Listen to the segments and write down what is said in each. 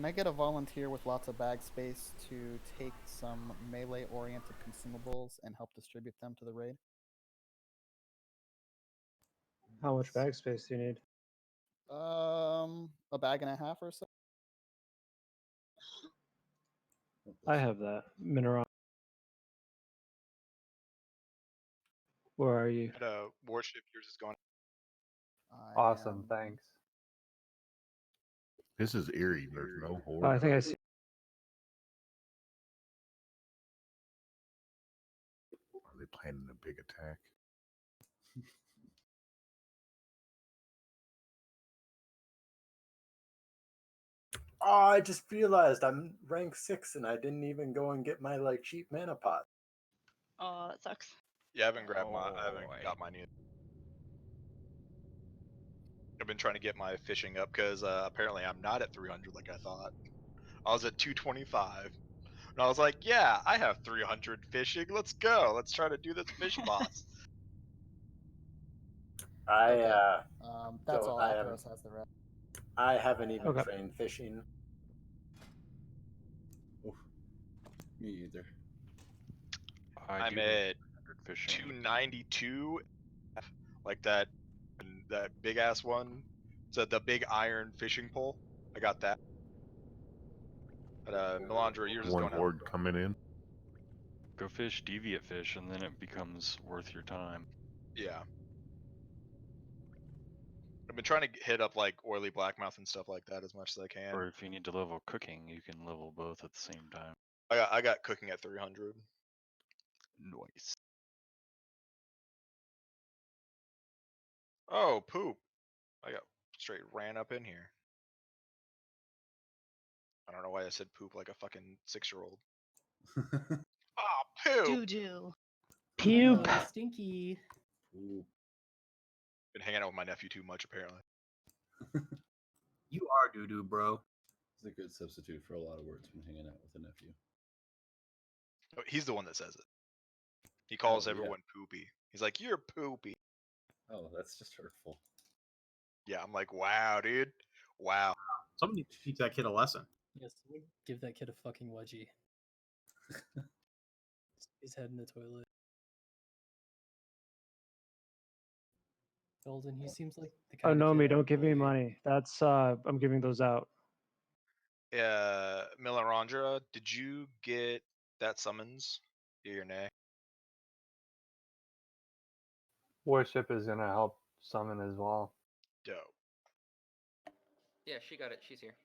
Can I get a volunteer with lots of bag space to take some melee-oriented consumables and help distribute them to the raid? How much bag space do you need? A bag and a half or so. I have that. Mineral. Where are you? At a warship, yours is going. Awesome, thanks. This is eerie. There's no Oh, horde. I think I see. Are they planning a big attack? Oh, I just realized I'm rank 6 and I didn't even go and get my like cheap mana pot. Oh, that sucks. Yeah, I haven't grabbed I haven't got mine either. I've been trying to get my fishing up because apparently I'm not at 300 like I thought. I was at 225. And I was like, yeah, I have 300 fishing. Let's go. Let's try to do this fish boss. That's So all. Akros has the rest. I haven't even Okay. trained fishing. Oof. Me either. I'm at 292, like that big ass one. So the big iron fishing pole. I got that. But Melandra, yours is One going horde out. coming in. Go fish deviate fish, and then it becomes worth your time. Yeah. I've been trying to hit up like oily blackmouth and stuff like that as much as I can. Or if you need to level cooking, you can level both at the same time. I got cooking at 300. Nice. Oh, poop. I got straight ran up in here. I don't know why I said poop like a fucking 6-year-old. Oh, poop! Doo-doo. Puke. Oh, stinky. Ooh. Been hanging out with my nephew too much, apparently. You are doo-doo, bro. It's a good substitute for a lot of words when hanging out with a nephew. Oh, he's the one that says it. He calls Oh, yeah. everyone poopy. He's like, you're poopy. Oh, that's just hurtful. Yeah, I'm like, wow, dude. Wow. Somebody needs to teach that kid a lesson. Yes, give that kid a fucking wedgie. His head in the toilet. Golden, he seems like the kind Oh of no, kid me! I Don't would give me bully. money. That's I'm giving those out. Melarandra, did you get that summons? Yeah or nay? Warship is gonna help summon as well. Dope. Yeah, she got it. She's here.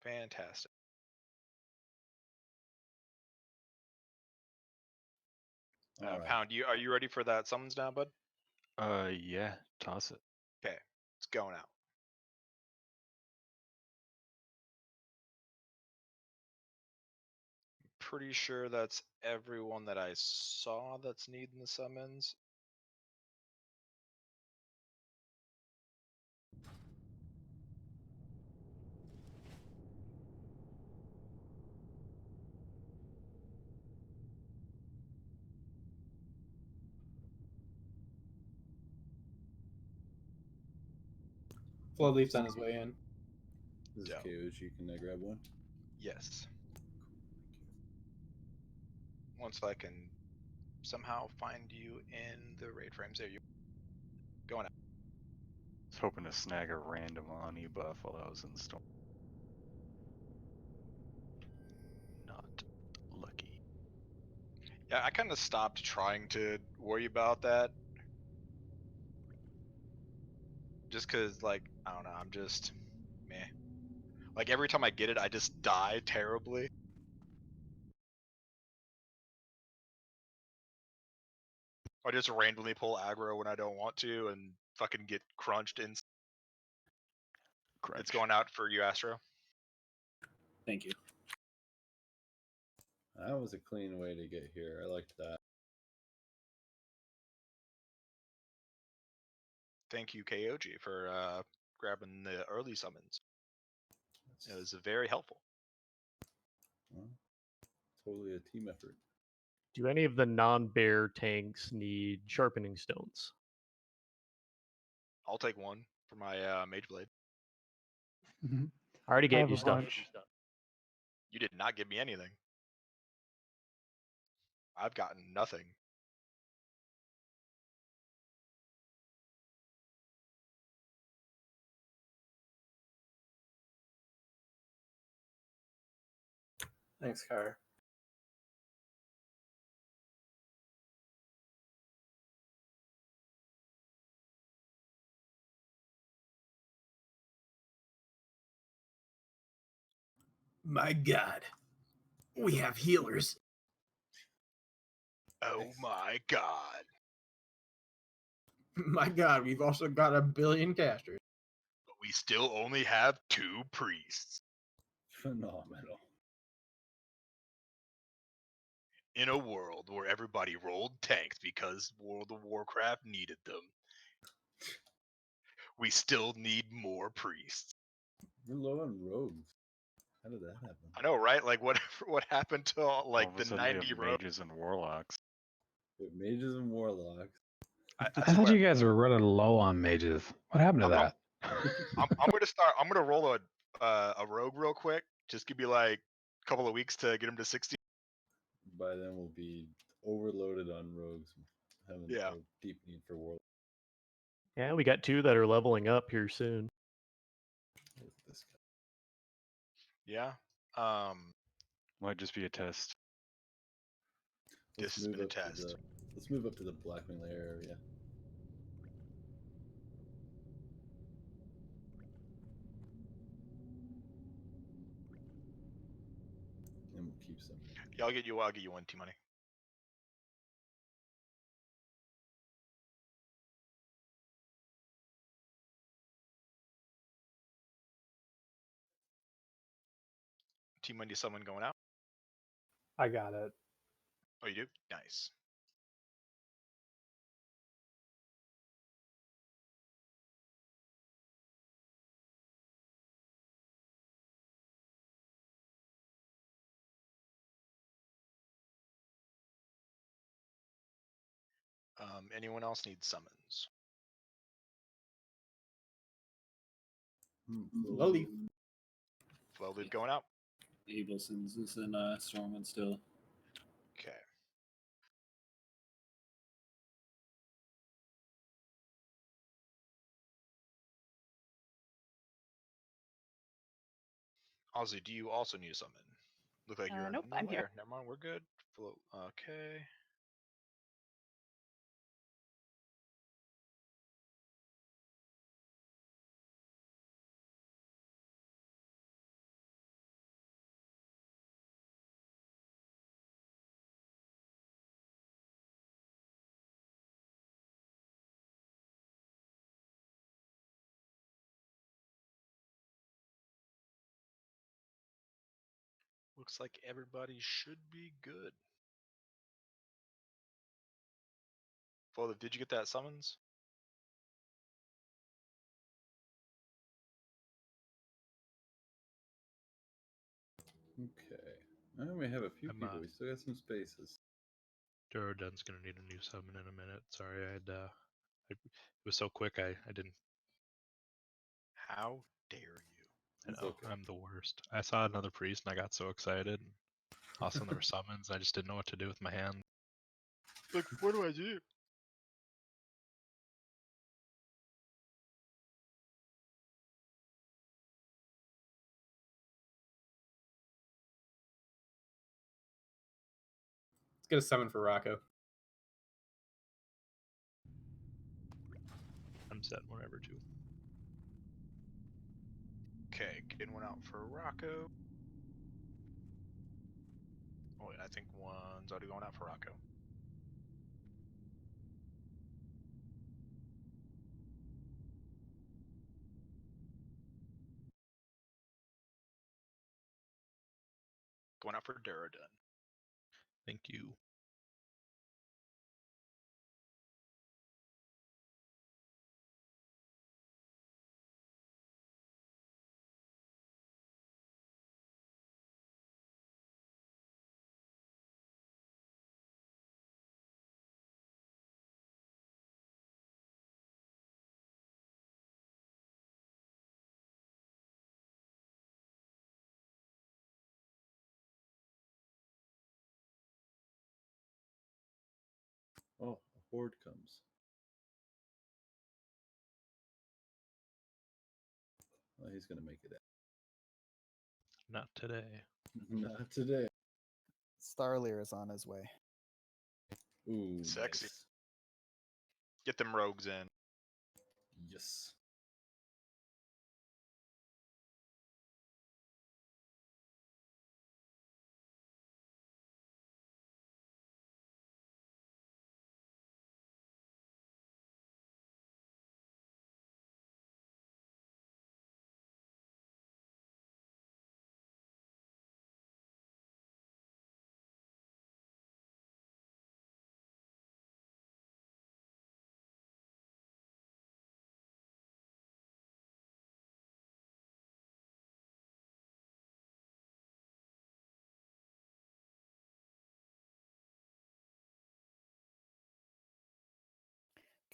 Fantastic. All right. Pound, are you ready for that summons now, bud? Yeah, toss it. Okay, it's going out. Pretty sure that's everyone that I saw that's needing the summons. Floodleaf's on his way in. This is Dope. KOG. Can I grab one? Yes. Once I can somehow find you in the raid frames, there you going out. I was hoping to snag a random Ani buff while I was in storm. Not lucky. Yeah, I kind of stopped trying to worry about that. Just cause, like, I don't know, I'm just meh. Like, every time I get it, I just die terribly. I just randomly pull aggro when I don't want to and fucking get crunched in. Crunch. It's going out for you, Astro. Thank you. That was a clean way to get here. I liked that. Thank you, KOG, for grabbing the early summons. It was very helpful. Well, totally a team effort. Do any of the non-bear tanks need sharpening stones? I'll take one for my Mage Blade. I already I gave have you a stuff. bunch. You did not give me anything. I've gotten nothing. Thanks, Car. My God, we have healers. Oh my god. My God, we've also got a billion casters. But we still only have 2 priests. Phenomenal. In a world where everybody rolled tanks because World of Warcraft needed them, we still need more priests. We're low on rogues. How did that happen? I know, right? Like, what happened to All like of a the sudden we 90 have rogues? mages and warlocks. We have mages and warlocks. I I thought swear, you guys were running low on mages. What happened to that? I'm gonna start. I'm gonna roll a rogue real quick. Just give me like a couple of weeks to get him to 60. By then we'll be overloaded on rogues. Having Yeah. a deep need for warlocks. Yeah, we got 2 that are leveling up here soon. This guy. Yeah. Might just be a test. This has been a test. Let's move up to the Blackman Lair area. And we'll keep some. Yeah, I'll get you 1 T money. T money, someone going out? I got it. Oh, you do? Nice. Anyone else need summons? Low leaf. Flow leaf going out. Abelson's is in Stormwind still. Okay. Ozzy, do you also need a summon? Look like you're Nope, in the I'm here. lair. Never mind, we're good. Okay. Looks like everybody should be good. Flo, did you get that summons? Okay. And we have a few people. We still got some spaces. Durodun's gonna need a new summon in a minute. Sorry, it was so quick. I didn't. How dare you? I It's know, okay. I'm the worst. I saw another priest and I got so excited. Also, there were summons. I just didn't know what to do with my hand. Like, what do I do? Let's get a summon for Rocco. I'm set whenever too. Okay, getting one out for Rocco. Oh, wait, I think one's already going out for Rocco. Going out for Durodun. Thank you. Oh, a horde comes. Well, he's gonna make it out. Not today. Not today. Starleer is on his way. Ooh, Sexy. nice. Get them rogues in. Yes.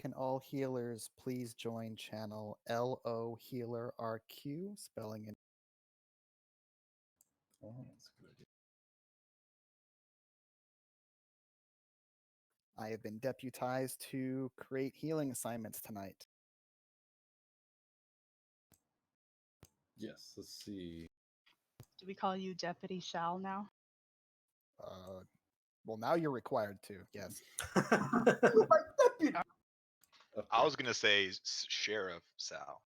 Can all healers please join channel LO Healer RQ, spelling it. Oh, that's a good idea. I have been deputized to create healing assignments tonight. Yes, let's see. Do we call you Deputy Shal now? Well, now you're required to, yes. I was gonna say Sheriff Sal.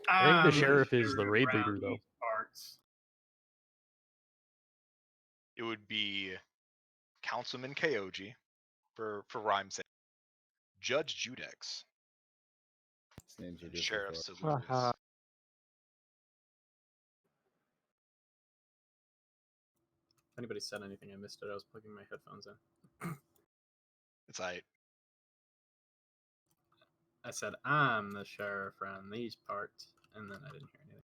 I think the sheriff is the raid leader, though. Parts. It would be Councilman Koji for rhyme's sake. Judge Judex. His names are And good Sheriff so far. Salubrious. If anybody said anything, I missed it. I was plugging my headphones in. It's like I said I'm the sheriff around these parts, and then I didn't hear anything.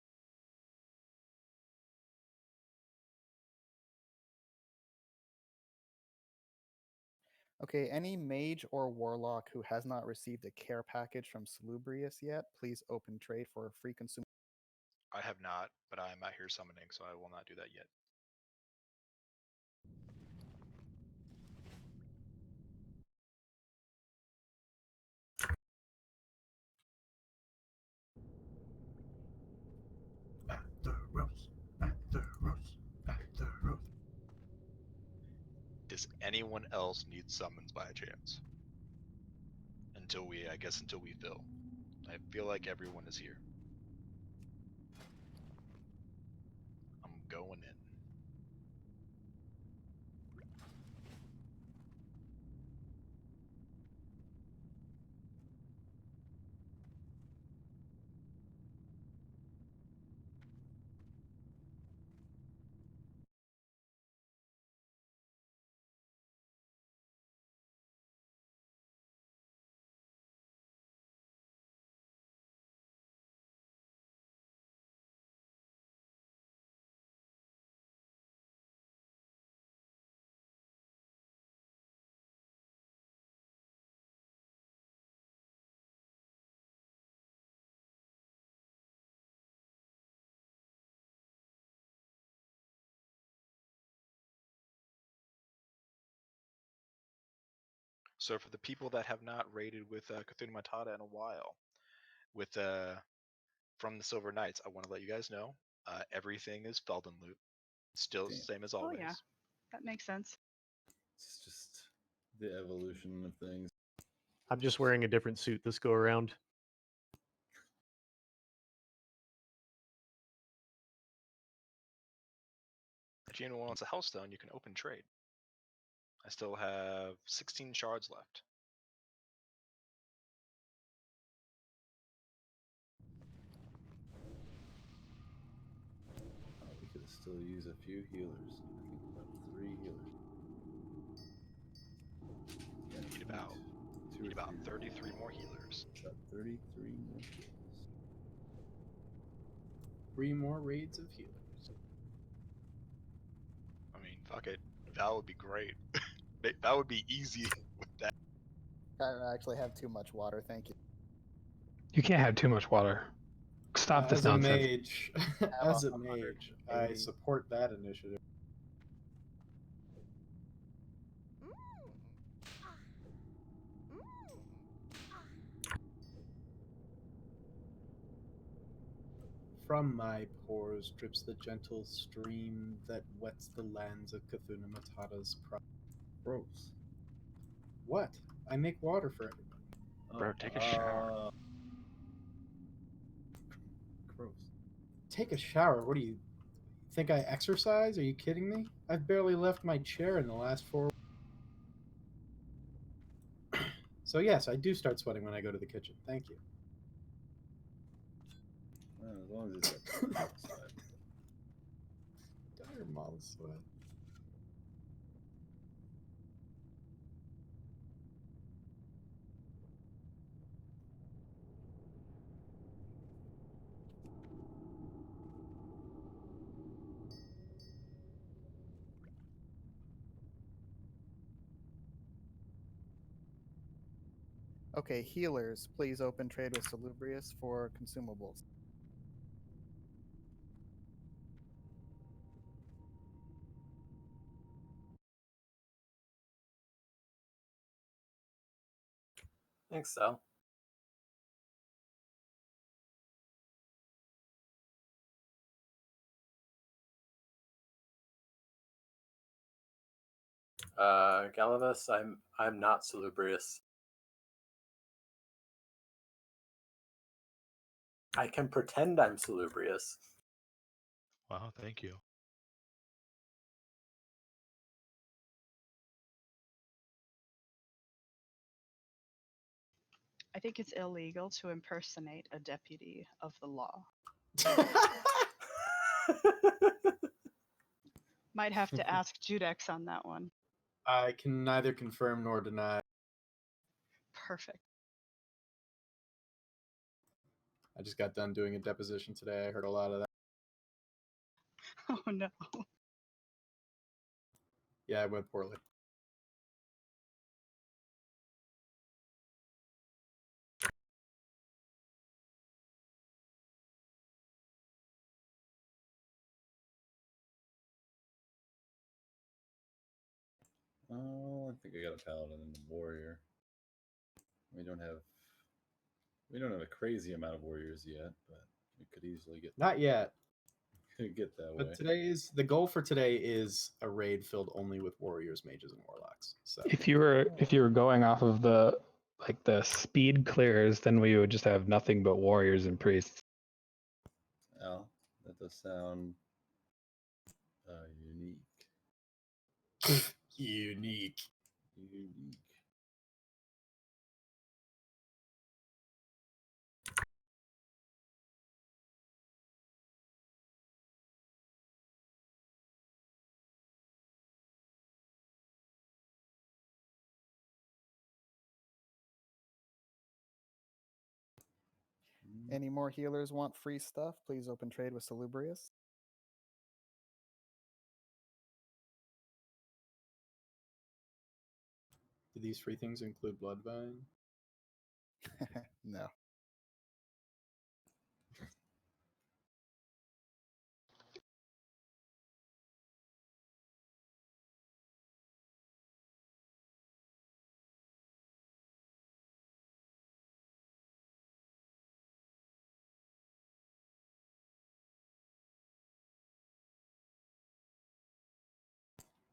Okay, any mage or warlock who has not received a care package from Salubrious yet, please open trade for a free consumable. I have not, but I am out here summoning, so I will not do that yet. Back the roast. Back the roast. Back the roast. Does anyone else need summons by chance? Until we fill. I feel like everyone is here. I'm going in. So for the people that have not raided with Cthulhu Matata in a while, with from the Silver Knights, I want to let you guys know everything is Felden loot. Still the same as always. Oh yeah, that makes sense. It's just the evolution of things. I'm just wearing a different suit this go around. If anyone wants a Hellstone, you can open trade. I still have 16 shards left. We could still use a few healers. I think about 3 healers. Yeah, Need about 33 more healers. About 33 more healers. 3 more raids of healers. I mean, fuck it. That would be great. That would be easy with that. I actually have too much water, thank you. You can't have too much water. Stop this nonsense. As a mage, I support that initiative. from my pores drips the gentle stream that wets the lands of Cthulhu Matata's pride. Gross. What? I make water for everybody. Bro, take a shower. Gross. Take a shower? What do you think I exercise? Are you kidding me? I've barely left my chair in the last 4 So yes, I do start sweating when I go to the kitchen. Thank you. Well, as long as it's outside. Dire mall sweat. Okay, healers, please open trade with Salubrious for consumables. Thanks, Sal. Galivus, I'm not salubrious. I can pretend I'm salubrious. Wow, thank you. I think it's illegal to impersonate a deputy of the law. Might have to ask Judex on that one. I can neither confirm nor deny. Perfect. I just got done doing a deposition today. I heard a lot of that. Oh no. Yeah, it went poorly. Oh, I think I got a paladin and a warrior. We don't have a crazy amount of warriors yet, but we could easily get Not yet. get that way. But the goal for today is a raid filled only with warriors, mages, and warlocks. So If you were going off of the speed clears, then we would just have nothing but warriors and priests. Al, that does sound unique. unique. Unique. Any more healers want free stuff? Please open trade with Salubrious. Do these free things include Bloodvine? No.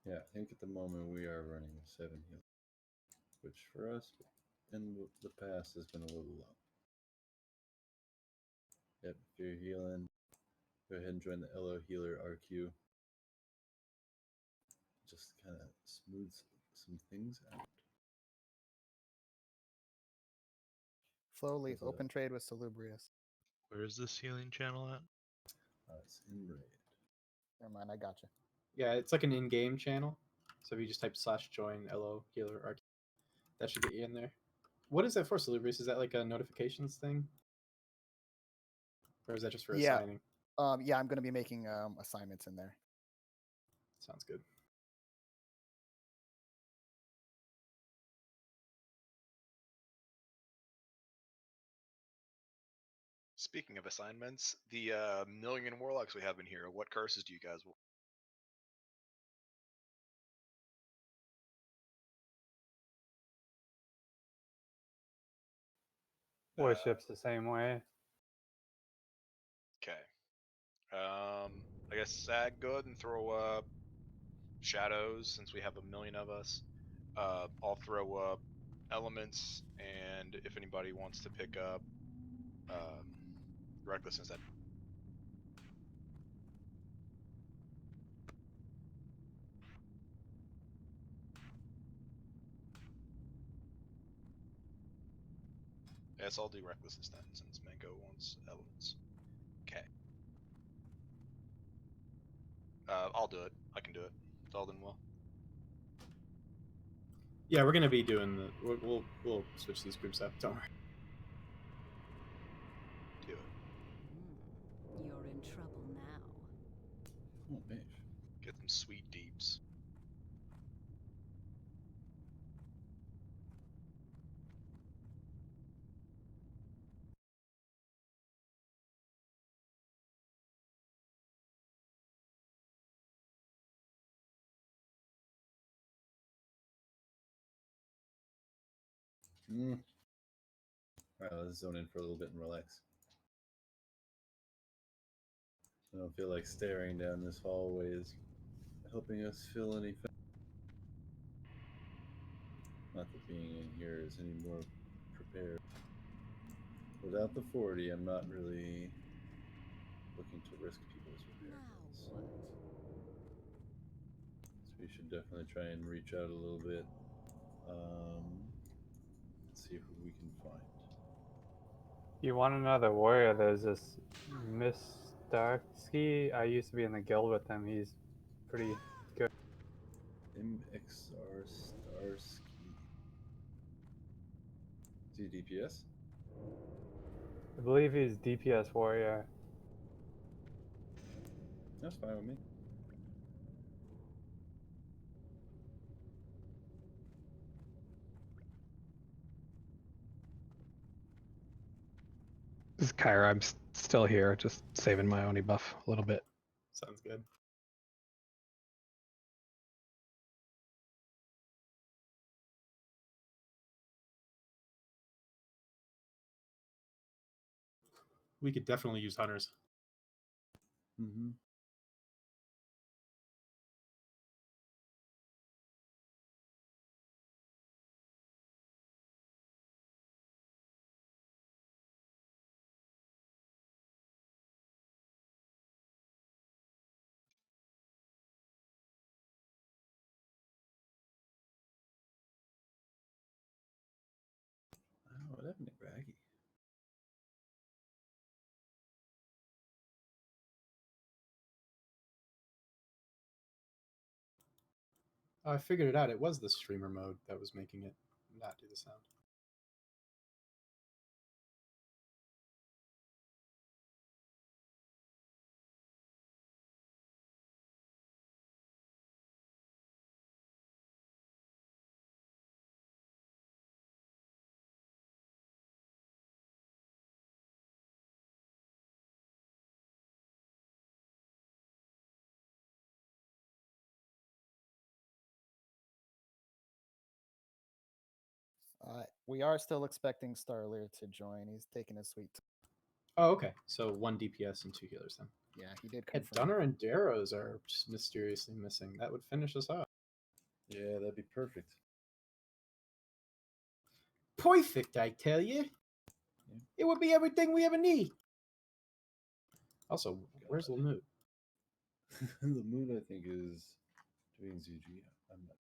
Yeah, I think at the moment we are running 7 heals, which for us in the past has been a little low. Yep, if you're healing, go ahead and join the LO Healer RQ. Just kind of smooths some things out. Flowleaf, open trade with Salubrious. Where is this healing channel at? It's in raid. Never mind, I gotcha. Yeah, it's like an in-game channel. So if you just type /join LO healer RQ, that should get you in there. What is that for, Salubrious? Is that like a notifications thing? Or is that just for assigning? Yeah, I'm going to be making assignments in there. Sounds good. Speaking of assignments, the million warlocks we have in here, what curses do you guys want? Worship's the same way. Okay. I guess Sag, go ahead and throw up shadows since we have a million of us. I'll throw up elements, and if anybody wants to pick up recklessness, that. Yes, I'll do recklessness then, since Mango wants elements. Okay. I'll do it. I can do it. Dalden will. Yeah, we're gonna be doing the. We'll switch these groups up. Don't worry. Do it. You're in trouble now. Oh, mage. Get them sweet deeps. Alright, let's zone in for a little bit and relax. I don't feel like staring down this hallway is helping us feel any. Not that being in here is any more prepared. Without the 40, I'm not really looking to risk people's preparedness. So we should definitely try and reach out a little bit. Let's see who we can find. You want another warrior? There's this Miss Starsky. I used to be in the guild with him. He's pretty good. MXR Starsky. Is he DPS? I believe he's DPS warrior. That's fine with me. This is Kyra. I'm still here, just saving my Oni buff a little bit. Sounds good. We could definitely use hunters. Mm-hmm. Oh, what happened to Braggy? Oh, I figured it out. It was the streamer mode that was making it not do the sound. We are still expecting Starlear to join. He's taking his sweet time. Oh, okay. So 1 DPS and 2 healers then. Yeah, he did Yeah, confirm. Dunner and Darrows are just mysteriously missing. That would finish us off. Yeah, that'd be perfect. Perfect, I tell you. Yeah. It would be everything we ever need. Also, where's Lamute? Lamute, I think, is doing ZG. I'm not.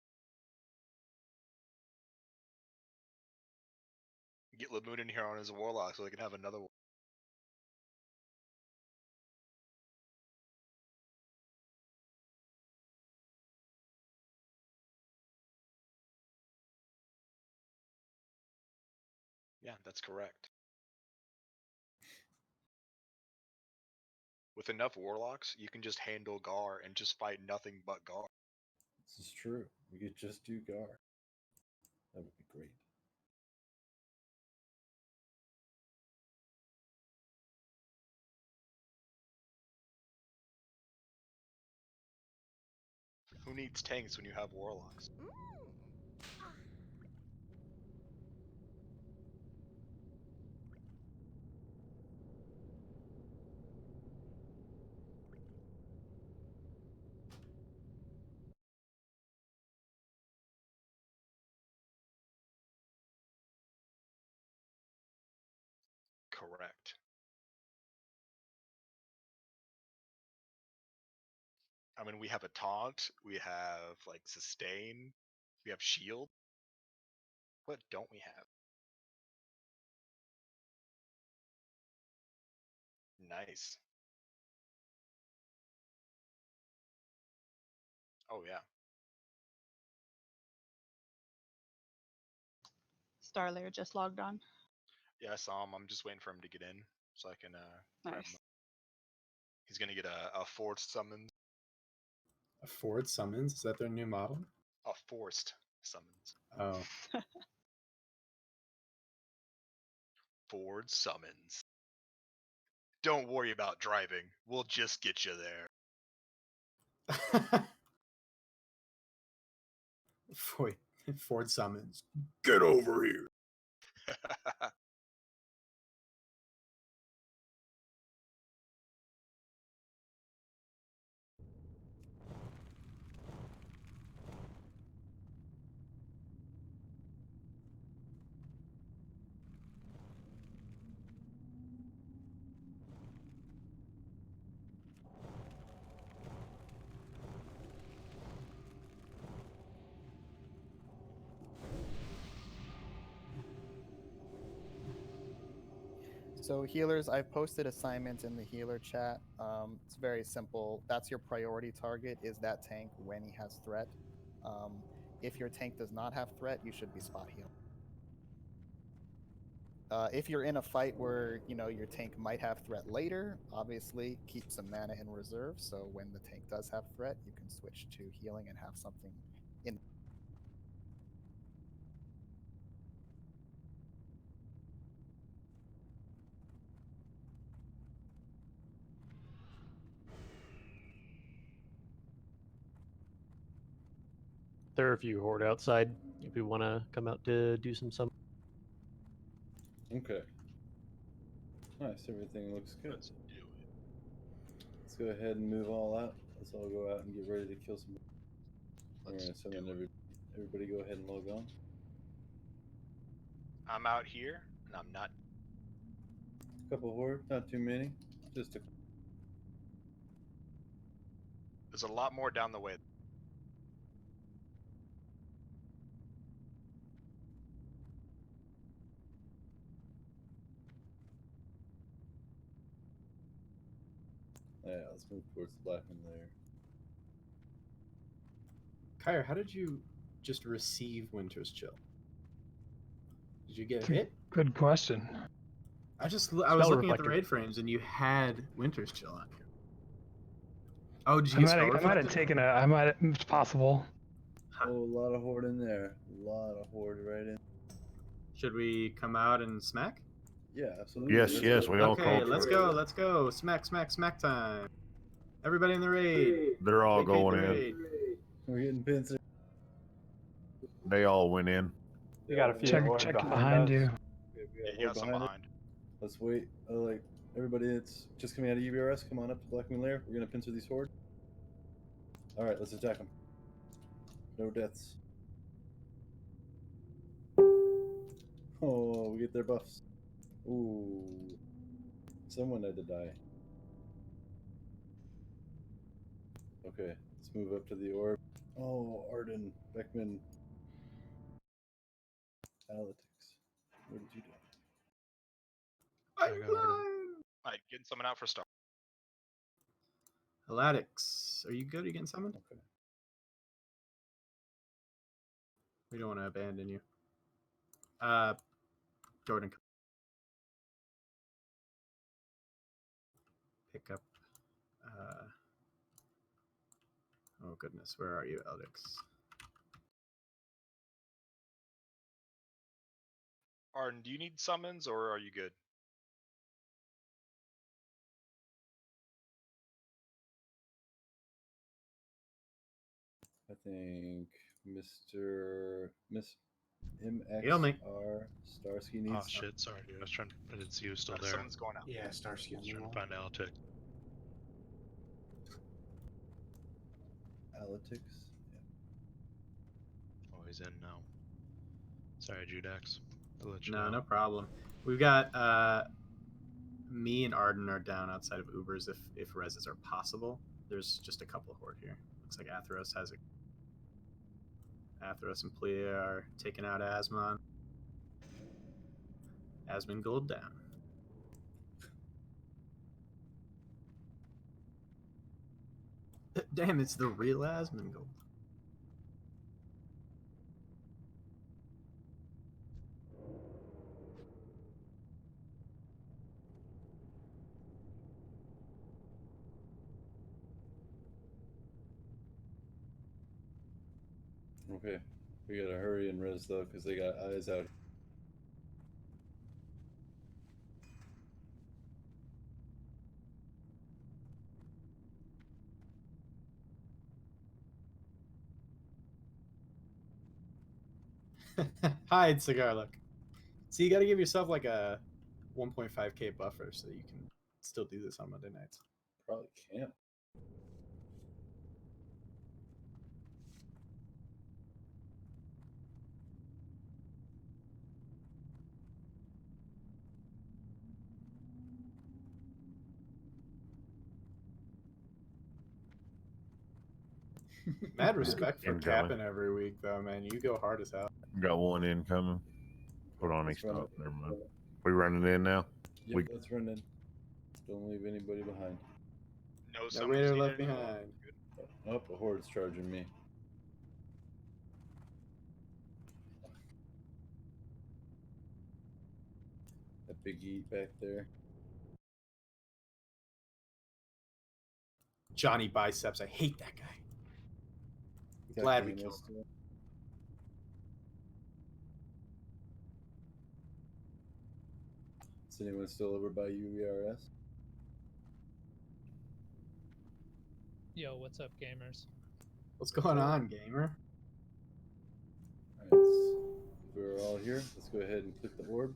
Get Lamoon in here on his Warlock so they can have another one. Yeah, that's correct. With enough Warlocks, you can just handle Gar and just fight nothing but Gar. This is true. We could just do Gar. That would be great. Who needs tanks when you have Warlocks? mean, we have a taunt, we have like sustain, we have shield. What don't we have? Nice. Oh yeah. Starlayer just logged on. Yeah, I saw him. I'm just waiting for him to get in so I can grab Nice. him. He's gonna get a forced summons. A Ford Summons? Is that their new model? A forced summons. Oh. Ford summons. Don't worry about driving. We'll just get you there. Ford Summons. Get over here. So healers, I've posted assignments in the healer chat. It's very simple. That's your priority target, is that tank when he has threat. If your tank does not have threat, you should be spot healing. If you're in a fight where your tank might have threat later, obviously keep some mana in reserve. So when the tank does have threat, you can switch to healing and have something in. There are a few horde outside if we want to come out to do some. Okay. Nice, everything looks good. Let's do it. Let's go ahead and move all out. Let's all go out and get ready to kill some. We're gonna summon everybody. Go ahead and log on. I'm out here, and I'm not. Couple horde, not too many. Just a. There's a lot more down the way. Yeah, let's move towards the Blackman Lair. Kyra, how did you just receive Winter's Chill? Did you get hit? Good question. I was looking at the raid frames and you had Winter's Chill on you. Oh, did you get spell I might have taken a. It's possible. Oh, a lot of horde in there. A lot of horde right in. Should we come out and smack? Yeah, absolutely. Yes, we all Okay, called. let's go, let's go. Smack time. Everybody in the raid. They're all Vacate going the in. raid. We're getting pins. They all went in. You got a few Check horde behind you. Yeah, you got some behind. Let's wait. Like everybody that's just coming out of UBRS, come on up to Blackman Lair. We're gonna pincer these horde. All right, let's attack them. No deaths. Oh, we get their buffs. Ooh, someone had to die. Okay, let's move up to the orb. Oh, Arden, Beckman, Alitix. What did you do? Alright, getting someone out for start. Aladix, are you good? Are you getting summoned? Okay. We don't want to abandon you. Jordan. Pick up. Oh goodness, where are you, Alex? Arden, do you need summons or are you good? I think Miss Heal me. MXR Starsky needs. Oh shit! Sorry, dude. I didn't see you still there. Someone's going out. Yeah, Starsky. I was trying to find Alitix. Alitix. Oh, he's in now. Sorry, Judax. I'll let you No, know. no problem. We've got me and Arden are down outside of Ubers if reses are possible. there's just a couple of horde here. Looks like Atheros has it. Atheros and Plea are taking out Asmon. Asmongold down. Damn, it's the real Asmongold. Okay, we gotta hurry and res though, because they got eyes out. Hide, Sagarlak. So you got to give yourself like a 1.5k buffer so that you can still do this on Monday nights. Probably can't. Mad respect for Incoming. capping every week, though, man. You go hard as hell. Got one incoming. Hold on, he Let's run stopped. it. Never mind. We running in now? Yep, We- let's run in. Don't leave anybody behind. No No summoners waiter needed left anymore? behind. Oh, a horde's charging me. That big eat back there. Johnny Biceps. I hate that guy. Got Glad we Daniel killed him. still. Is anyone still over by UVRS? Yo, what's up, gamers? What's going on, gamer? Alright, we're all here. Let's go ahead and click the orb.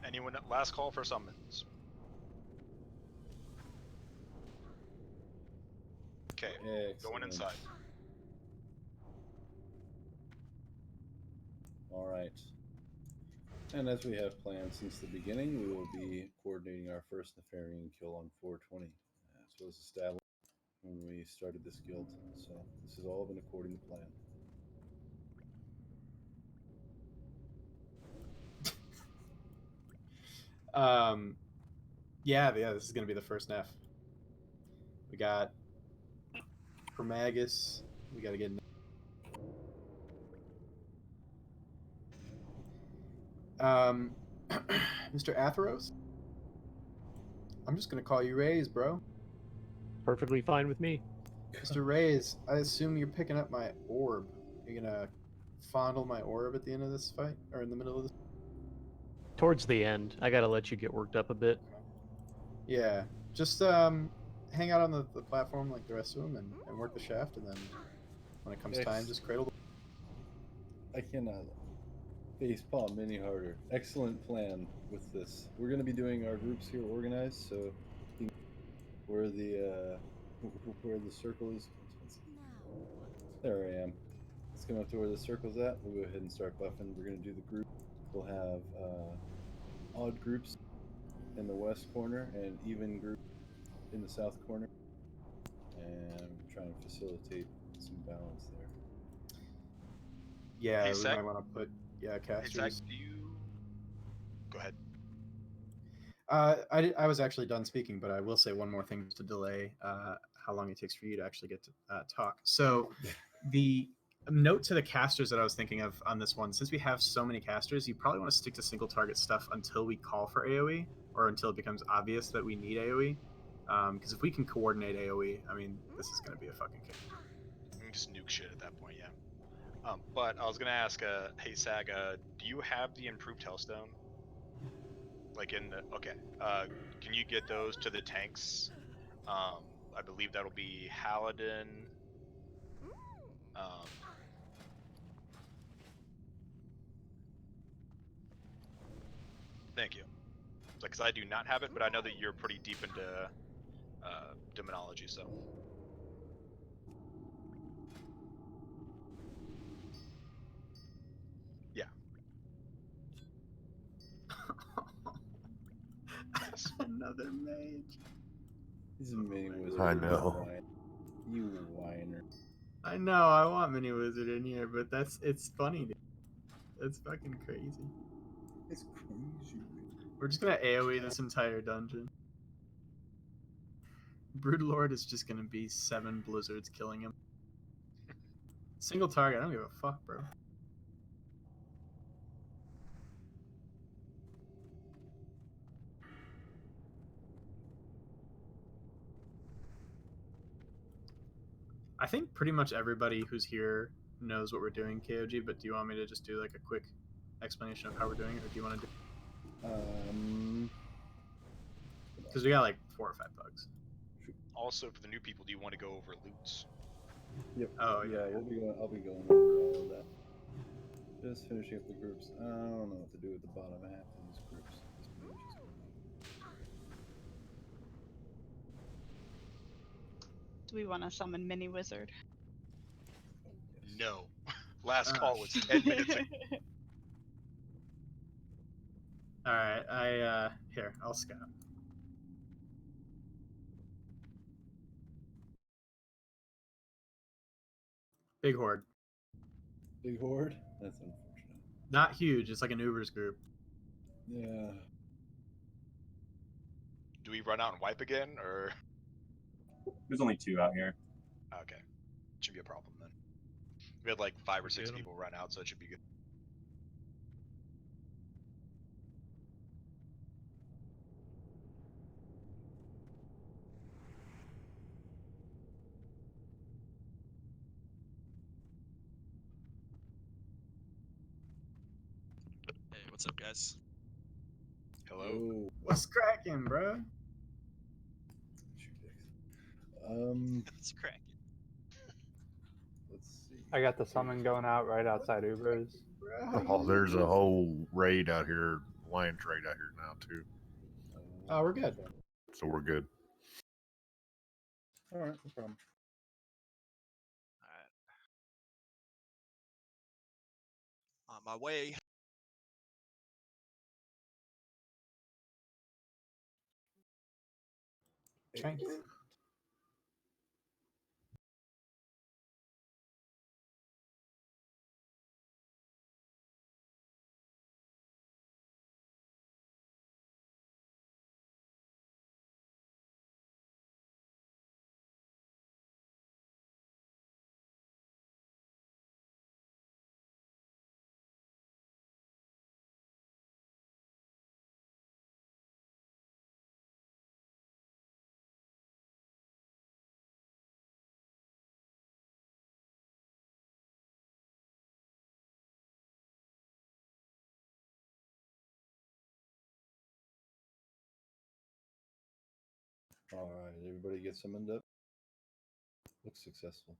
Anyone? Last call for summons. Okay, going inside. Alright. And as we have planned since the beginning, we will be coordinating our first Nefarian kill on 420, as was established when we started this guild. So this has all been according to plan. Yeah, this is gonna be the first Nef. We got Permagus. We gotta get Mr. Atheros. I'm just gonna call you Rays, bro. Perfectly fine with me. Mr. Rays, I assume you're picking up my orb. You're gonna fondle my orb at the end of this fight, or in the middle of this? Towards the end, I gotta let you get worked up a bit. Yeah, just hang out on the platform like the rest of them and work the shaft, and then when it comes time, just cradle. I cannot face palm any harder. Excellent plan with this. We're going to be doing our groups here organized, so where the circle is. There I am. Let's come up to where the circle's at. We'll go ahead and start buffing. We're going to do the group. We'll have odd groups in the west corner and even group in the south corner, and try and facilitate some balance there. Yeah, Hey, we Sec. might want to put casters. Hey, Zach, do you? Go ahead. I was actually done speaking, but I will say one more thing to delay how long it takes for you to actually get to talk. So the note to the casters that I was thinking of on this one, since we have so many casters, you probably want to stick to single target stuff until we call for AoE, or until it becomes obvious that we need AoE. Because if we can coordinate AoE, I mean, this is going to be a fucking kick. You can just nuke shit at that point, yeah. But I was gonna ask, hey Sag, do you have the improved Hellstone? Like in the can you get those to the tanks? I believe that'll be Halidin. Thank you. Because I do not have it, but I know that you're pretty deep into demonology, so. Yeah. Nice. Another mage. He's a mini wizard. I know. You whiner. I know, I want Mini Wizard in here, but it's funny, dude. That's fucking crazy. It's crazy. We're just gonna AoE this entire dungeon. Broodlord is just gonna be 7 blizzards killing him. Single target, I don't give a fuck, bro. I think pretty much everybody who's here knows what we're doing, KOG, but do you want me to just do like a quick explanation of how we're doing it, or do you want to do because we got like 4 or 5 bugs. Also, for the new people, do you want to go over loots? Yep. Oh yeah, I'll be going over all of that. Just finishing up the groups. I don't know what to do with the bottom half of these groups. This page is Do we want to summon Mini Wizard? No. Last call was 10 minutes ago. Alright, here, I'll scout. Big horde. Big horde? That's unfortunate. Not huge, it's like an Ubers group. Yeah. Do we run out and wipe again, or? There's only 2 out here. Okay. Shouldn't be a problem then. We had like 5 or 6 people run out, so it should be good. Hey, what's up, guys? Hello. What's cracking, bro? It's cracking. Let's see. I got the summon going out right outside Ubers. Oh, there's a whole raid out here, lion trade out here now too. Oh, we're good. So we're good. All right, no problem. On my way. Thanks. All right, everybody get summoned up. Looks successful.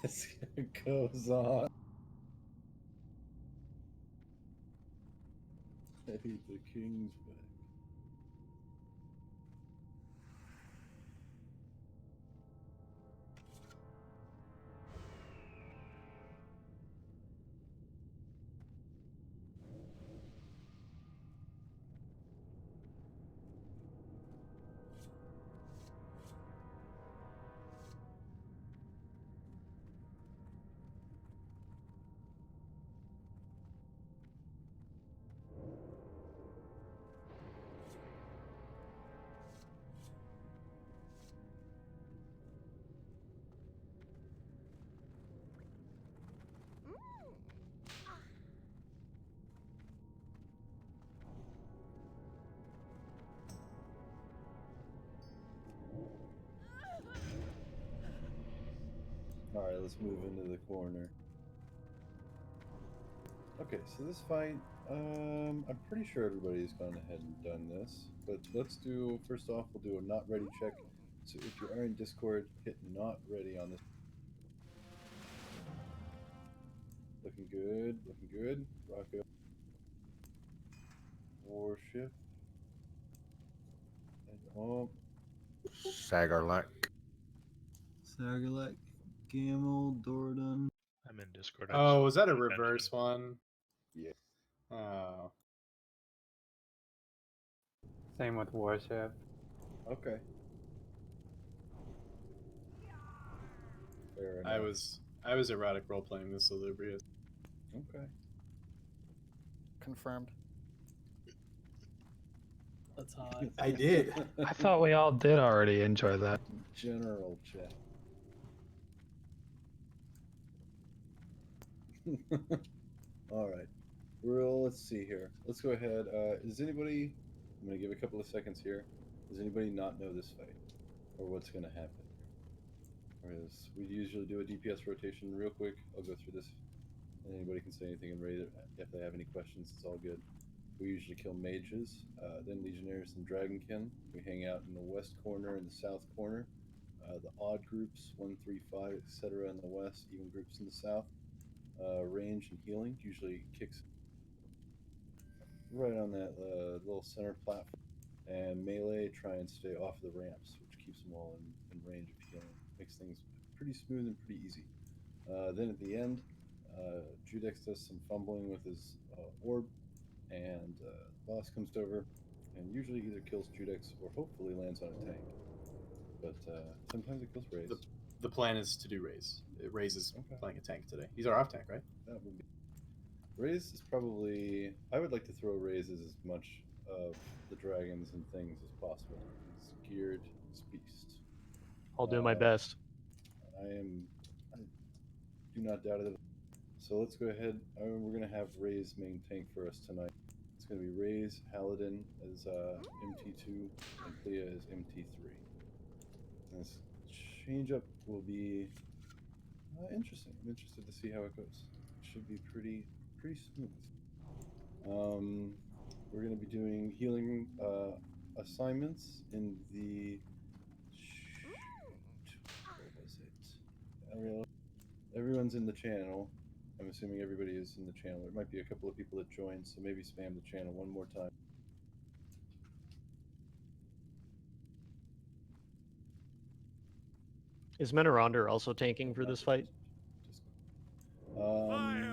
This goes on. Hey, the king's back. All right, let's move into the corner. Okay, so this fight, I'm pretty sure everybody's gone ahead and done this. but let's do, first off, we'll do a not ready check. So if you are in Discord, hit not ready on this. Looking good, looking good. Rocco. Warship. And, oh. Sagarlak. Sagarlak, Gamel, Dordan. I'm in Discord. Oh, was that a reverse one? Yeah. Oh. Same with Warship. Okay. Fair I enough. was erotic role playing the Salubrious. Okay. Confirmed. That's hot. I did. I thought we all did already enjoy that. General chat. All right. Well, let's see here. Let's go ahead. Is anybody? I'm gonna give a couple of seconds here. Does anybody not know this fight, or what's gonna happen? Whereas we usually do a DPS rotation real quick. I'll go through this, and anybody can say anything and rate it. If they have any questions, it's all good. We usually kill mages, then legionnaires and dragonkin. We hang out in the west corner and the south corner. The odd groups, 1, 3, 5, etc. in the west, even groups in the south. Range and healing usually kicks right on that little center platform. And melee, try and stay off the ramps, which keeps them all in range of healing. Makes things pretty smooth and pretty easy. Then at the end, Judex does some fumbling with his orb, and the boss comes over and usually either kills Judex or hopefully lands on a tank. But sometimes it kills Raze. The plan is to do Raze. Raze is playing a tank today. He's our off tank, right? That would be. Raze is probably. I would like to throw Raze as much of the dragons and things as possible. He's geared, he's beast. I'll do my best. I do not doubt it. So let's go ahead. We're going to have Raze main tank for us tonight. It's going to be Raze, Paladin as MT2, and Clea as MT3. And this change up will be interesting. I'm interested to see how it goes. It should be pretty smooth. We're going to be doing healing assignments in the. What was it? Everyone's in the channel. I'm assuming everybody is in the channel. There might be a couple of people that joined, so maybe spam the channel one more time. Is Menaronder also tanking for this fight? I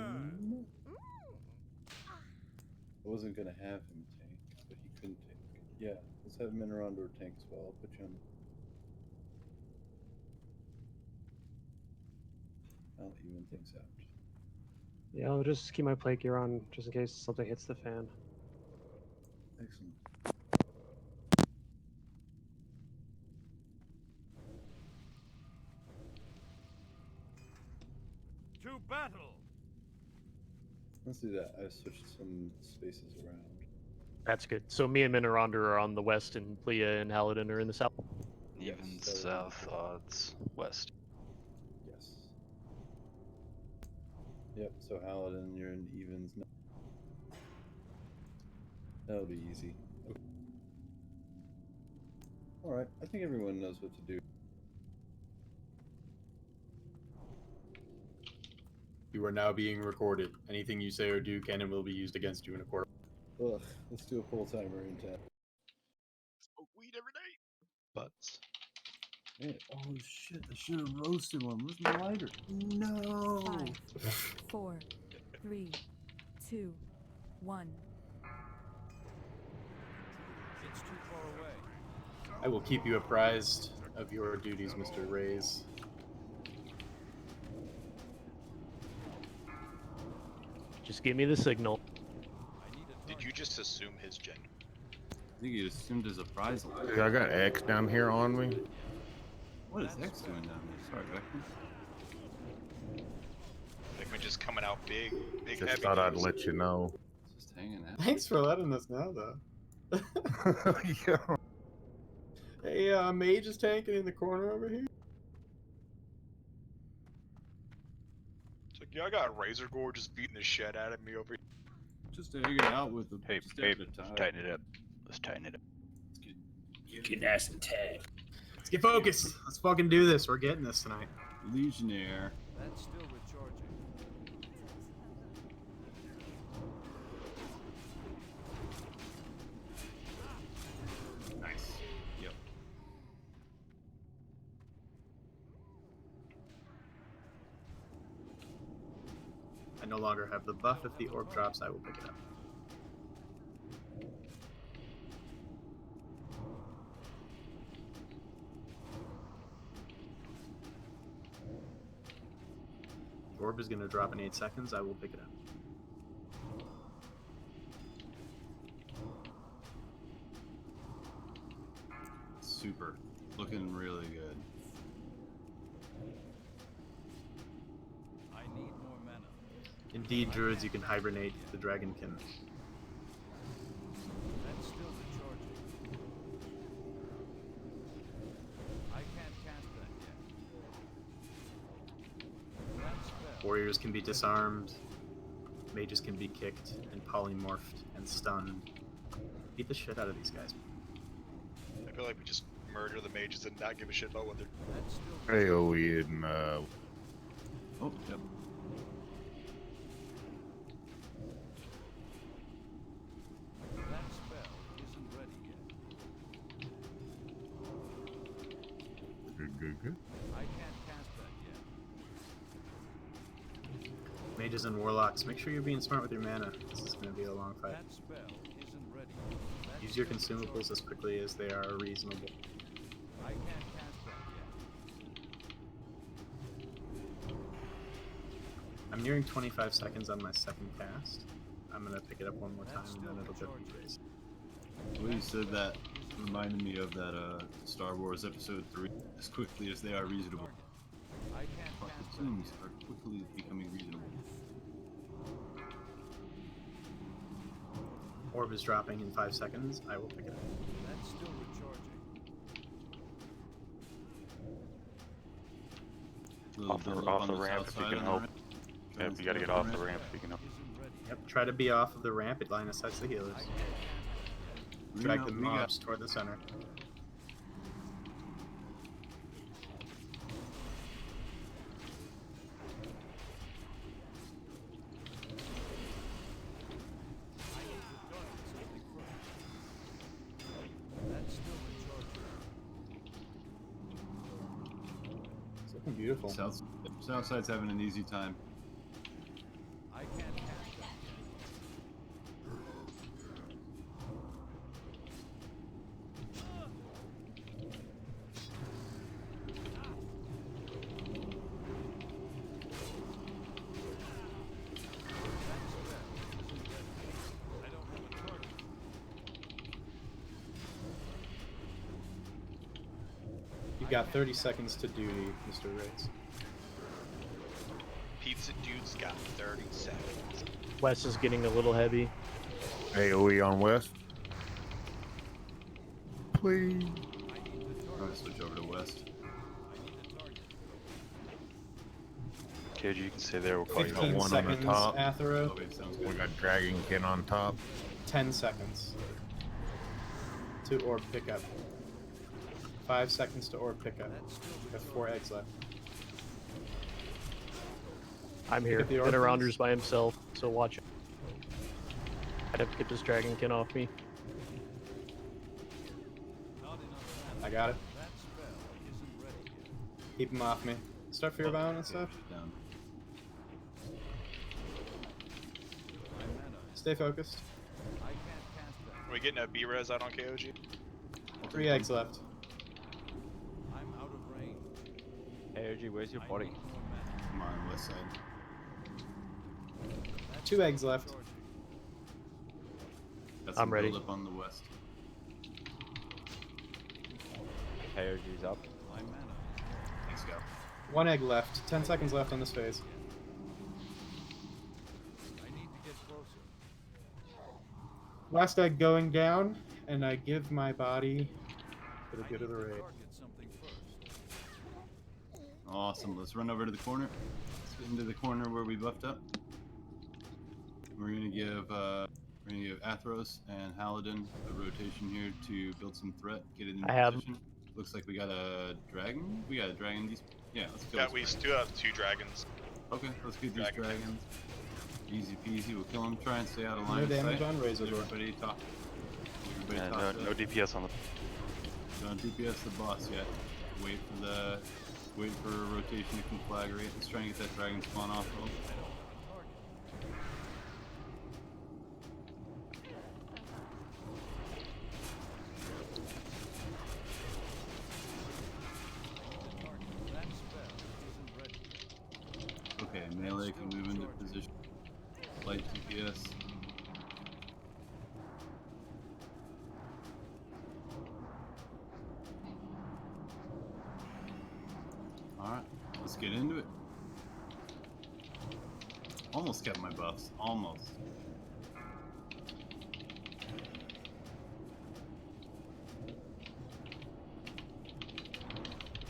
wasn't going to have him tank, but he couldn't tank. Yeah, let's have Menaronder tank as well. I'll put you on. I'll even things out. Yeah, I'll just keep my plate gear on just in case something hits the fan. Excellent. To battle! Let's do that. I switched some spaces around. That's good. So me and Menaronder are on the west, and Plea and Halidin are in the south. Even south, odds west. Yes. Yep, so Halidin, you're in evens now. That'll be easy. Okay. Alright, I think everyone knows what to do. You are now being recorded. Anything you say or do can and will be used against you in a court. Ugh, let's do a full timer in 10. Smoke weed every day. Butts. Man, oh shit, I should have roasted one. Where's my lighter? No! 5, 4, 3, 2, 1. It's too far away. I will keep you apprised of your duties, Mr. Raze. Just give me the signal. Did you just assume his gender? I think you assumed his appraisal. Dude, I got X down here on me. What is X doing down there? Sorry, Vector. Like we're just coming out big Just heavy. thought I'd dudes. let you know. Just hanging out. Thanks for letting us know, though. Yeah. Hey, Mage is tanking in the corner over here. It's like, yeah, I got Razor Gore just beating the shit out of me over here. Just hanging out with them. Hey, just babe, after time. let's tighten it up. Let's tighten it up. Get ass and tag. Let's get focused. Let's fucking do this. We're getting this tonight. Legionnaire. That's still recharging. Nice. Yep. I no longer have the buff. If the orb drops, I will pick it up. The orb is going to drop in 8 seconds. I will pick it up. Super. Looking really good. I need more mana. Indeed, druids, you can hibernate the dragonkin. That's still recharging. I can't cast that yet. That spell. Warriors can be disarmed. Mages can be kicked and polymorphed and stunned. Beat the shit out of these guys. I feel like we just murder the mages and not give a shit about what they're. That's still AoE and Oh, yep. That spell isn't ready yet. good. I can't cast that yet. Mages and warlocks, make sure you're being smart with your mana. This is going to be a long fight. That spell isn't ready. That's Use your still consumables as quickly as they are reasonable. I can't cast that yet. I'm nearing 25 seconds on my second cast. I'm going to pick it up one more time and then it'll go to raise. When you said that, reminded me of that Star Wars Episode 3. As quickly as they are reasonable. I can't Our cast that platoons are quickly becoming reasonable. Orb is dropping in 5 seconds. I will pick it up. That's still recharging. Little Off the build up on ramp south if you side can on the help. ramp. Yeah, you gotta get off the ramp if you can help. Isn't ready. Yep, try to be off of the ramp. It line of sights the healers. Drag the mobs toward the center. That's still recharging. It's looking beautiful. Southside's having an easy time. I can't cast that You've got 30 seconds to duty, Mr. Riggs. Pizza dude's got 30 seconds. West is getting a little heavy. AoE on West. Please. I'm gonna switch over to West. KG, you can stay there. We'll call you 15 home. one on the seconds, top. Athero. Okay, sounds good. We got Dragonkin on top. 10 seconds to orb pickup. 5 seconds to orb pickup. You have 4 eggs left. I'm Pick here. up the orb, Been please. arounders by himself, so watch it. I'd have to get this dragonkin off me. I got it. That spell isn't ready yet. Keep him off me. Start fear bound and stuff. Down. My mana. Stay focused. I can't cast that. Are we getting a B-res out on KOG? 3 eggs left. I'm out of range. AOG, where's your body? Come on, West side. 2 eggs left. Got some I'm ready. build up on the West. AOG's up. My mana. Thanks, go. 1 egg left. 10 seconds left on this phase. I need to get closer. Last egg going down, and I give my body for the good of the raid. Target something first. Awesome. Let's run over to the corner. Let's get into the corner where we buffed up. We're gonna give We're gonna give Athros and Halidin a rotation here to build some threat, get it in I have- position. Looks like we got a dragon. We got a dragon. Yeah, let's kill Yeah, this we dragon. still have 2 dragons. Okay, let's get these dragons. Easy peasy. We'll kill them. Try and stay out of No line of damage sight. on Razor Door. Everybody talk. Everybody Yeah, talk. no DPS on the. Don't DPS the boss yet. Wait for a rotation to conflagrate. Let's try and get that dragon spawn off roll. Okay, melee can move into position. Light DPS. Alright, let's get into it. Almost kept my buffs. Almost.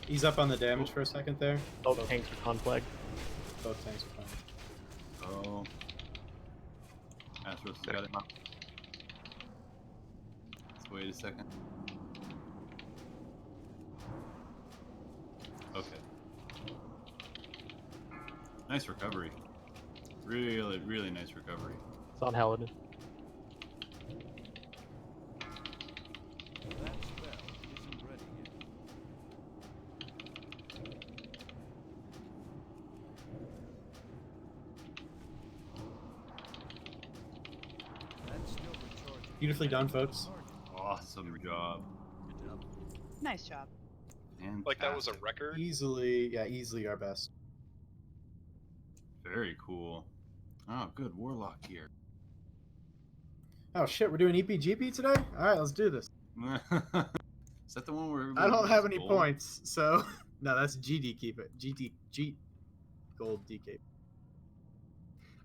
Ease up on the damage for a second there. Both tanks are conflag. Both tanks are fine. Oh. Astros has got it. Let's wait a second. Okay. Nice recovery. Really, really nice recovery. It's on Halidin. Beautifully done, folks. Awesome job. Nice job. Like that was a record. Easily our best. Very cool. Oh, good Warlock gear. Oh shit, we're doing EPGP today? Alright, let's do this. Is that the one where everybody I don't have gets any gold? points, so no, that's GD keep it. G gold DK.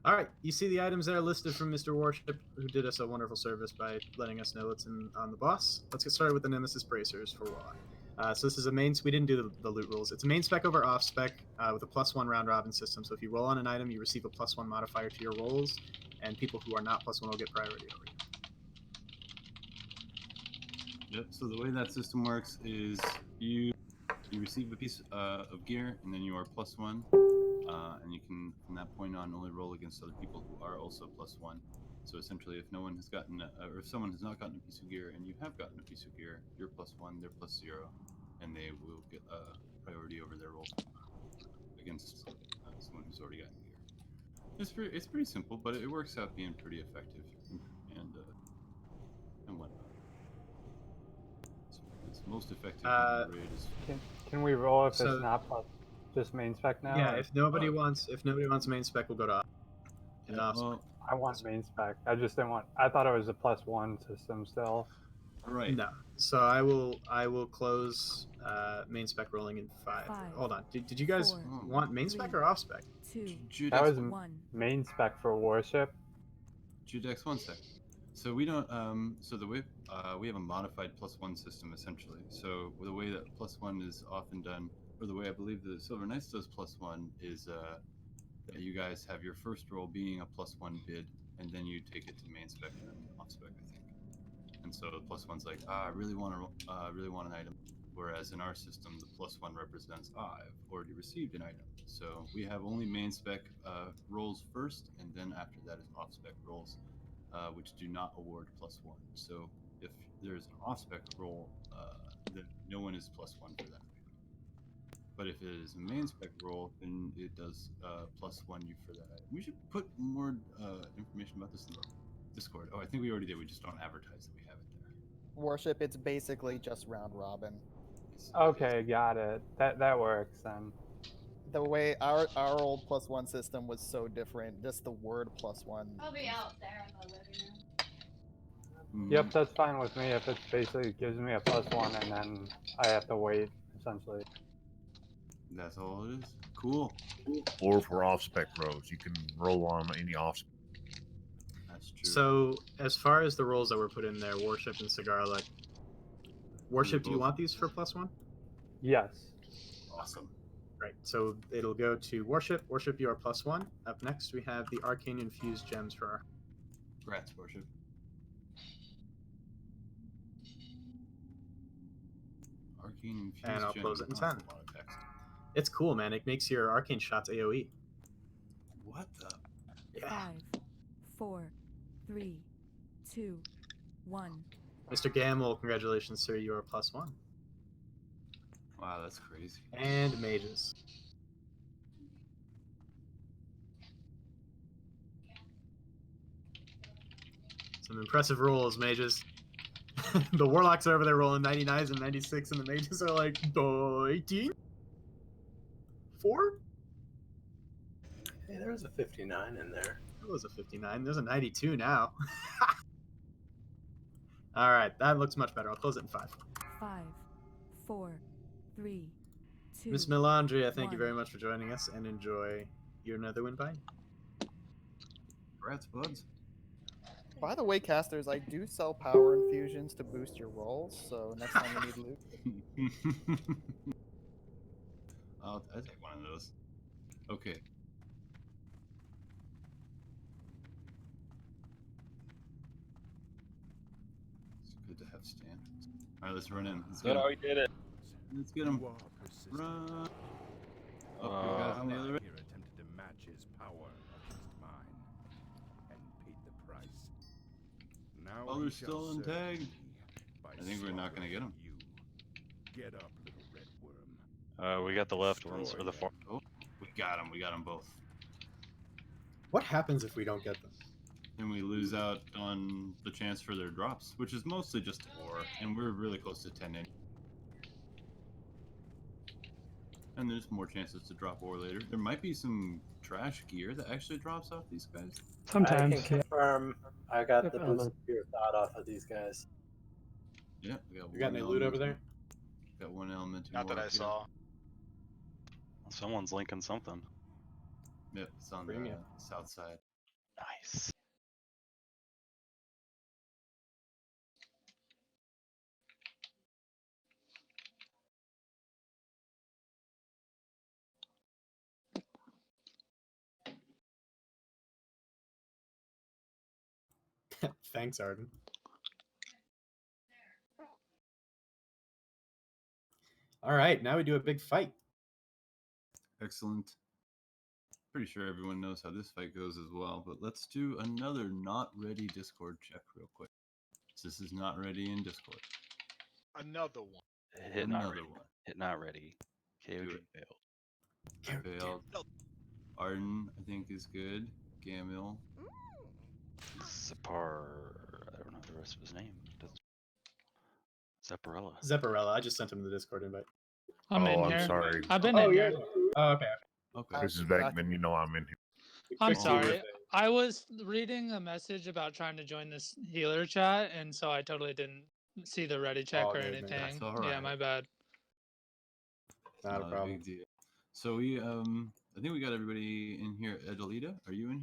Alright, you see the items there listed from Mr. Warship, who did us a wonderful service by letting us know what's on the boss. Let's get started with the Nemesis Bracers for Warlock. So this is a main. We didn't do the loot rules. It's a main spec over off spec with a +1 round robin system. So if you roll on an item, you receive a +1 modifier to your rolls, and people who are not +1 will get priority over you. Yep. So the way that system works is you receive a piece of gear, and then you are +1, and you can from that point on only roll against other people who are also +1. So essentially, if no one has gotten, or if someone has not gotten a piece of gear and you have gotten a piece of gear, you're +1, they're +0, and they will get priority over their roll against someone who's already gotten gear. It's pretty simple, but it works out being pretty effective and whatnot. So it's most effective in the raid is. Can we roll if So- it's not plus just main spec now? Yeah, or- if nobody wants main spec, we'll go to off. And off spec. Well, I want main spec. I just didn't want. I thought it was a +1 system still. right. No. So I will close main spec rolling in 5. Hold on. Did you guys want main spec or off spec? 2, That was 1. main spec for Warship. Judex, 1 sec. So we don't. So the way we have a modified +1 system essentially. So the way that +1 is often done, or the way I believe the Silver Knights does +1 is that you guys have your first roll being a +1 bid, and then you take it to main spec and then off spec, I think. And so the +1's like, I really want an item. Whereas in our system, the +1 represents I've already received an item. So we have only main spec rolls first, and then after that is off spec rolls, which do not award +1. So if there's an off spec roll, then no one is +1 for that. But if it is a main spec roll, then it does +1 you for that item. We should put more information about this in the Discord. Oh, I think we already did. We just don't advertise that we have it there. Worship, it's basically just round robin. Okay, got it. That works then. The way our old +1 system was so different, just the word +1. I'll be out there in the living room. Yep, that's fine with me if it basically gives me a +1 and then I have to wait essentially. That's all it is. Cool. Or for off spec rows, you can roll on any off spec. That's true. So as far as the rolls that were put in there, Warship and Sagarlak. Warship, do you want these for +1? Yes. Awesome. Right. So it'll go to Warship. Warship, you are +1. Up next, we have the Arcane Infused Gems for our. Congrats, Worship. Arcane infused And I'll gem. close it in Oh, that's 10. a lot of text. It's cool, man. It makes your arcane shots AoE. What the? Yeah. 5, 4, 3, 2, 1. Mr. Gamble, congratulations, sir. You are +1. Wow, that's crazy. And mages. Some impressive rolls, mages. The warlocks are over there rolling 99s and 96, and the mages are like 18? 4? Hey, there was a 59 in there. There was a 59. There's a 92 now. All right, that looks much better. I'll close it in 5. 5, 4, 3, 2. Miss Melandria, thank you 1. very much for joining us, and enjoy your Netherwind Bind. Congrats, buds. By the way, casters, I do sell power infusions to boost your rolls, so next time you need loot. I'll take one of those. Okay. It's good to have stand. Alright, let's run in. Let's get him. we did it. Let's get him. Run. Oh, we got on the other end. Here attempted to match his power against mine and paid the price. Now Oh, he they're shall still serve untagged. me by I think we're not gonna get him. you. Get up, little red worm. We got the left ones or the far. Oh, we got them. We got them both. What happens if we don't get them? Then we lose out on the chance for their drops, which is mostly just ore, and we're really close to 10 in. And there's more chances to drop ore later. There might be some trash gear that actually drops off these guys. Sometimes. I can confirm I got Yep, the I'm boost in. gear thought off of these guys. Yeah, we got You got any loot over there? Got one element. Not that I saw. Someone's linking something. Yep, it's on Bring the it. south side. Nice. Thanks, Arden. All right, now we do a big fight. Excellent. Pretty sure everyone knows how this fight goes as well, but let's do another not ready Discord check real quick. This is not ready in Discord. Another one. Hit not Another ready. one. Hit not ready. KOG failed. Failed. Arden, I think, is good. Gamil. Zepar. I don't know the rest of his name. Zepparella. Zepparella. I just sent him the Discord invite. I'm sorry. I've been in here. Oh, okay. Okay. This is back then. You know I'm in here. I'm Fixed you with sorry. it. I was reading a message about trying to join this healer chat, and so I totally didn't see the ready check All or good, man. anything. That's all Yeah, right. my bad. Not a problem. Big deal. So we, I think we got everybody in here. Adelita, are you in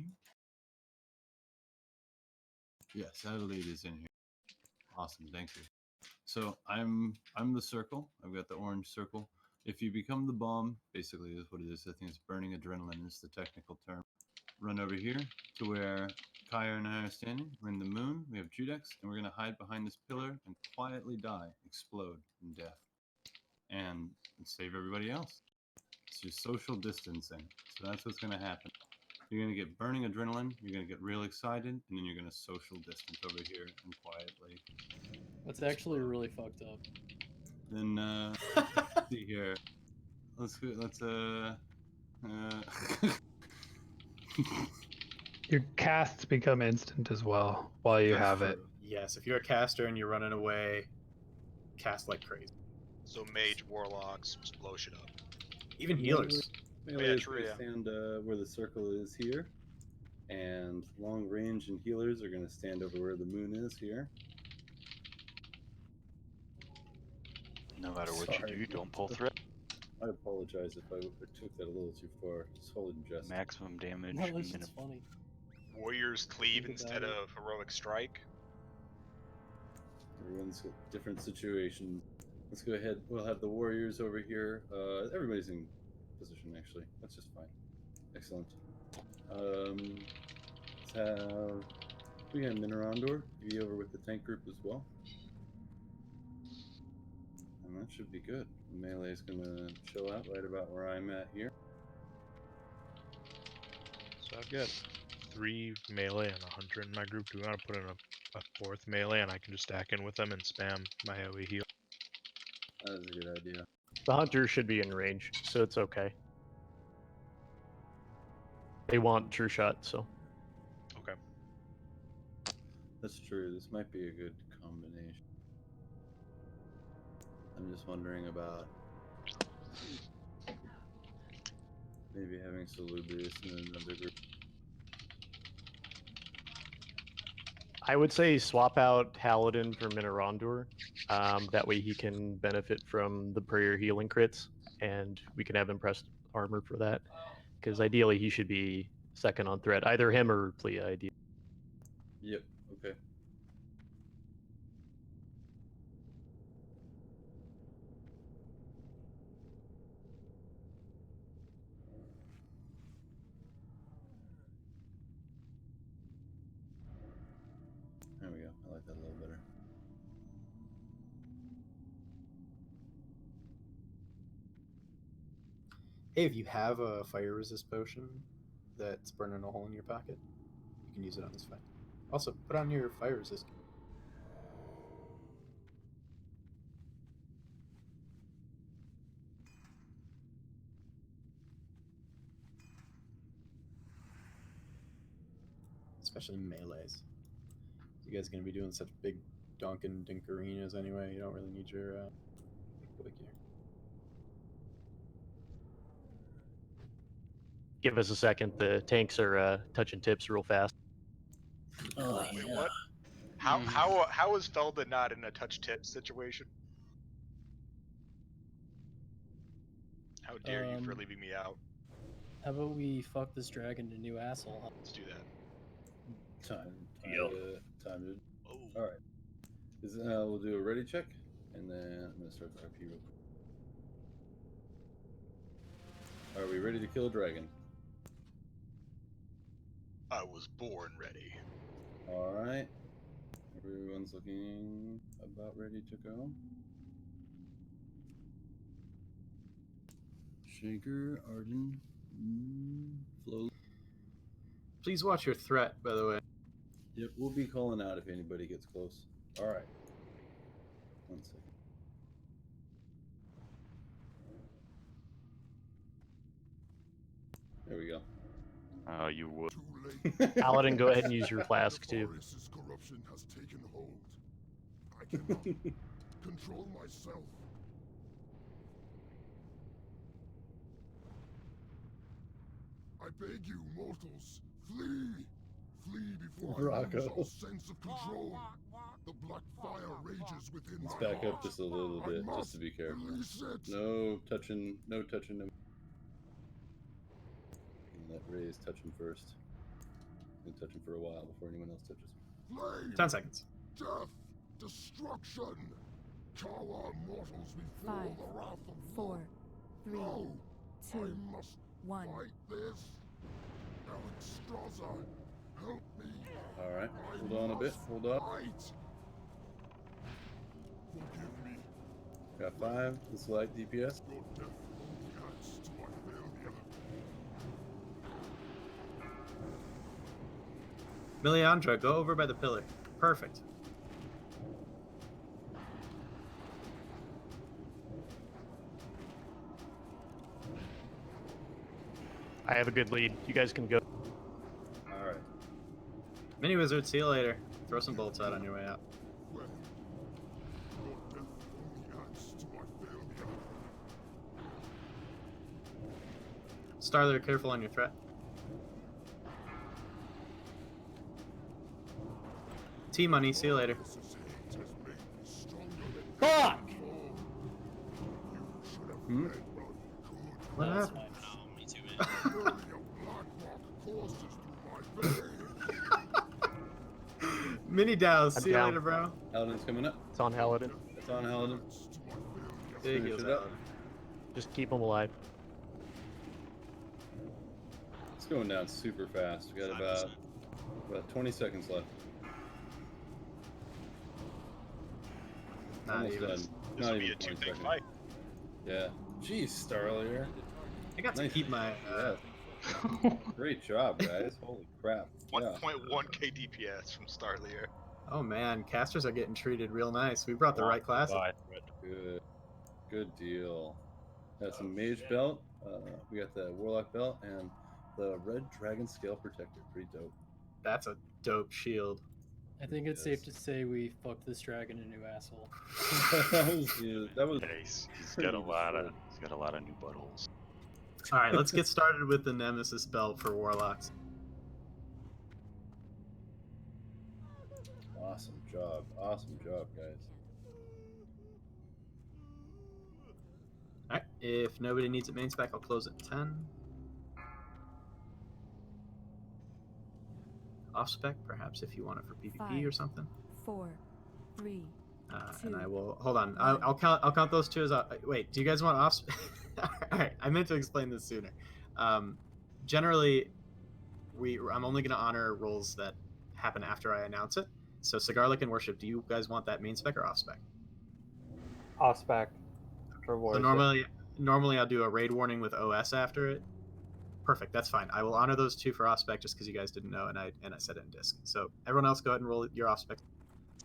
here? Yes, Adelita is in here. Awesome, thank you. So I'm the circle. I've got the orange circle. If you become the bomb, basically is what it is. I think it's burning adrenaline is the technical term. Run over here to where Kaya and I are standing. We're in the moon. We have Judex, and we're gonna hide behind this pillar and quietly die, explode in death, and save everybody else. It's just social distancing. So that's what's gonna happen. You're gonna get burning adrenaline. You're gonna get real excited, and then you're gonna social distance over here and quietly. That's actually really fucked up. Then let's see here. Let's Your casts become instant as well while you have it. Yes, if you're a caster and you're running away, cast like crazy. So mage, warlocks, just blow shit up. Even healers. Yeah, true, yeah. Stand where the circle is here, and long range and healers are going to stand over where the moon is here. No matter what you do, don't pull threat. I apologize if I took that a little too far. Just holding just. Maximum damage. No, that's just funny. Warriors cleave Think about instead it. of heroic strike. Everyone's got different situations. Let's go ahead. We'll have the warriors over here. Everybody's in position, actually. That's just fine. Excellent. Let's have... We got Minorandor be over with the tank group as well. And That should be good. Melee is gonna chill out right about where I'm at here. So I've got 3 melee and a hunter in my group. Do we want to put in a 4th melee and I can just stack in with them and spam my AoE heal? That is a good idea. The hunter should be in range, so it's okay. They want true shot, so. Okay. That's true. This might be a good combination. I'm just wondering about maybe having Salubrious in another group. I would say swap out Paladin for Minorondur. That way he can benefit from the prayer healing crits, and we can have impressed armor for that. Because ideally he should be second on threat, either him or Plea. Ideally. Yep. Okay. There we go. I like that a little better. Hey, if you have a fire resist potion that's burning a hole in your pocket, you can use it on this fight. Also, put on your fire resist. Especially melees. You guys are going to be doing such big Dunkin' Dink arenas anyway, you don't really need your boy gear. Give us a second. The tanks are touching tips real fast. Oh, Wait, yeah. what? How is Felda not in a touch tip situation? How dare you for leaving me out? How about we fuck this dragon to new asshole? Let's do that. Time to. All right. We'll do a ready check, and then I'm gonna start the RP real quick. Are we ready to kill a dragon? I was born ready. All right. Everyone's looking about ready to go. Shaker, Arden, Flo. Please watch your threat, by the way. Yep, we'll be calling out if anybody gets close. All right. 1 second. There we go. You would. Paladin, go ahead and use your flask too. Corruption has taken hold. I cannot control myself. I beg you, mortals, flee! Flee before I lose all sense of control. The black fire rages within Let's my back heart. up just a little bit, just to be careful. No touching him. Let Ray's touch him first. I'm gonna touch him for a while before anyone else touches him. Flame, 10 seconds. death, destruction. Cower mortals before 5, the wrath of 4, 3, No, 2, I must 1. fight this. Alex Strasser, help me. All right, hold on a bit. Hold on. Fight. Forgive me. Got 5. This is light DPS. Your death only adds to my failure. Miliandra, go over by the pillar. Perfect. I have a good lead. You guys can go. All right. Mini Wizard, see you later. Throw some bolts out on your way out. Well, your death only adds to my failure. Starler, careful on your threat. T-Money, see you later. Fuck! What happened? Mini Dows, I'm see you down. later, bro. Paladin's coming up. It's on Paladin. It's on Paladin. Big Finish heals, it up. Paladin. Just keep them alive. It's going down super fast. We got about 20 seconds left. Not Almost even. done. This Not will be even a 2 20 tank seconds. fight. Yeah. Jeez, Starlier. I got to Nice. keep my. Yeah. Great job, guys. Holy crap. Yeah. 1.1k DPS from Starlier. Oh man, casters are getting treated real nice. We brought the right class. Good. Good deal. Got some mage belt. We got the warlock belt and the red dragon scale protector. Pretty dope. That's a dope shield. I think it's safe to say we fucked this dragon a new asshole. that was Yeah, he's got a lot of new buttholes. All right, let's get started with the Nemesis belt for warlocks. Awesome job. Awesome job, guys. All right, if nobody needs it main spec, I'll close at 10. Off spec, perhaps, if you want it for PvP or something. 4, 3, and I will hold on. I'll count those two as. Wait, do you guys want off? All right, I meant to explain this sooner. Generally, I'm only going to honor rolls that happen after I announce it. So Sagarlak and Worship, do you guys want that main spec or off spec? Off spec. For So normally I'll do a raid warning with OS after it. Perfect, that's fine. I will honor those two for off spec just because you guys didn't know, and I said it in disc. So everyone else, go ahead and roll your off spec.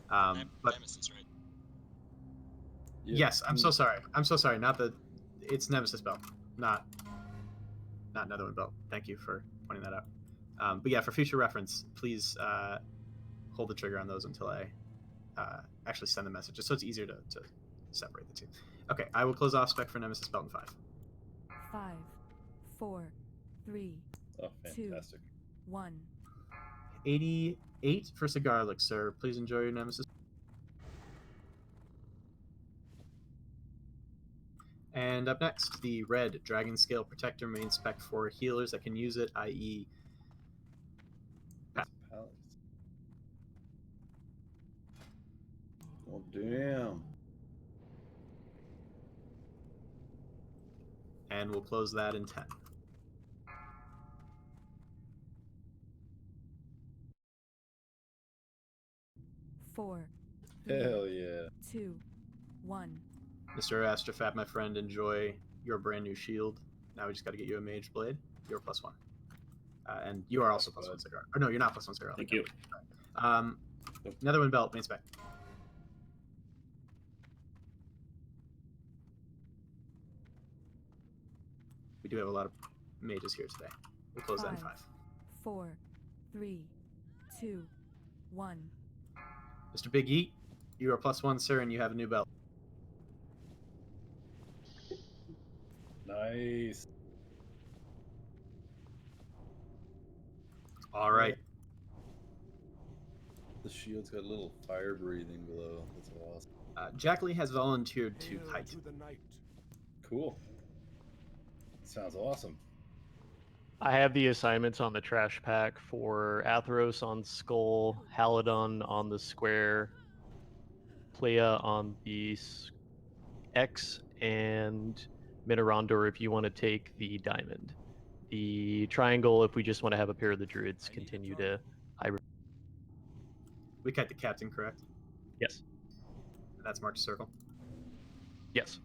But Nemesis, right? yes, I'm so sorry. I'm so sorry. It's Nemesis belt, not Netherwind belt. Thank you for pointing that out. But yeah, for future reference, please hold the trigger on those until I actually send the message, just so it's easier to separate the two. Okay, I will close off spec for Nemesis belt in 5. 5, 4, 3, Oh, fantastic. 2, 1. 88 for Sagarlak, sir. Please enjoy your Nemesis. And up next, the red Dragon Scale Protector main spec for healers that can use it, i.e. Oh, damn. And we'll close that in 10. Four. Hell yeah. 2, 1. Mr. Astrofat, my friend, enjoy your brand new shield. Now we just got to get you a mage blade. You're +1. And you are also +1 cigar. Or no, you're not +1 cigar. Thank you. Netherwind belt, main spec. We do have a lot of mages here today. We'll close that in 5. 4, 3, 2, 1. Mr. Big Eat, you are +1, sir, and you have a new belt. Nice. All right. The shield's got a little fire breathing glow. That's awesome. Jack Lee has volunteered to kite. Cool. Sounds awesome. I have the assignments on the trash pack for Athros on Skull, Haladon on the square, Playa on the X, and Minorondor if you want to take the diamond. The triangle if we just want to have a pair of the druids continue to hybrid. We kite the captain, correct? Yes. That's March Circle. Yes.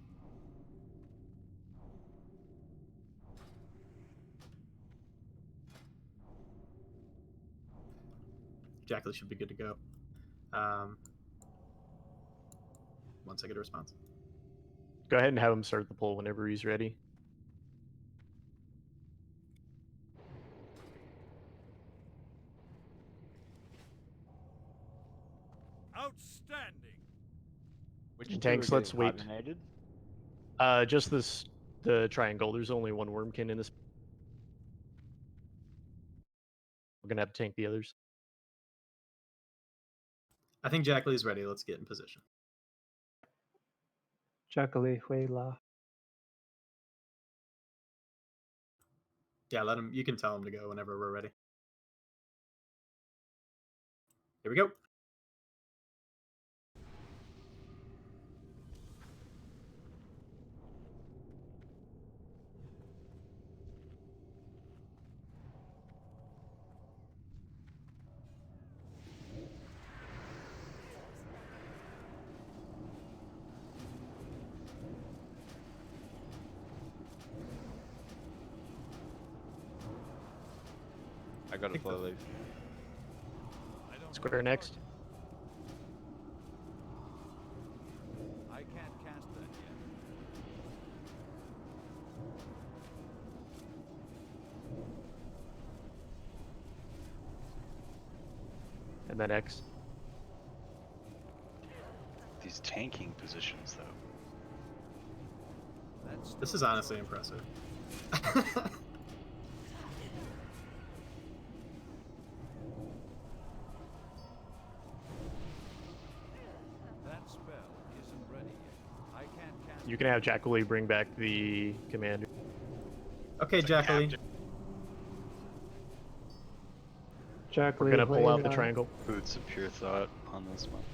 Jack Lee should be good to go. Once I get a response. Go ahead and have him start the poll whenever he's ready. Outstanding. Which Tanks, let's wait. Hibernated? Just the triangle. There's only one wormkin in this. We're gonna have to tank the others. I think Jack Lee's ready. Let's get in position. Jackali, Huela. Yeah, let him. You can tell him to go whenever we're ready. Here we go. got a flow leaf. Square next. I can't cast that yet. And then X. These tanking positions, though. This is honestly impressive. That spell isn't ready yet. I can't cast. You can have Jacqueline bring back the commander. Okay, Jacqueline. We're gonna pull out the Lair, triangle. Boots of pure thought on this one.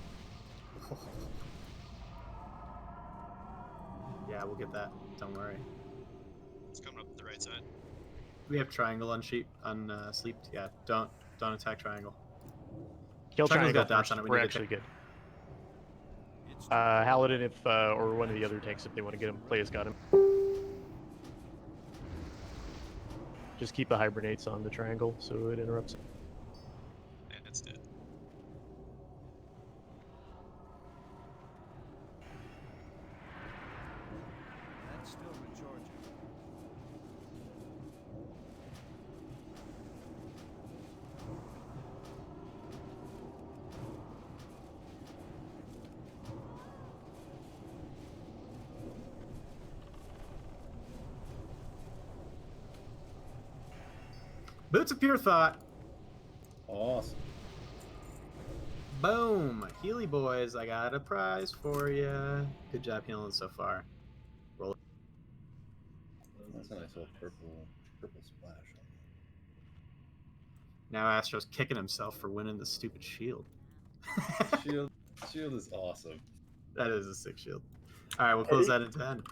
Yeah, we'll get that. Don't worry. It's coming up the right side. We have triangle on sheep on sleep. Yeah, don't attack triangle. Kill Triangle's triangle got dots first. on it. We We're need to actually good. Haladin, if or one of the other tanks, if they want to get him, Playas got him. Just keep the hibernates on the triangle so it interrupts. And it's dead. That's still recharging. Boots of pure thought. Awesome. Boom! Healy boys, I got a prize for you. Good job healing so far. Roll it. That's a nice little purple splash on Now Astro's kicking himself for winning the stupid shield. that. Shield is awesome. That is a sick shield. Alright, we'll close that into 10.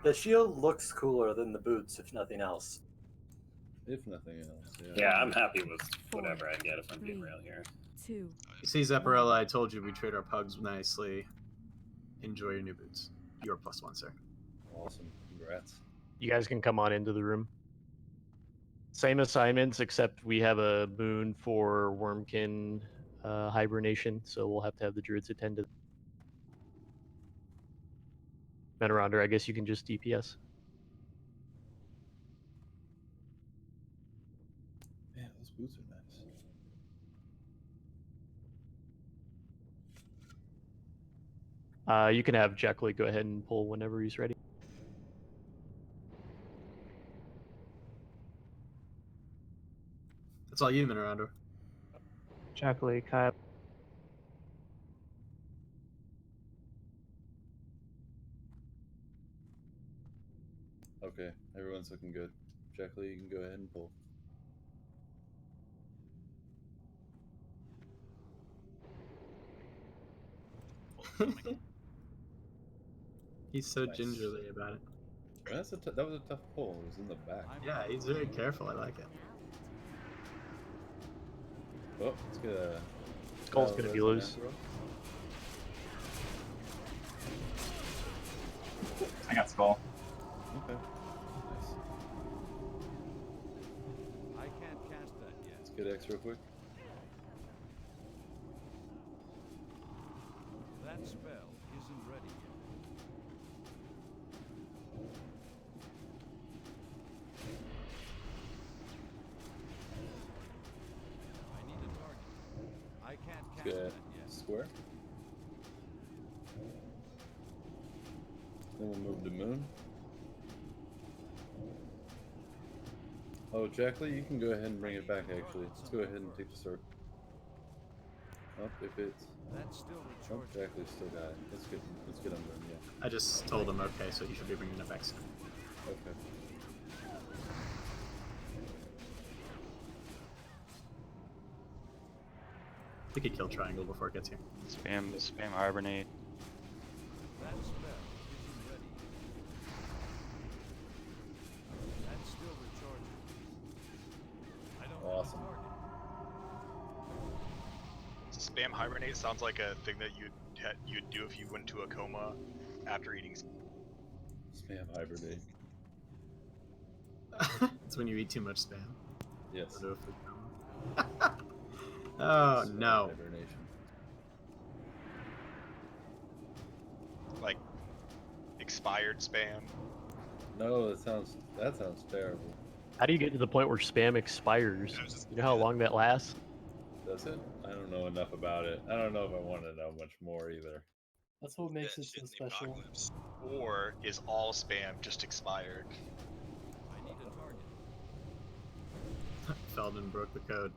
The shield looks cooler than the boots, if nothing else. If nothing else, yeah. Yeah, I'm happy with whatever I get if I'm being real here. 2. You see, Zepparella, I told you we trade our pugs nicely. Enjoy your new boots. You're +1, sir. Awesome. Congrats. You guys can come on into the room. Same assignments, except we have a boon for Wormkin hibernation, so we'll have to have the druids attend to. Menaronder, I guess you can just DPS. Yeah, those boots are nice. You can have Jacqueline go ahead and pull whenever he's ready. That's all you, Menaronder. Jacqueline, Kyle. Okay, everyone's looking good. Jacqueline, you can go ahead and pull. He's so Nice. gingerly about it. That was a tough pull. It was in the back. Yeah, he's very careful. I like it. Oh, let's get a... Skull's gonna be loose. I got Skull. Okay. Nice. I can't cast that yet. Let's get X real quick. That spell isn't ready yet. I need a target. I can't Let's cast get that yet. square. Then we'll move to moon. Oh, Jacqueline, you can go ahead and bring it back, actually. Let's go ahead and take the sword. Oh, if it's... That's still Oh, recharging. Jacqueline's still got it. Let's get him done, yeah. I just told him, okay, so he should be bringing it back soon. Okay. We could kill triangle before it gets here. Spam hibernate. That spell isn't ready yet. That's still recharging. I don't have a Awesome. target. Spam hibernate sounds like a thing that you'd do if you went to a coma after eating. Spam hibernate. It's when you eat too much spam. Yes. Oh no. Hibernation. Like expired spam. No, that sounds terrible. How do you get to the point where spam expires? You know how long that lasts? Does it? I don't know enough about it. I don't know if I want to know much more either. That's what makes it so special. Or is all spam just expired? I need a target. Feldman broke the code.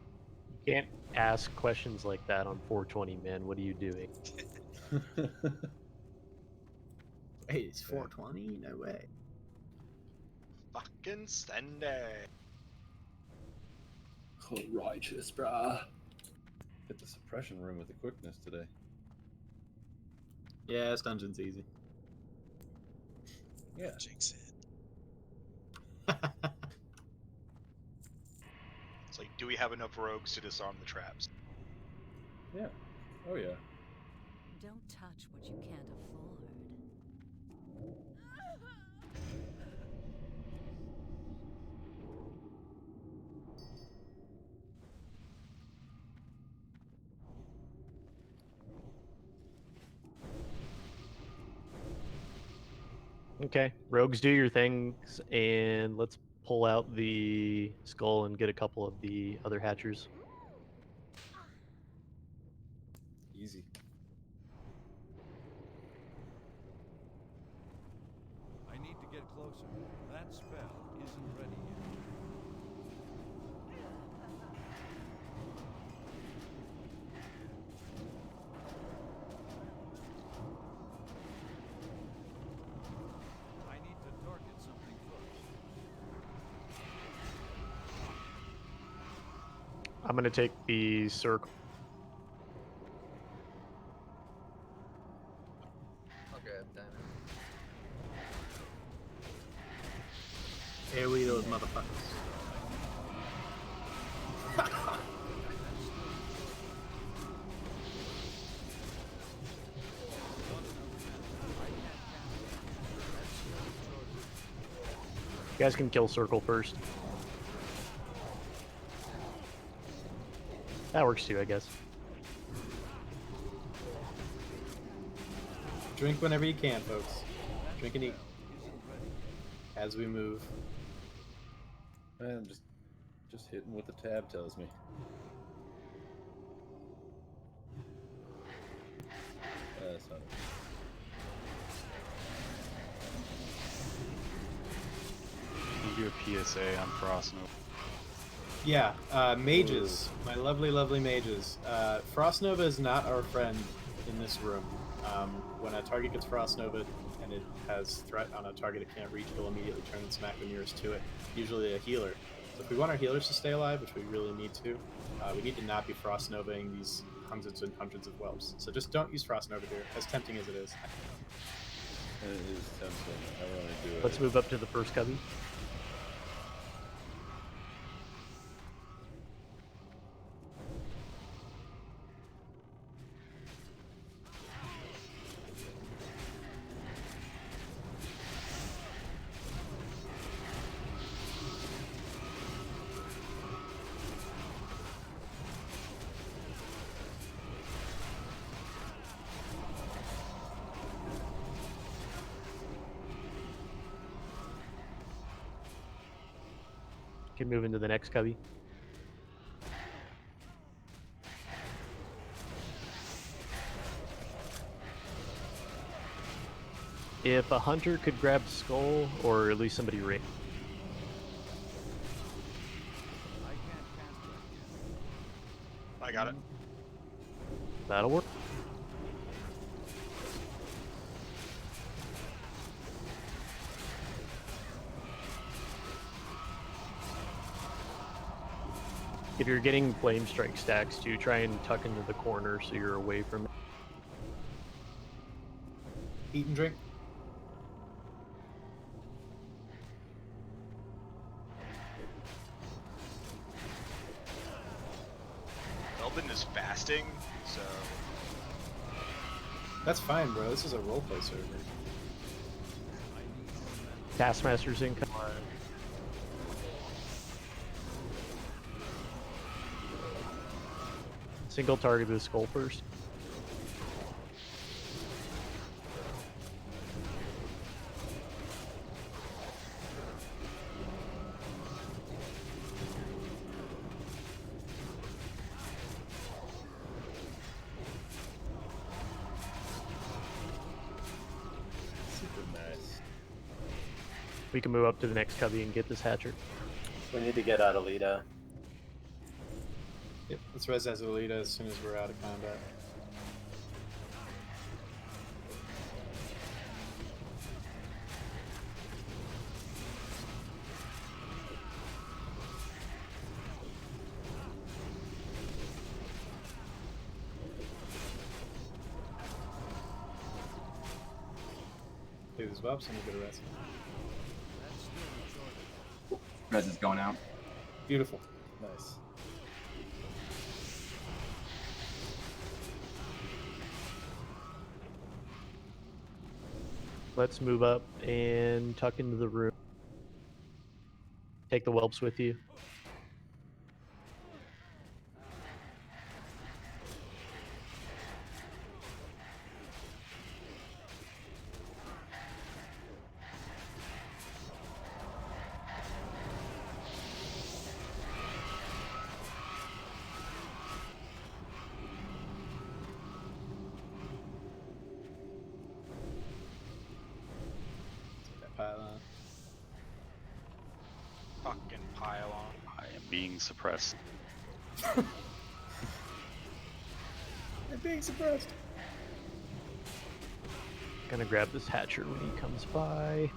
You can't ask questions like that on 420, man. What are you doing? Hey, it's 420? No way. Fucking Sunday. Oh, righteous, brah. Hit the suppression room with the quickness today. Yeah, this dungeon's easy. Yeah. Jinx It's like, do we have enough rogues to disarm the traps? Yeah. Oh yeah. Don't touch what you can't afford. Okay, rogues, do your things, and let's pull out the skull and get a couple of the other hatchers. Easy. I need to get closer. That spell isn't ready yet. I need to target something first. I'm gonna take the circle. Okay, damn it. AoE those motherfuckers. You guys can kill circle first. That works too, I guess. Drink whenever you can, folks. Drink and eat. As we move. Man, just hitting what the tab tells me. That's not it. You do a PSA on Frost Nova. Yeah, mages. My lovely, lovely mages. Frost Nova is not our friend in this room. When a target gets Frost Nova and it has threat on a target it can't reach, it'll immediately turn and smack the nearest to it, usually a healer. So if we want our healers to stay alive, which we really need to, we need to not be Frost Novaing these hundreds and hundreds of whelps. So just don't use Frost Nova here, as tempting as it is. It is tempting. I want to do it. Let's move up to the first cubby. Can move into the next cubby. If a hunter could grab skull, or at least somebody ring. I got it. That'll work. If you're getting flame strike stacks, too, try and tuck into the corner so you're away from it. Eat and drink. Melvin is fasting, so That's fine, bro. This is a roleplay server. Taskmaster's income. Single target the skull first. Super nice. We can move up to the next cubby and get this hatcher. We need to get out of Lita. Yep, let's res Azulita as soon as we're out of combat. Do this well, so I'm gonna res. Res is going out. Beautiful. Nice. Let's move up and tuck into the room. Take the whelps with you. Pylon. Fucking pylon. I am being suppressed. I'm being suppressed. Gonna grab this hatcher when he comes by.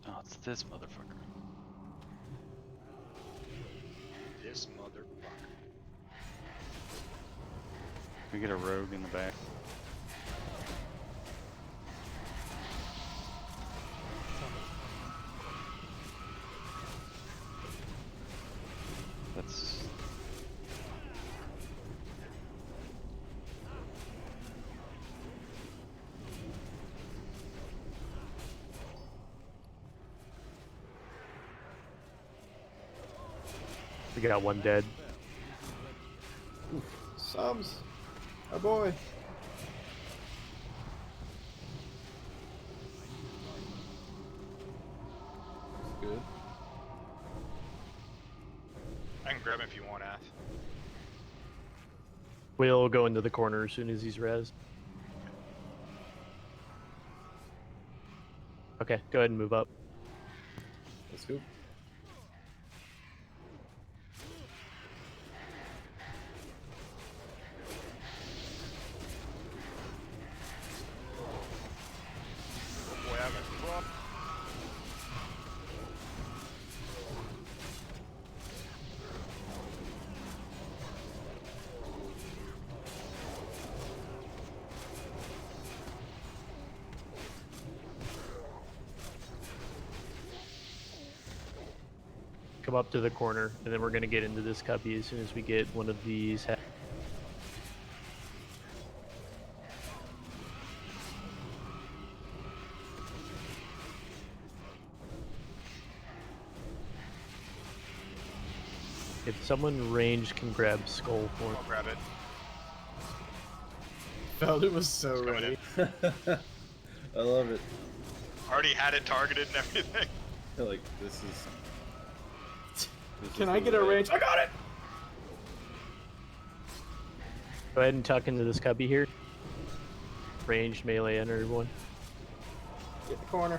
Oh, it's this motherfucker. This motherfucker. We get a rogue in the back. That's We got one dead. Subs. Our boy. Good. I can grab him if you want, Ath. We'll go into the corner as soon as he's res. Okay, go ahead and move up. Let's go. Boy, I'm a prop. Come up to the corner, and then we're gonna get into this cubby as soon as we get one of these. If someone ranged can grab skull for I'll grab it. Felt it was so It's ready. I love it. Already had it targeted and everything. I feel like this is. Can I get a range? I got it! Go ahead and tuck into this cubby here. Ranged melee and everyone. Get the corner.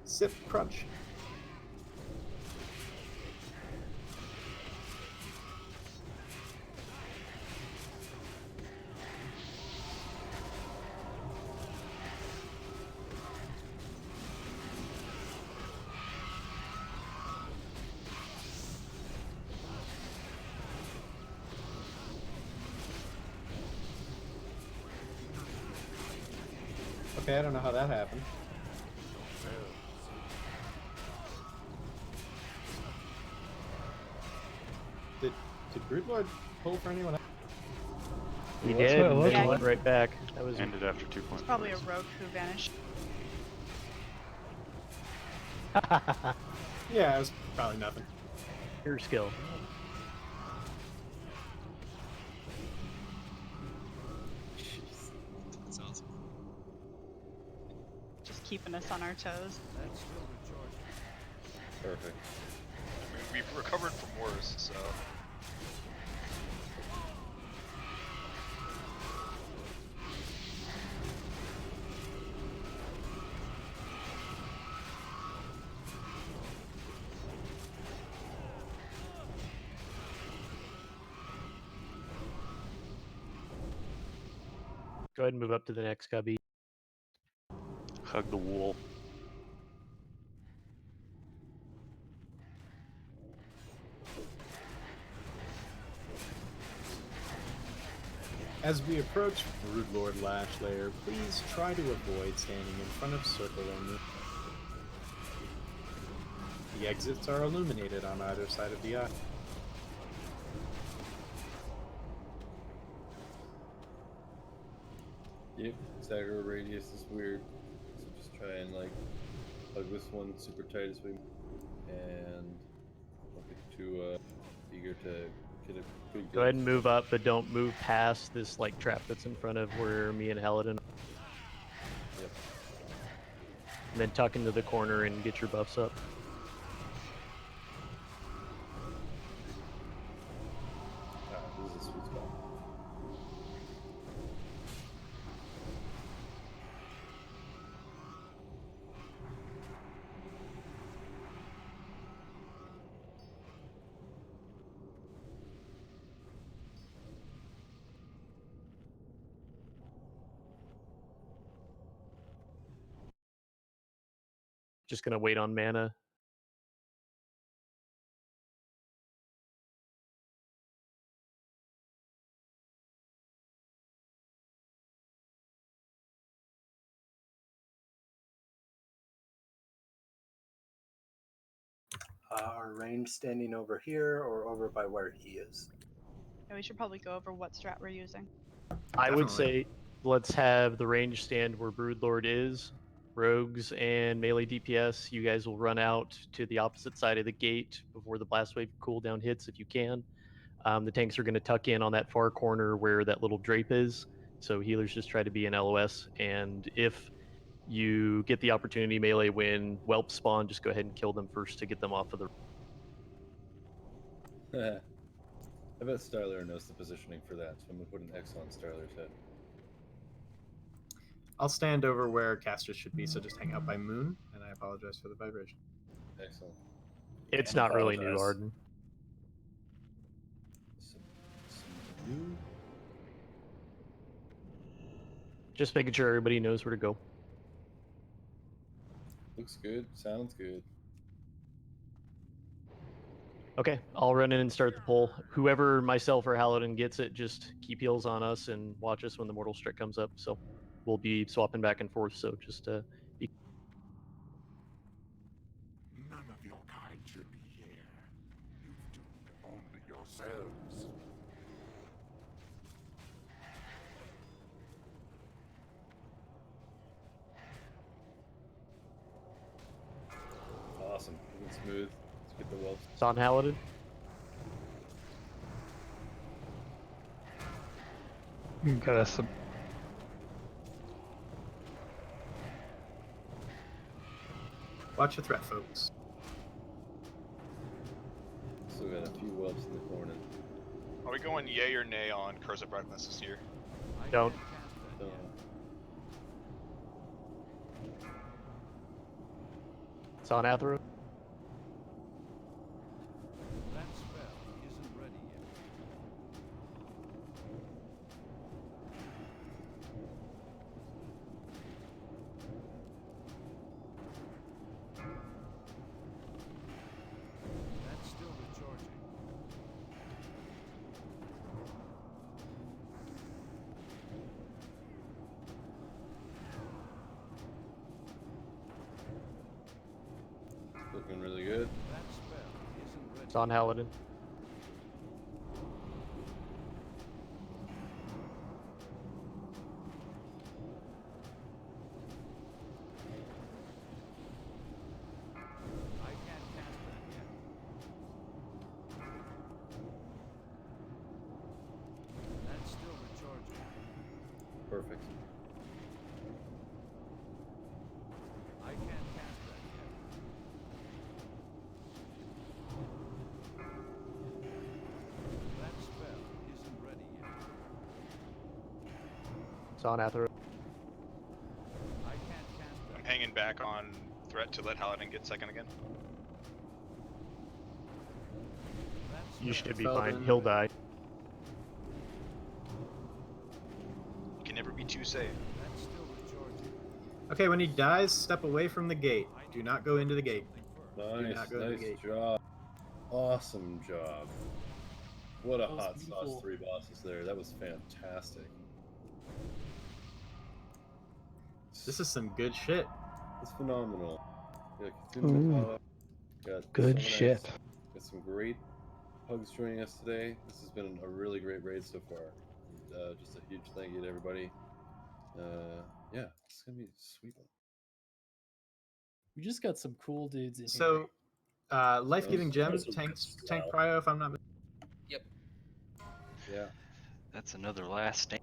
Sip crunch. Okay, I don't know how that happened. Did Broodlord pull for anyone else? We That's did, what it and looked then he like. went right back. That was Ended after 2 points. Probably a rogue who vanished. Yeah, it was probably nothing. Your skill. That's awesome. Just keeping us on our toes. That's still recharging. Perfect. I mean, we've recovered from worse, so. Go ahead and move up to the next cubby. Hug the wool. As we approach Broodlord Lash Lair, please try to avoid standing in front of Circle only. The exits are illuminated on either side of the eye. Yep, stagger radius is weird. So just try and like hug this one super tight as we and don't get too eager to get a good Go ahead and move up, but don't move past this like trap that's in front of where me and Haladin. Yep. And then tuck into the corner and get your buffs up. This is a sweet spot. Just gonna wait on mana. Are range standing over here or over by where he is? Yeah, we should probably go over what strat we're using. I would say let's have the range stand where Broodlord is. Rogues and melee DPS, you guys will run out to the opposite side of the gate before the blast wave cooldown hits if you can. The tanks are going to tuck in on that far corner where that little drape is. So healers just try to be in LOS. And if you get the opportunity melee when whelp spawn, just go ahead and kill them first to get them off of the... I bet Starlair knows the positioning for that, so I'm going to put an X on Starlair's head. I'll stand over where casters should be, so just hang out by Moon, and I apologize for the vibration. Excellent. It's not really new, Arden. Just making sure everybody knows where to go. Looks good. Sounds good. Okay, I'll run in and start the pull. Whoever, myself or Haladin, gets it, just keep heals on us and watch us when the Mortal Strike comes up. So we'll be swapping back and forth, so just be... None of your kind should be here. You've doomed only yourselves. Awesome. Looking smooth. Let's get the whelps. It's on Haladin. Got us some. Watch your threat, folks. Still got a few whelps in the corner. Are we going yay or nay on Curse of Brightness this year? Don't. It's on Athero. That spell isn't ready yet. That's still recharging. Looking really good. That spell isn't ready. It's on Haladin. Perfect. I can't cast that yet. That spell isn't ready yet. It's on Athero. I can't cast I'm hanging back on threat to let Paladin get second again. You should be Paladin. fine. He'll die. You can never be too safe. That's still recharging. Okay, when he dies, step away from the gate. Do not go into the gate. Do Nice, not go into the nice gate. job. Awesome job. What a That was hot sauce beautiful. 3 bosses there. That was fantastic. This is some good shit. It's phenomenal. Yeah, Ooh. got Good Silver shit. Knights, got some great hugs joining us today. This has been a really great raid so far. Just a huge thank you to everybody. Yeah, it's gonna be a sweet one. We just got some cool dudes in here. So, life-giving gem, Some tank good tank style. cryo, if I'm not. Yep. Yeah, That's another last stand.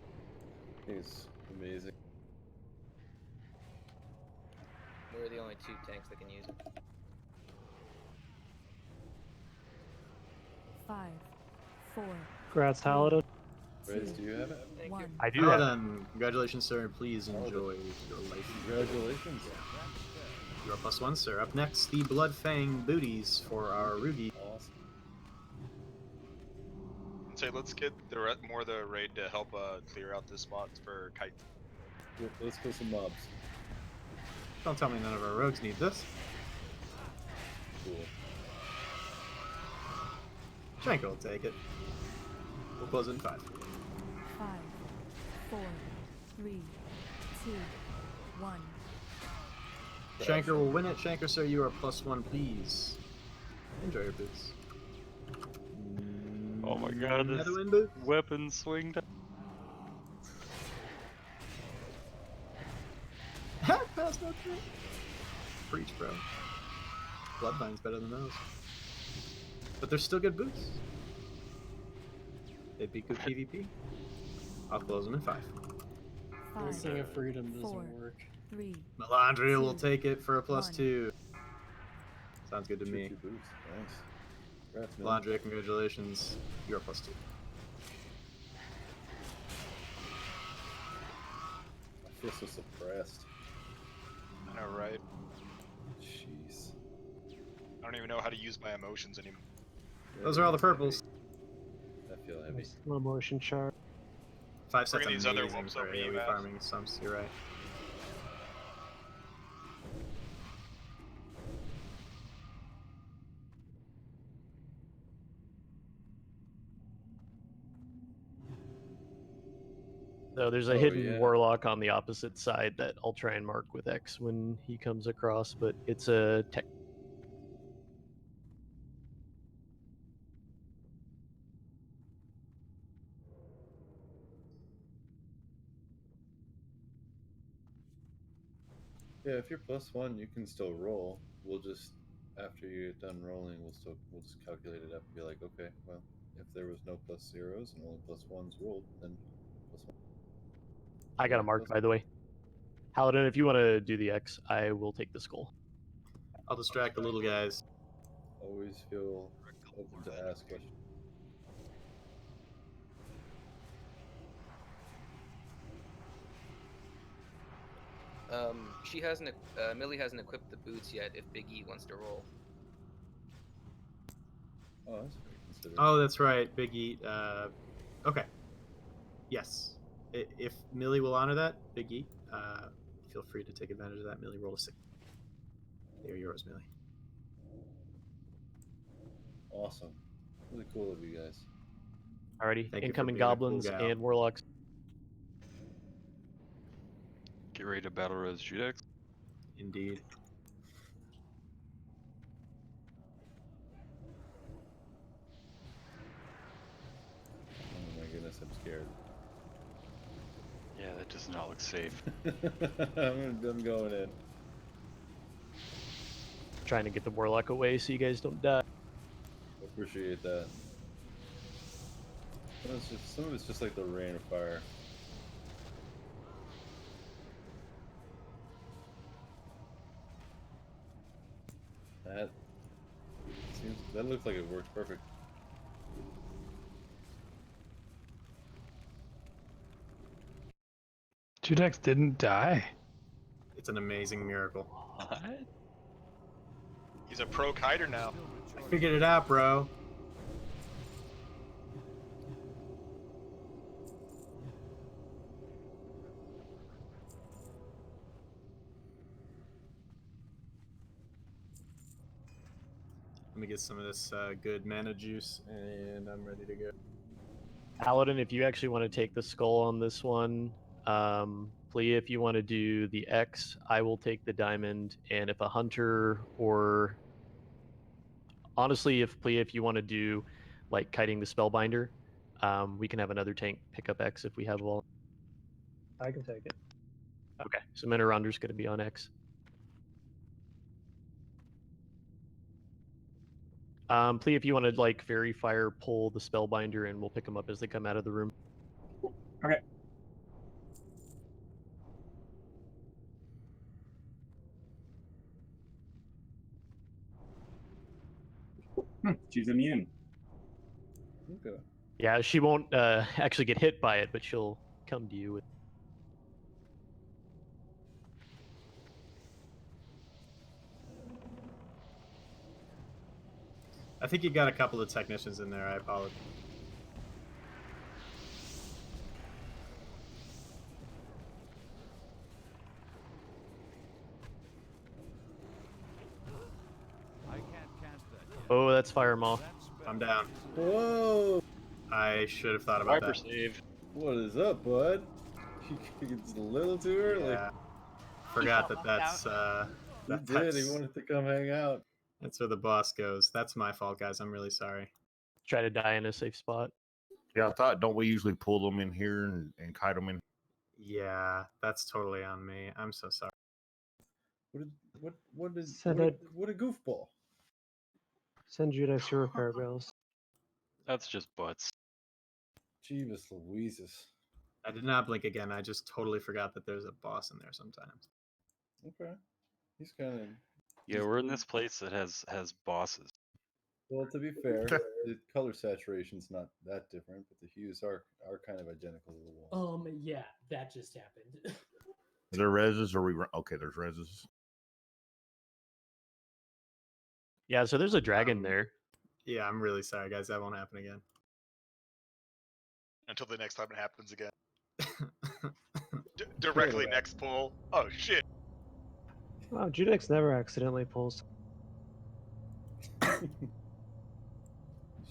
I think it's amazing. We're the only 2 tanks that can use it. 5, 4, Congrats, Paladin. Rez, do you have it? Thank One. you. I do Well have. done. Congratulations, sir. Please enjoy your life. Congratulations. You are +1, sir. Up next, the Bloodfang booties for our Rugi. Awesome. Say, let's get more of the raid to help clear out this spot for Kite. Let's kill some mobs. Don't tell me none of our rogues need this. Cool. Shanko will take it. We'll close it in 5. 5, 4, 3, 2, 1. Shanker will win it. Shanker, sir, you are +1, please. Enjoy your boots. Oh my god, this Another win boot? weapon swing. Pass no trick. Preach, bro. Bloodline's better than those. But they're still good boots. They'd be good PvP. I'll close them in 5. 5, Sing of Freedom doesn't 4, work. 3. Melandria will 2, take it for a +2. 1. Sounds good to me. Two boots. Nice. Congrats, man. Melandria, congratulations. You're +2. I feel so suppressed. I know, right? Jeez. I don't even know how to use my emotions anymore. Those are all the purples. I feel heavy. Slow motion chart. 5 sets Bring these other amazing wolves for over to you, AoE Matt. farming sumps, you're right. So there's a Oh, hidden yeah. warlock on the opposite side that I'll try and mark with X when he comes across, but it's a tech. Yeah, if you're +1, you can still roll. We'll just, after you get done rolling, we'll just calculate it up and be like, okay, well, if there was no +0s and only +1s rolled, then +1. I got a mark, by the way. Paladin, if you want to do the X, I will take the skull. I'll distract the little guys. Always feel open to ask questions. She hasn't. Millie hasn't equipped the boots yet. If Big E wants to roll. Oh, that's very considerate. Oh, that's right, Big Eat. Okay. Yes. If Millie will honor that, Big Eat, feel free to take advantage of that. Millie, roll a 6. They're yours, Millie. Awesome. Really cool of you guys. Alrighty, Thank you for incoming being a cool goblins gal. and warlocks. Get ready to battle Res Judex. Indeed. Oh my goodness, I'm scared. Yeah, that does not look safe. I'm going in. Trying to get the warlock away so you guys don't die. Appreciate that. Some of it's just like the rain of fire. That looks like it works perfect. Judex didn't die. It's an amazing miracle. What? He's a pro kiter now. I figured it out, bro. Let me get some of this good mana juice, and I'm ready to go. Paladin, if you actually want to take the skull on this one, Flea, if you want to do the X, I will take the diamond. And if a hunter or honestly, if Flea, if you want to do like kiting the spellbinder, we can have another tank pick up X if we have all. I can take it. Okay, so Minoronder's going to be on X. Plea, if you want to like fairy fire pull the spellbinder, and we'll pick them up as they come out of the room. Okay. She's immune. Okay. Yeah, she won't actually get hit by it, but she'll come to you with. I think you got a couple of technicians in there. I apologize. I can't cast that yet. Oh, that's Fire Maw. I'm down. Whoa! I should have thought about Viper that. save. What is up, bud? It's a little too early. Yeah. Forgot that felt that's He did. He wanted to come hang out. That's where the boss goes. That's my fault, guys. I'm really sorry. Try to die in a safe spot. Yeah, I thought, don't we usually pull them in here and kite them in? Yeah, that's totally on me. I'm so sorry. What a goofball. Send Judex your repair bills. That's just butts. Jeebus Louises. I did not blink again. I just totally forgot that there's a boss in there sometimes. Okay. He's kind of... Yeah, we're in this place that has bosses. Well, to be fair, the color saturation's not that different, but the hues are kind of identical to the wall. Yeah, that just happened. Are there reses or we? Okay, there's reses. Yeah, so there's a dragon there. Yeah, I'm really sorry, guys. That won't happen again. Until the next time it happens again. Directly next pull. Oh shit. Wow, Judex never accidentally pulls. He's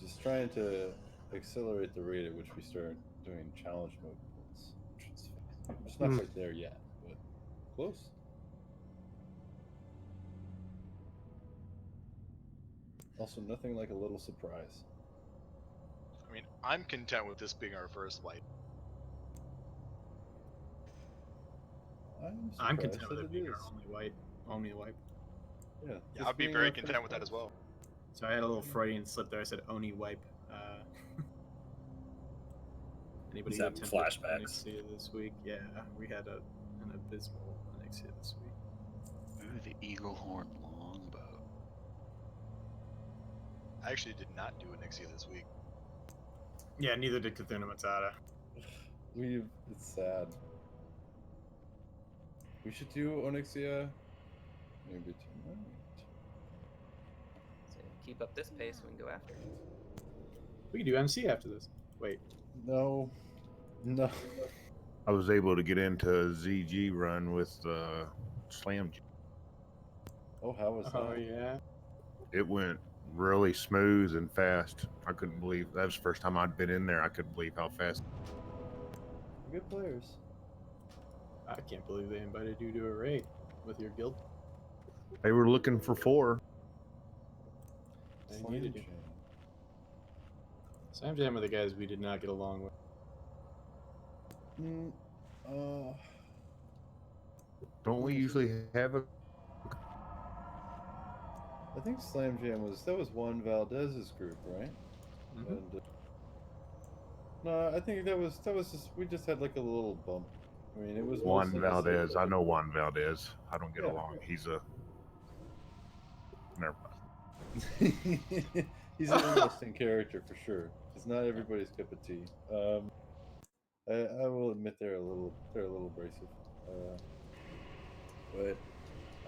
just trying to accelerate the rate at which we start doing challenge mode pulls. It's not quite there yet, but close. Also, nothing like a little surprise. I mean, I'm content with this being our first wipe. I'm content with it being our only wipe. Yeah, I'd be very content with that as well. So I had a little Freudian slip there. I said Oni wipe. Anybody Is that attempted flashbacks? Onyxia this week? Yeah, we had an abysmal Onyxia this week. Ooh, the eagle horn longbow. I actually did not do an Onyxia this week. Yeah, neither did Cthulhu Matata. It's sad. We should do Onyxia maybe tonight. So keep up this pace, we can go after. We can do MC after this. Wait. No. I was able to get into a ZG run with Slam. Oh, how was that? Oh yeah. It went really smooth and fast. I couldn't believe that was the first time I'd been in there. I couldn't believe how fast. Good players. I can't believe they invited you to a raid with your guild. They were looking for 4. They needed you. Slam Jam are the guys we did not get along with. Don't we usually have a? I think Slam Jam was Juan Valdez's group, right? Mm-hmm. And no, I think that was just we just had like a little bump. I mean, it was Juan Valdez. I know Juan Valdez. I don't get along. He's a Never mind. He's an interesting character for sure. It's not everybody's cup of tea. I will admit they're a little abrasive. But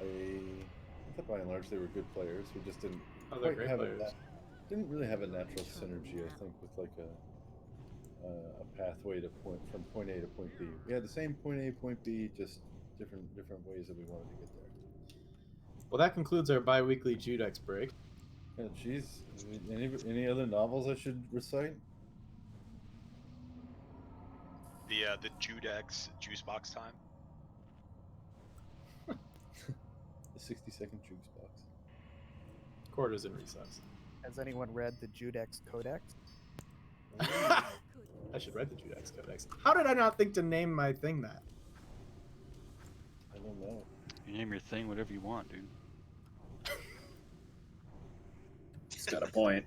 I thought by and large they were good players who just didn't they're great players. Didn't really have a natural synergy. I think with like a pathway to from point A to point B. We had the same point A, point B, just different ways that we wanted to get there. Well, that concludes our bi-weekly Judex break. Yeah, geez, any other novels I should recite? The Judex juice box time. The 60-second juice box. Quarters in recess. Has anyone read the Judex Codex? I should read the Judex Codex. How did I not think to name my thing that? I don't know. You name your thing whatever you want, dude. He's got a point.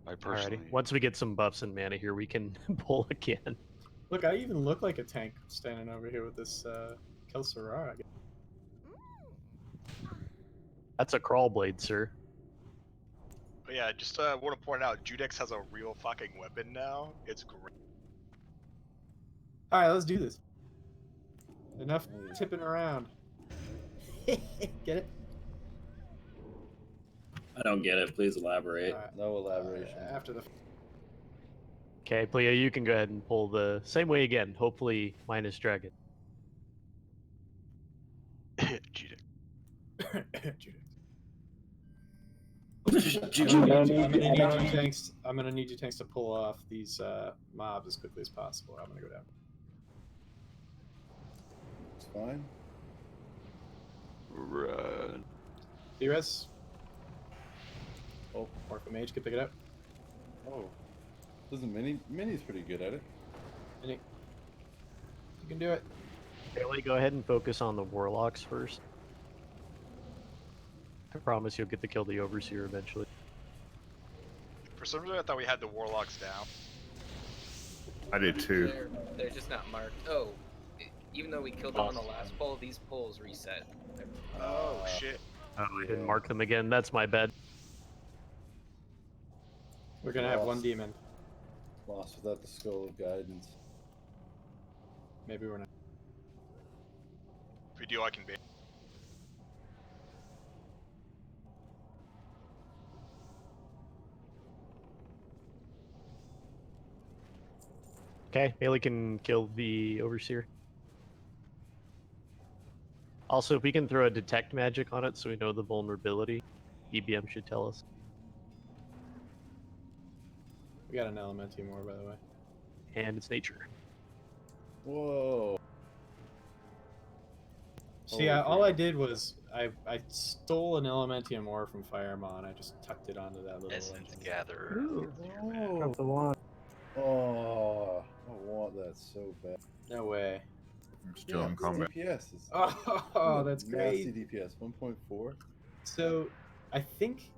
I personally. Alrighty. Once we get some buffs and mana here, we can pull again. Look, I even look like a tank standing over here with this Kel'Thuzar. That's a crawl blade, sir. But yeah, just want to point out, Judex has a real fucking weapon now. It's great. All right, let's do this. Enough tipping around. Get it? I don't get it. Please elaborate. Right. No elaboration. After the. Okay, Plea, you can go ahead and pull the same way again. Hopefully, minus dragon. Judex. I'm gonna need you tanks to pull off these mobs as quickly as possible. I'm gonna go down. It's fine. Run. D-Res. Oh, Orphan Mage can pick it up. Oh, doesn't Mini's pretty good at it. Mini, you can do it. Bailey, go ahead and focus on the Warlocks first. I promise you'll get to kill the Overseer eventually. For some reason, I thought we had the Warlocks down. I did too. They're just not marked. Oh, even though we killed them on the last pull, these pulls reset. Oh shit. Oh, I didn't mark them again. That's my bad. We're gonna have one demon. Lost without the Skull of Guidance. Maybe we're not. If we do, I can be. Okay, Bailey can kill the Overseer. Also, if we can throw a detect magic on it so we know the vulnerability, EBM should tell us. We got an Elementy more, by the way. And it's nature. Whoa. See, all I did was I stole an Elementium ore from Firemon. I just tucked it onto that little Essence Gatherer. Drop the wand. Oh, I want that so bad. No way. I'm still in combat. DPS is that's nasty great. DPS 1.4. So, I think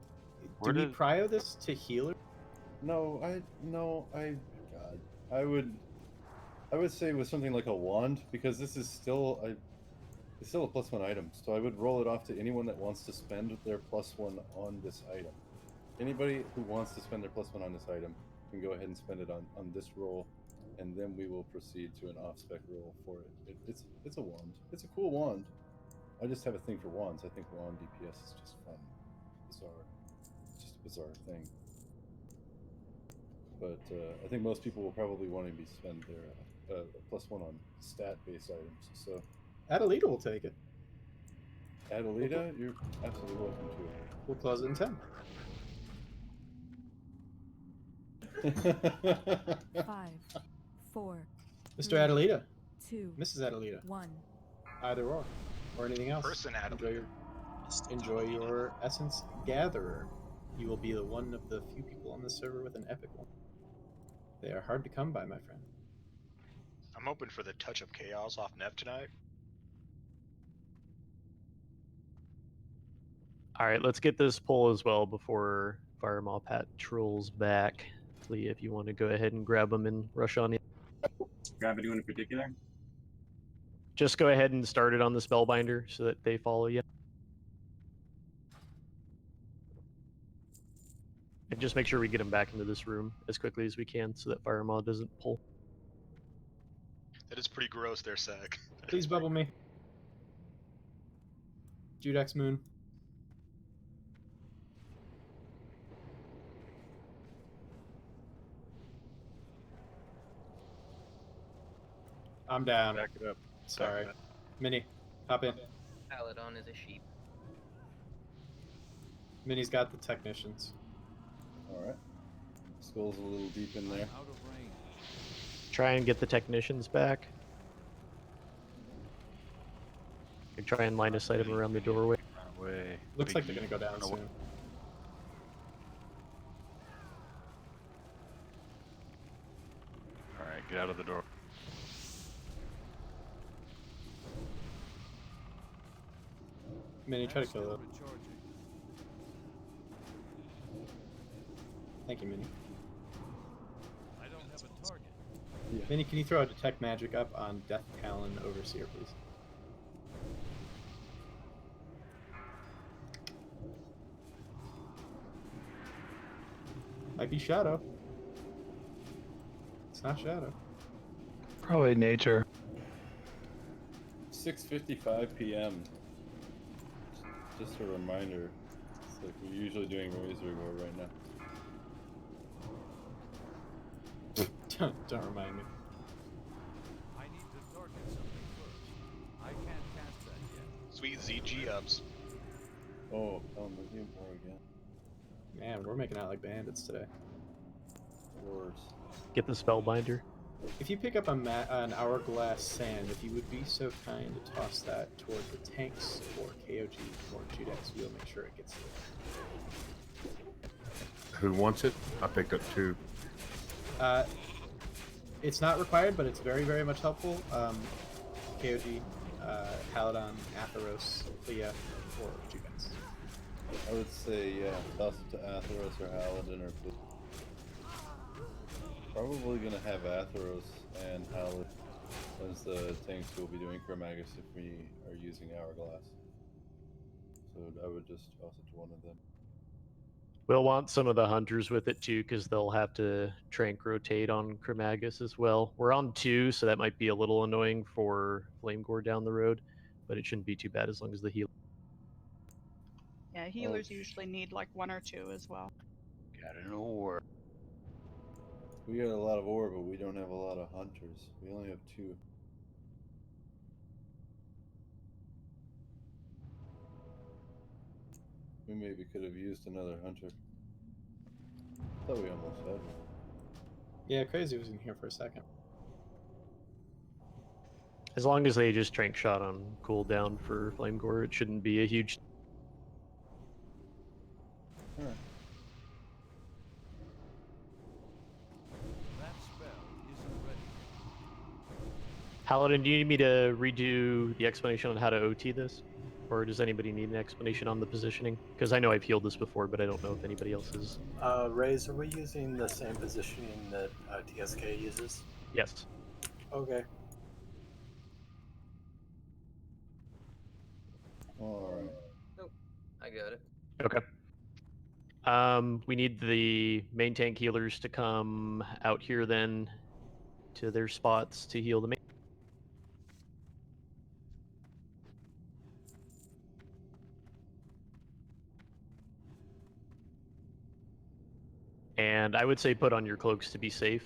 Where do we did- prio this to healer? I would say with something like a wand, because this is still it's still a +1 item. So I would roll it off to anyone that wants to spend their +1 on this item. Anybody who wants to spend their +1 on this item can go ahead and spend it on this roll, and then we will proceed to an off-spec roll for it. It's a wand. It's a cool wand. I just have a thing for wands. I think wand DPS is just fun, bizarre. It's just a bizarre thing. But I think most people will probably want to spend their +1 on stat-based items. So Adelita will take it. Adelita, you're absolutely welcome to it. We'll close it in 10. 5, 4, Mr. Adelita. 2, Mrs. Adelita. 1. Either or anything else. Person Adelita. Enjoy your Essence Gatherer. You will be the one of the few people on the server with an epic one. They are hard to come by, my friend. I'm hoping for the Touch of Chaos off Nev tonight. Alright, let's get this pull as well before Firemaw patrols back. Lee, if you want to go ahead and grab them and rush on you. Grab anyone in particular? Just go ahead and start it on the Spellbinder so that they follow you. And just make sure we get them back into this room as quickly as we can so that Firemaw doesn't pull. That is pretty gross there, Sag. Please bubble me. Judex Moon. I'm down. Back it up. Sorry. Minnie, hop in. Paladon is a sheep. Minnie's got the technicians. Alright. Skull's a little deep in there. Try and get the technicians back. And try and line of sight them around the doorway. Way. Looks like they're gonna go down soon. Alright, get out of the door. Minnie, try to kill it. Thank you, Minnie. I don't have a target. Minnie, can you throw a detect magic up on Death Talon Overseer, please? Might be Shadow. It's not Shadow. Probably nature. 6:55 p.m. Just a reminder. It's like we're usually doing Razor War right now. Don't remind me. I need to target something first. I can't cast that yet. Sweet ZG ups. Oh, Elysium War again. Man, we're making out like bandits today. Wars. Get the Spellbinder. If you pick up an hourglass sand, if you would be so kind to toss that toward the tanks or KOG or Judex, we'll make sure it gets there. Who wants it? I picked up 2. It's not required, but it's very, very much helpful. KOG, Paladon, Atheros, Leah, or Judex. I would say, yeah, toss it to Atheros or Paladin or Blue. Probably gonna have Atheros and Paladin, since the tanks will be doing Chromagus if we are using Hourglass. So I would just toss it to one of them. We'll want some of the hunters with it too, because they'll have to trank rotate on Chromagus as well. We're on 2, so that might be a little annoying for Flamegore down the road, but it shouldn't be too bad as long as the heal. Yeah, healers usually need like 1 or 2 as well. Got an ore. We got a lot of ore, but we don't have a lot of hunters. We only have 2. We maybe could have used another hunter. Thought we almost had one. Yeah, Crazy was in here for a second. As long as they just trank shot on cooldown for Flamegore, it shouldn't be a huge. Alright. That spell isn't ready. Paladin, do you need me to redo the explanation on how to OT this? Or does anybody need an explanation on the positioning? Because I know I've healed this before, but I don't know if anybody else is. Raze, are we using the same positioning that TSK uses? Yes. Okay. Alright. Nope. I got it. Okay. We need the main tank healers to come out here then to their spots to heal the main. And I would say put on your cloaks to be safe.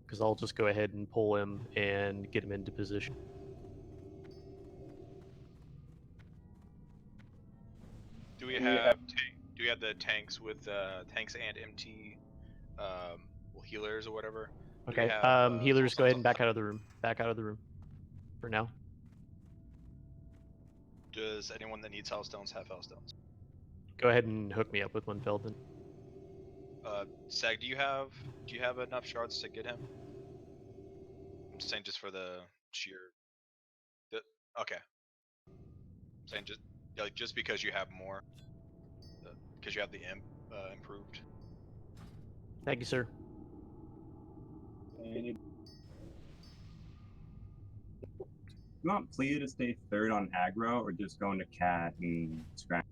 Because I'll just go ahead and pull him and get him into position. Do we have the tanks with tanks and MT healers or whatever? Do we Okay. have, Healers, go ahead and back out of the room. Back out of the room. For now. Does anyone that needs Hellstones have Hellstones? Go ahead and hook me up with one, Feldon. Sag, do you have enough shards to get him? I'm just saying, just for the sheer. Okay. I'm saying just because you have more, because you have the imp improved. Thank you, sir. You want Plea to stay third on aggro, or just going to cat and scratch?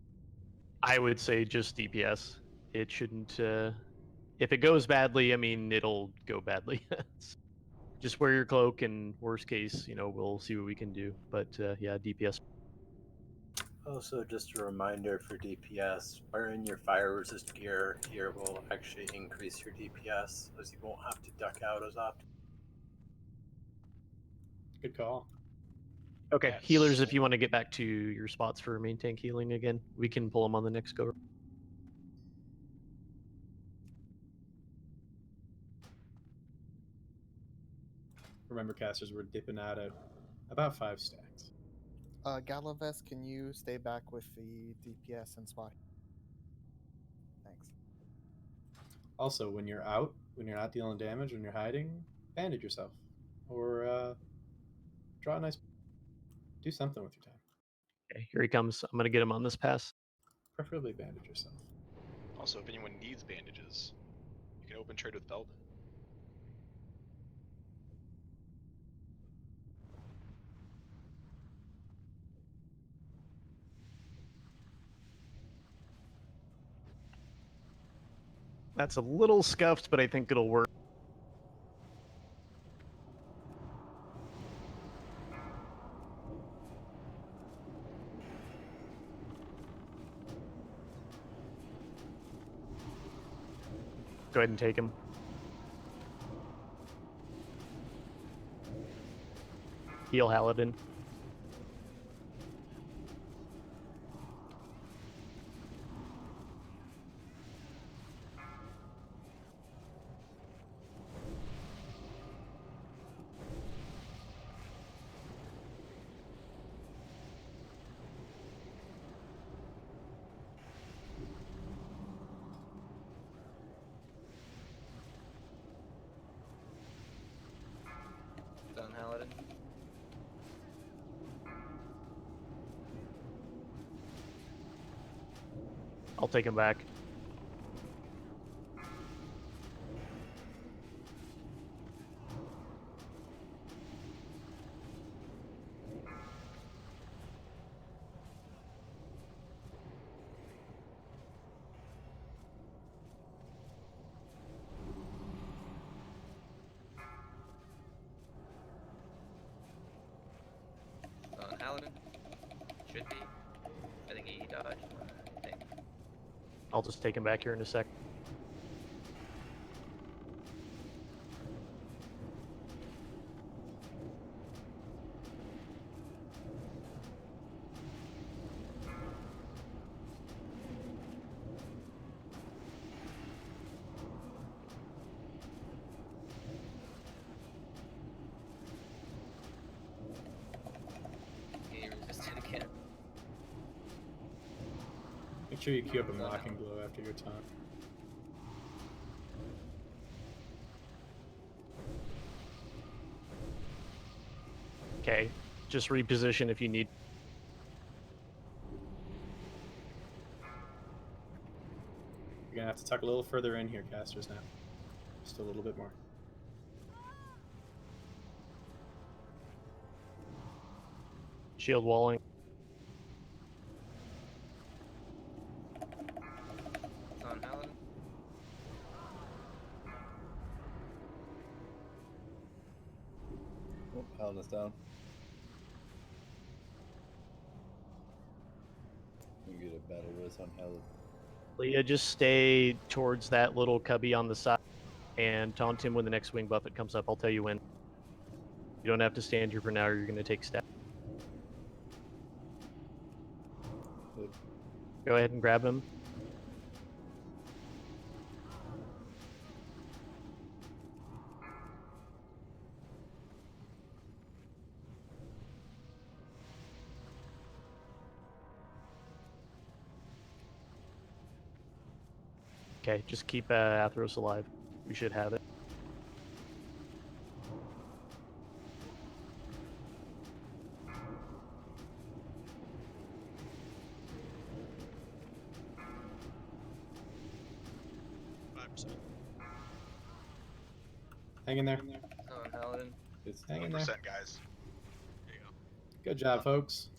I would say just DPS. It shouldn't. If it goes badly, I mean, it'll go badly. Just wear your cloak, and worst case, we'll see what we can do. But yeah, DPS. Also, just a reminder for DPS, wearing your fire resist gear here will actually increase your DPS, as you won't have to duck out as often. Good call. Okay, Yes. healers, if you want to get back to your spots for main tank healing again, we can pull them on the next go. Remember, casters, we're dipping out at about 5 stacks. Galavest, can you stay back with the DPS and spot? Thanks. Also, when you're out, when you're not dealing damage, when you're hiding, bandage yourself. Or draw a nice... Do something with your time. Okay, here he comes. I'm going to get him on this pass. Preferably bandage yourself. Also, if anyone needs bandages, you can open trade with Belden. That's a little scuffed, but I think it'll work. Go ahead and take him. Heal Haladin. Done, Haladin. I'll take him back. Done, Haladin. Should be. I think he dodged. I think. I'll just take him back here in a sec. He resisted again. Make sure you queue up a mocking blow after your taunt. Okay, just reposition if you need. You're gonna have to tuck a little further in here, casters, now. Just a little bit more. Shield walling. Done, Haladin. Oh, Paladin's down. We get a battle res on Paladin. Leah, just stay towards that little cubby on the side and taunt him when the next wing buffet comes up. I'll tell you when. You don't have to stand here for now, or you're going to take stab. Go ahead and grab him. Okay, just keep Athros alive. We should have it. Hang in there. Done, Haladin. Hang in there. 100%, guys. There you go. Good job, folks.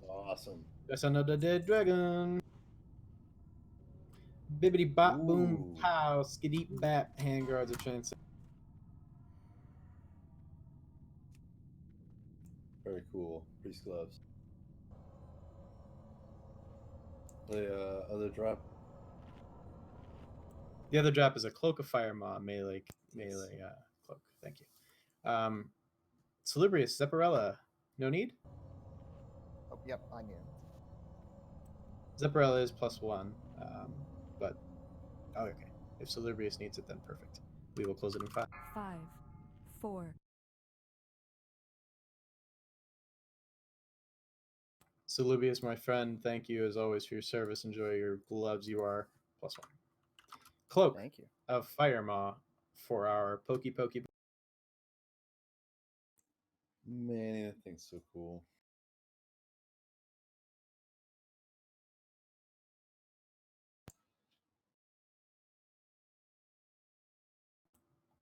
Awesome. That's another dead dragon. Bibbity bop boom Ooh. pow skiddy bap hand guards of chance. Very cool. Priest gloves. The other drop. The other drop is a cloak of fire maw melee cloak. Thank you. Salubrious, Zepparella. No need? Oh, yep, I knew. Zepparella is +1, but okay. If Salubrious needs it, then perfect. We will close it in 5. 5, 4. Salubrious, my friend, thank you as always for your service. Enjoy your gloves. You are +1. Cloak Thank you. of Fire Maw for our Pokey. Man, that thing's so cool.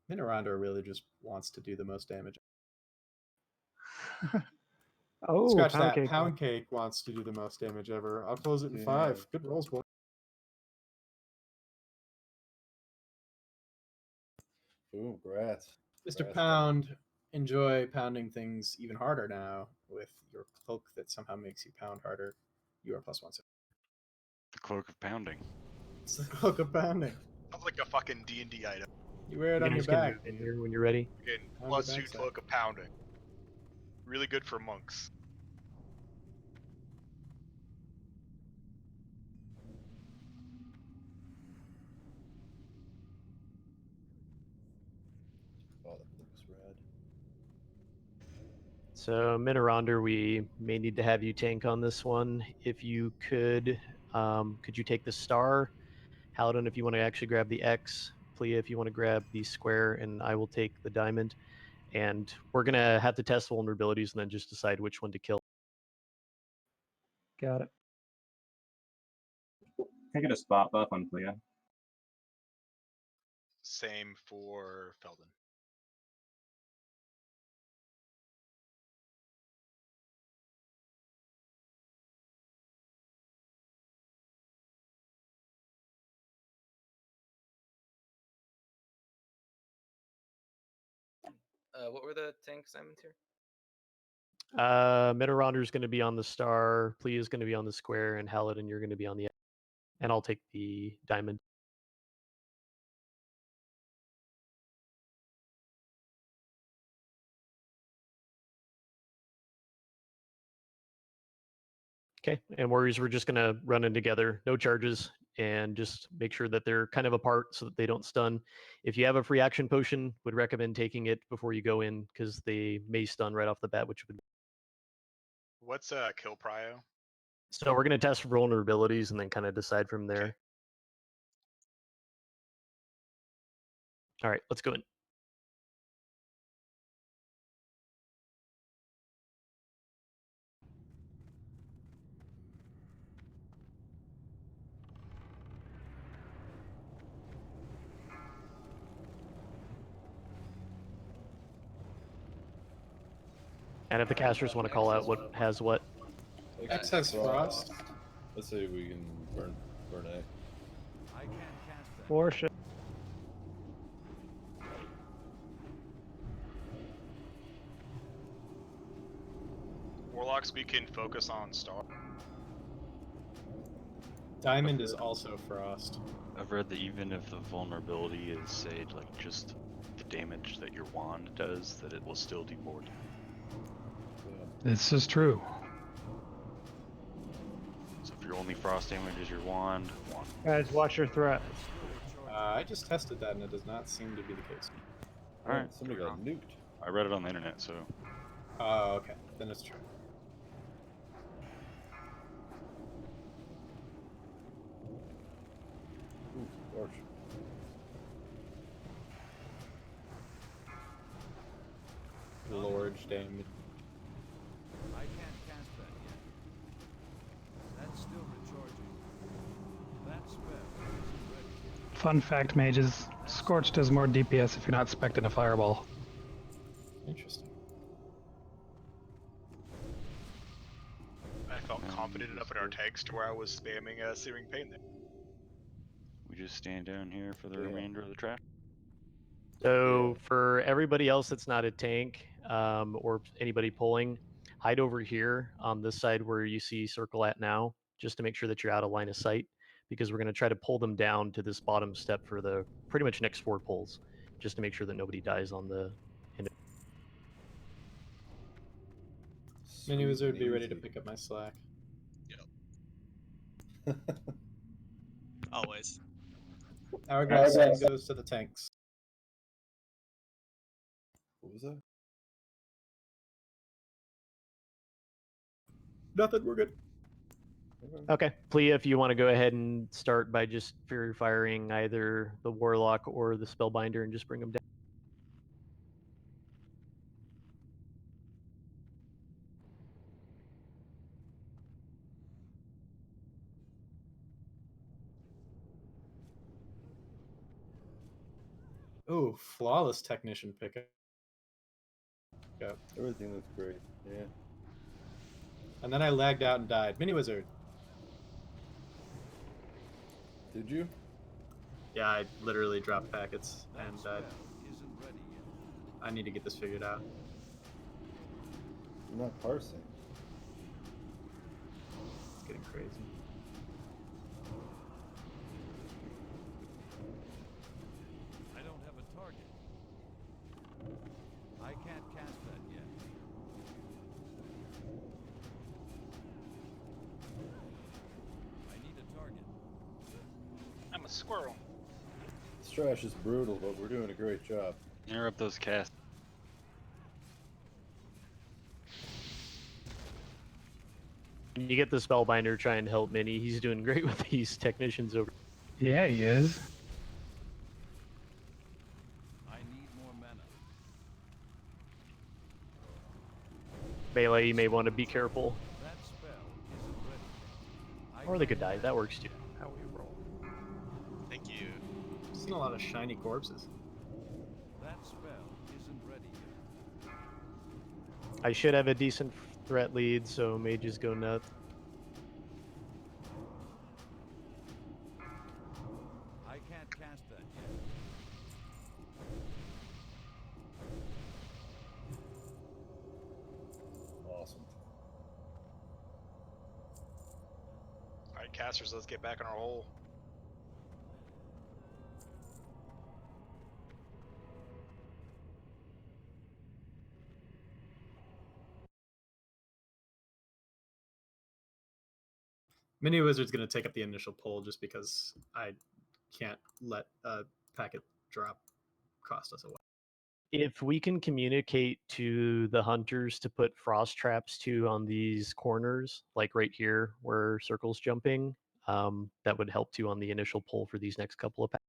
Minorandor really just wants to do the most damage. Oh, Scratch pound that. cake. Pound Cake wants to do the most damage ever. I'll close it in Yeah. 5. Good rolls, boy. Ooh, grats. Mr. Grats, Pound, enjoy pounding things even harder now with your cloak that somehow makes you pound harder. You are +1. The cloak of pounding. It's the cloak of pounding. Sounds like a fucking D&D item. You wear it You on your guys can back. move in here when you're ready. Again, On your +2 backside. cloak of pounding. Really good for monks. Oh, that looks rad. So Minorandor, we may need to have you tank on this one. If you could you take the star? Paladin, if you want to actually grab the X. Plia, if you want to grab the square, and I will take the diamond. And we're gonna have to test vulnerabilities and then just decide which one to kill. Got it. Can I get a spot buff on Plia? Same for Felden. What were the tank assignments here? Minorandor is going to be on the star. Plia is going to be on the square, and Paladin, you're going to be on the X. And I'll take the diamond. Okay, and warriors, we're just gonna run in together, no charges, and just make sure that they're kind of apart so that they don't stun. If you have a free action potion, would recommend taking it before you go in because they may stun right off the bat, which would. What's kill prio? So we're gonna test vulnerabilities and then kind of decide from there. Okay. All right, let's go in. And if the casters want to call out what has what. X has frost. Let's see if we can burn it. I can't cast that. Worship. Warlocks, we can focus on star. Diamond is also frost. I've read that even if the vulnerability is, say, like just the damage that your wand does, that it will still do more damage. This is true. So if your only frost damage is your wand. Guys, watch your threat. I just tested that and it does not seem to be the case. Alright. Somebody got nuked. I read it on the internet, so. Oh, okay. Then it's true. Ooh, gosh. Large damage. I can't cast that yet. That's still recharging. That spell isn't ready. Fun fact, mages, Scorch does more DPS if you're not expecting a fireball. Interesting. confident enough in our tanks to where I was spamming Searing Pain there. We just stand down here for the Yeah. remainder of the track. So for everybody else that's not a tank or anybody pulling, hide over here on this side where you see circle at now, just to make sure that you're out of line of sight, because we're going to try to pull them down to this bottom step for the pretty much next 4 pulls, just to make sure that nobody dies on the end. Mini Wizard, be ready to pick up my slack. Always. Hourglass goes to the tanks. What was that? Nothing, we're good. Okay, Plea, if you want to go ahead and start by just Fury Firing either the Warlock or the Spellbinder and just bring them down. Oh, flawless technician pickup. Everything looks great. Yeah. And then I lagged out and died. Mini Wizard. Did you? Yeah, I literally dropped packets and died. I need to get this figured out. You're not parsing. It's getting crazy. I don't have a target. I can't cast that yet. I need a target. I'm a squirrel. This trash is brutal, but we're doing a great job. Interrupt those casts. When you get the Spellbinder, try and help Mini. He's doing great with these technicians over. Yeah, he is. I need more mana. Melee, you may want to be careful. That spell isn't ready. Or they could die. That works too. How we roll. Thank you. I've seen a lot of shiny corpses. That spell isn't ready yet. I should have a decent threat lead, so mages go nuts. I can't cast that yet. Awesome. Alright, casters, let's get back in our hole. Mini Wizard's going to take up the initial pull just because I can't let a packet drop cost us away. If we can communicate to the hunters to put frost traps too on these corners, like right here where circle's jumping, that would help too on the initial pull for these next couple of packs.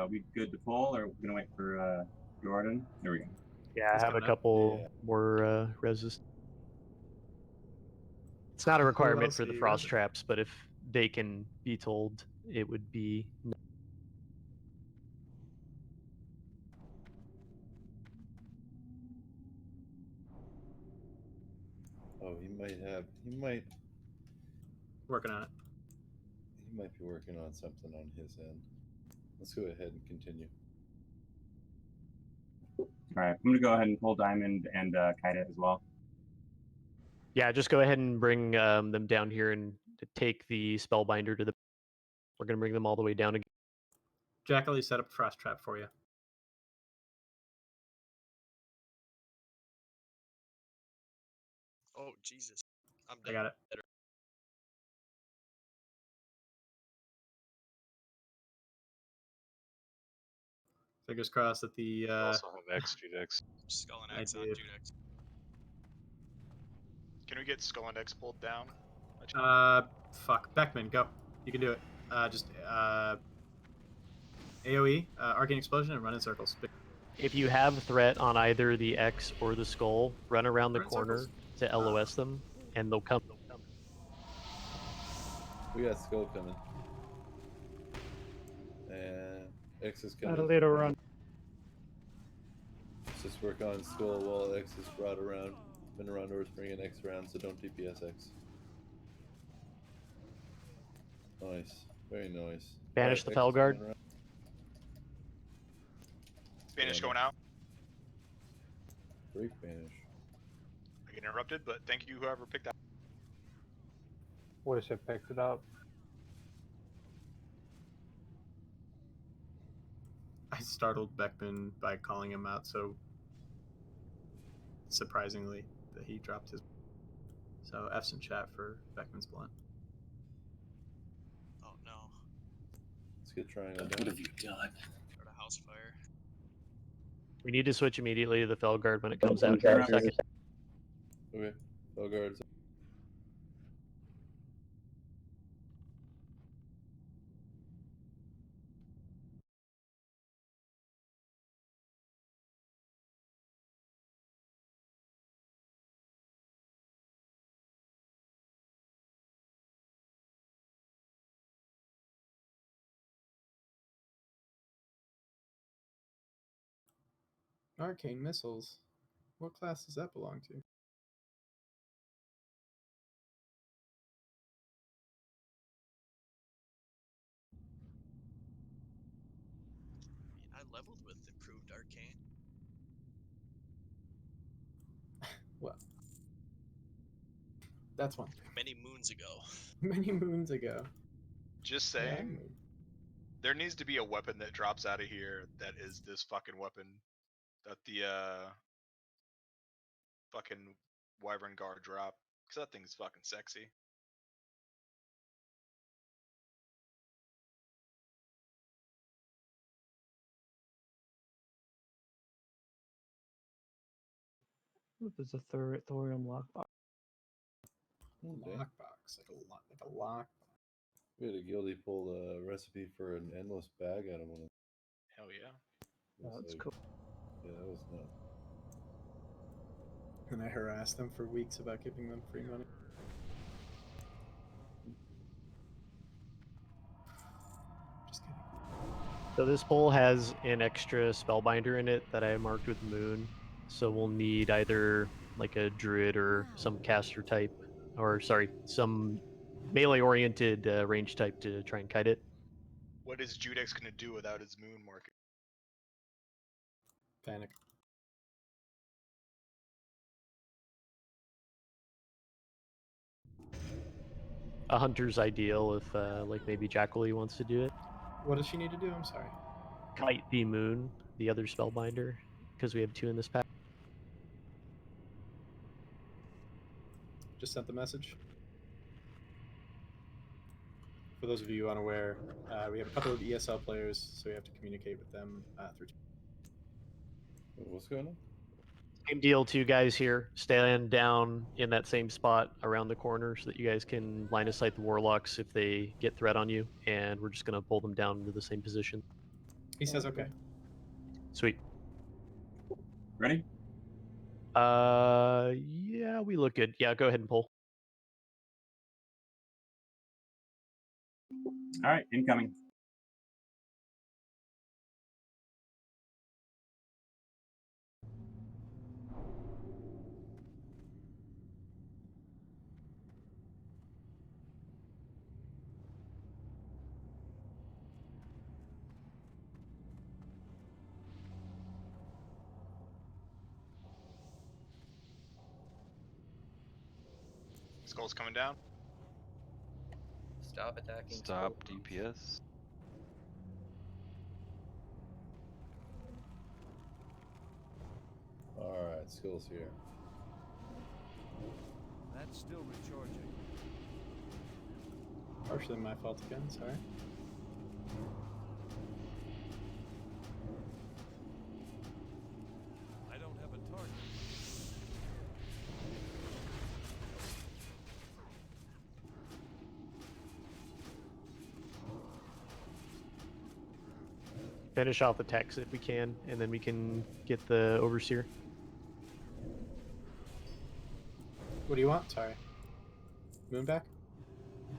We good to pull, or we're gonna wait for Jordan? There we go. Yeah, I He's have a coming up. couple more resist. It's not a requirement else for do the you frost resist? traps, but if they can be told, it would be. Oh, he might Working on it. he might be working on something on his end. Let's go ahead and continue. All right, I'm gonna go ahead and pull Diamond and Kite as well. Yeah, just go ahead and bring them down here and take the Spellbinder to the. We're gonna bring them all the way down again. Jackal, set up a frost trap for you. Oh, Jesus. I'm I dead. got it. Fingers crossed that the. Also have X, Judex. Skull and I X on did. Judex. Can we get Skull and X pulled down? Fuck. Beckman, go. You can do it. Just AoE, Arcane Explosion, and run in circles. If you have threat on either the X or the skull, run around the Run in corner circles. to LOS them, and they'll come. We got Skull coming. And X is coming. At a later run. Let's just work on Skull while X is brought around. Been around doors, bringing X around, so don't DPS X. Nice. Very nice. Banish the X is Fell Guard. coming around. Banish going out. Break Banish. I get interrupted, but thank you whoever picked that. Wish I picked it up. I startled Beckman by calling him out so surprisingly that he dropped his. So F's in chat for Beckman's blunt. Oh no. Let's get triangle down. What have you done? Start a house fire. We need to switch immediately to the Fell Guard when it comes out. Okay. Second. Okay. Fell Guards. Arcane Missiles. What class does that belong to? I leveled with improved arcane. Well, that's one thing. Many moons ago. Many moons ago. Just Yeah, saying. There needs to be a weapon that drops out of here that is this fucking weapon that the fucking Wyvern Guard drop. Cause that thing's fucking sexy. There's a thorium lockbox. Lockbox, like a lock. We had a guildie pull a recipe for an endless bag out of one of them. Hell yeah. Oh, that's cool. Yeah, that was nuts. And I harassed them for weeks about giving them free money. Just kidding. So this pole has an extra spellbinder in it that I marked with moon. So we'll need either like a druid or some caster type, or sorry, some melee-oriented range type to try and kite it. What is Judex gonna do without his moon marker? Panic. A hunter's ideal if like maybe Jacqueline wants to do it. What does she need to do? I'm sorry. Kite the moon, the other spellbinder, because we have 2 in this pack. Just sent the message. For those of you unaware, we have a couple of ESL players, so we have to communicate with them through. What's going on? Same deal, 2 guys here. Stand down in that same spot around the corner so that you guys can line of sight the warlocks if they get threat on you, and we're just gonna pull them down into the same position. He says okay. Sweet. Ready? Yeah, we look good. Yeah, go ahead and pull. All right, incoming. Skull's coming down. Stop attacking. Stop DPS. Alright, Skull's here. That's still recharging. Partially my fault again, sorry. Finish off the techs if we can, and then we can get the overseer. What do you want? Sorry. Moonback?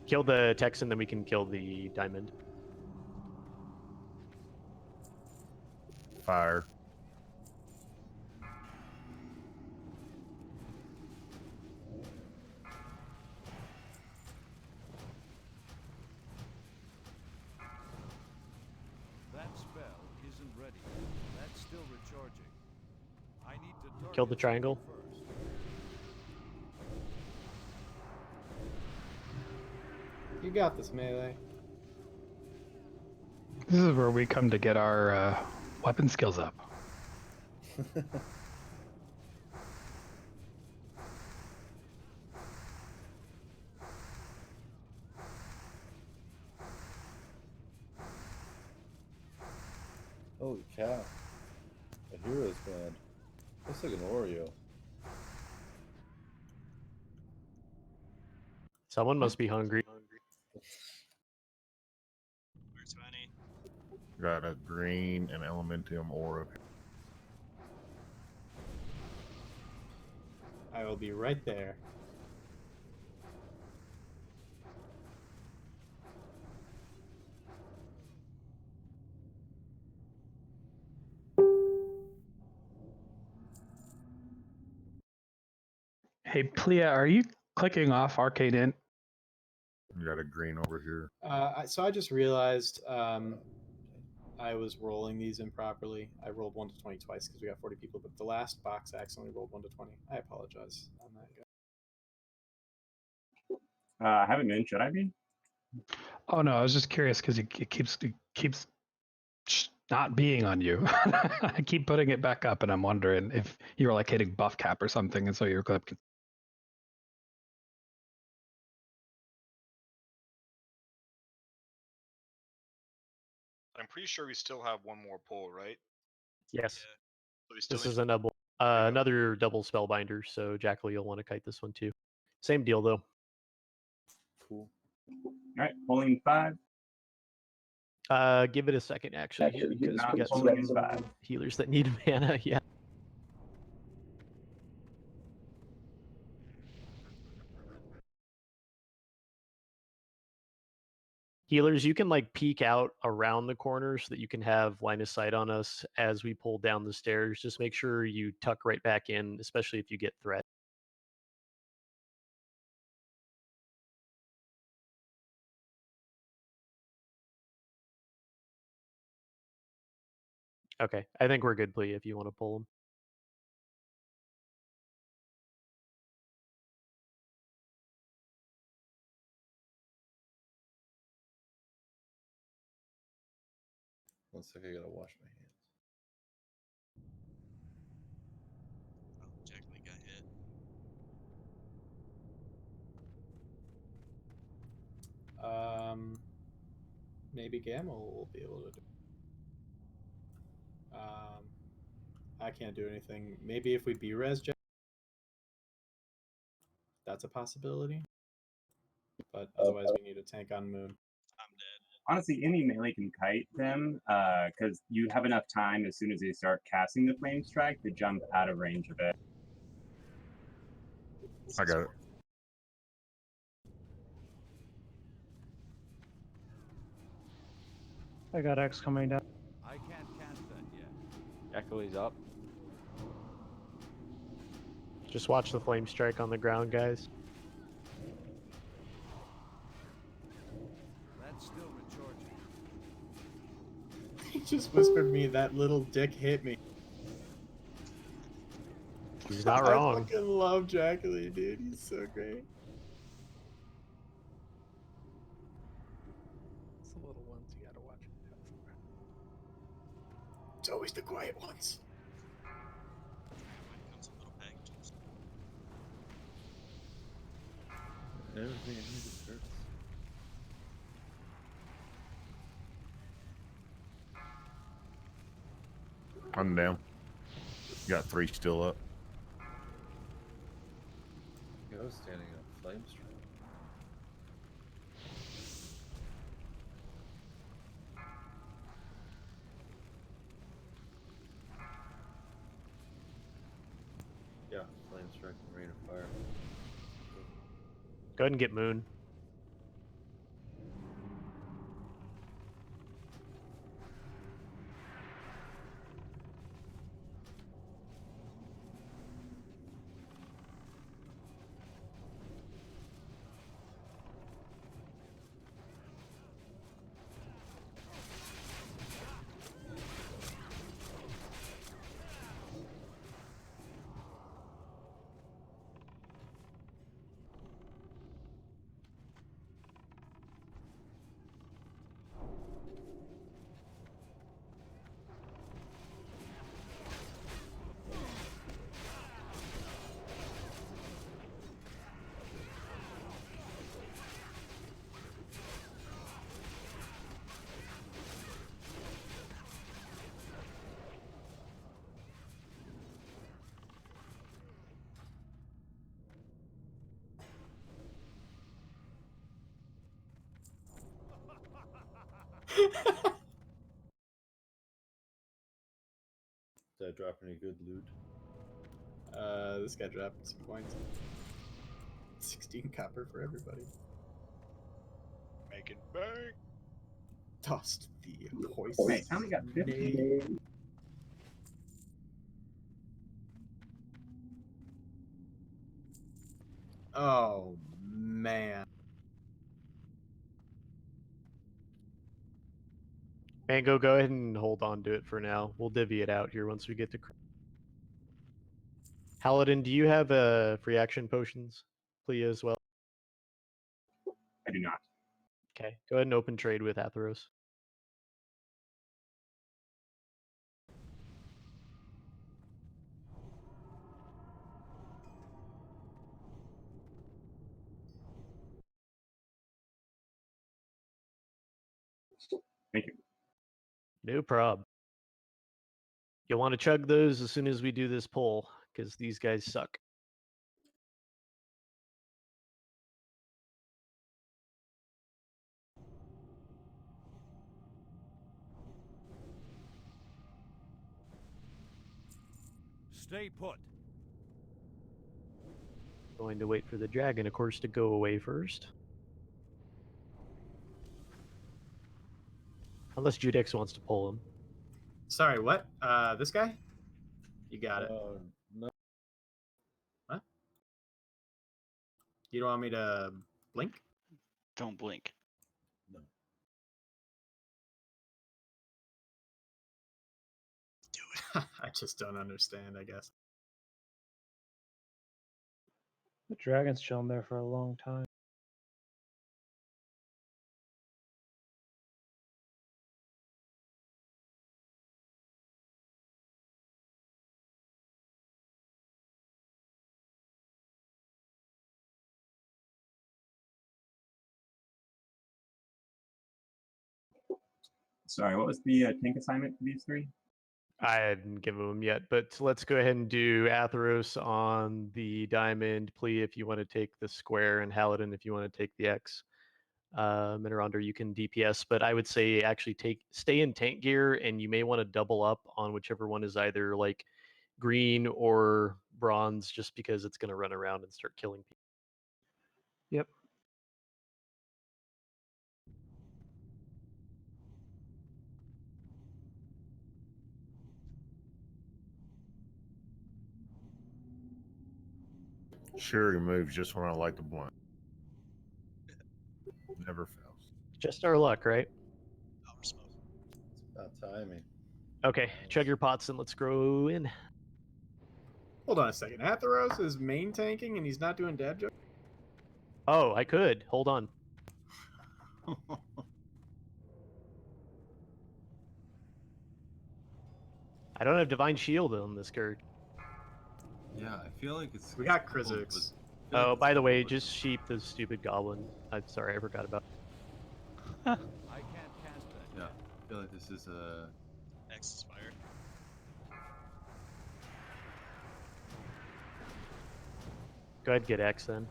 Kill the techs, and then we can kill the diamond. Fire. That spell isn't ready. That's still recharging. I need to target Kill the triangle. first. You got this, melee. This is where we come to get our weapon skills up. Holy cow. A hero's band. Looks like an Oreo. Someone must be hungry. Where's Fanny? Got a green and elementium aura. I will be right there. Hey, Plia, are you clicking off Arcane Int? You got a green over here. So I just realized I was rolling these improperly. I rolled 1 to 20 twice because we got 40 people, but the last box I accidentally rolled 1 to 20. I apologize on that, guy. I haven't been. Should I be? Oh no, I was just curious because it keeps not being on you. I keep putting it back up, and I'm wondering if you were like hitting buff cap or something, and so your clip. I'm pretty sure we still have one more pull, right? Yes. So we still This need is to- a double, another double spellbinder, so Jackal, you'll want to kite this one too. Same deal though. Cool. All right, pulling 5. Give it a second actually here because not we got pulling some 5. healers that need mana. Yeah. Healers, you can like peek out around the corner so that you can have line of sight on us as we pull down the stairs. Just make sure you tuck right back in, especially if you get threat. Okay, I think we're good, Plea, if you want to pull them. One second, I gotta wash my hands. Oh, Jacqueline got hit. Maybe Gamma will be able to do. I can't do anything. Maybe if we B-res, that's a possibility. But otherwise, we need a tank on Moon. I'm dead. Honestly, any melee can kite them because you have enough time as soon as they start casting the flame strike to jump out of range of it. I got it. I got X coming down. I can't cast that yet. Jackal's up. Just watch the flame strike on the ground, guys. That's still recharging. He just whispered me, that little dick hit me. He's not I wrong. fucking love Jacqueline, dude. He's so great. It's the little ones you gotta watch out for. It's always the quiet ones. Mine comes in little packages. Everything I need is hurts. I'm down. You got 3 still up. I was standing on flame strike. Yeah, flame strike and rain of fire. Go ahead and get Moon. Did I drop any good loot? This guy dropped some points. 16 copper for everybody. Making bank. Tossed the poison. Wait, I only got 50. Nade. Oh man. Mango, go ahead and hold on to it for now. We'll divvy it out here once we get to. Paladin, do you have free action potions, please, as well? I do not. Okay, go ahead and open trade with Atheros. Thank you. No prob. You'll want to chug those as soon as we do this pull, because these guys suck. Stay put. Going to wait for the dragon, of course, to go away first. Unless Judex wants to pull him. Sorry, what? This guy? You got it. No. What? You don't want me to blink? Don't blink. No. Do it. I just don't understand, I guess. The dragon's chilling there for a long time. Sorry, what was the tank assignment for these three? I didn't give them yet, but let's go ahead and do Atheros on the diamond. Plea if you want to take the square, and Haladin if you want to take the X. Minerander, you can DPS, but I would say actually stay in tank gear, and you may want to double up on whichever one is either like green or bronze, just because it's going to run around and start killing people. Yep. Sure, moves just when I like the blunt. Never fails. Just our luck, right? It's about timing. Okay, chug your pots and let's grow in. Hold on a second. Atheros is main tanking and he's not doing dab joke? Oh, I could. Hold on. I don't have Divine Shield on this Gerd. Yeah, I feel like it's. We got coupled Krizix. with- Oh, by the way, just sheep the stupid goblin. I'm sorry, I forgot about. I can't cast that. Yeah, I feel like this is a. X is fire. Go ahead, get X then.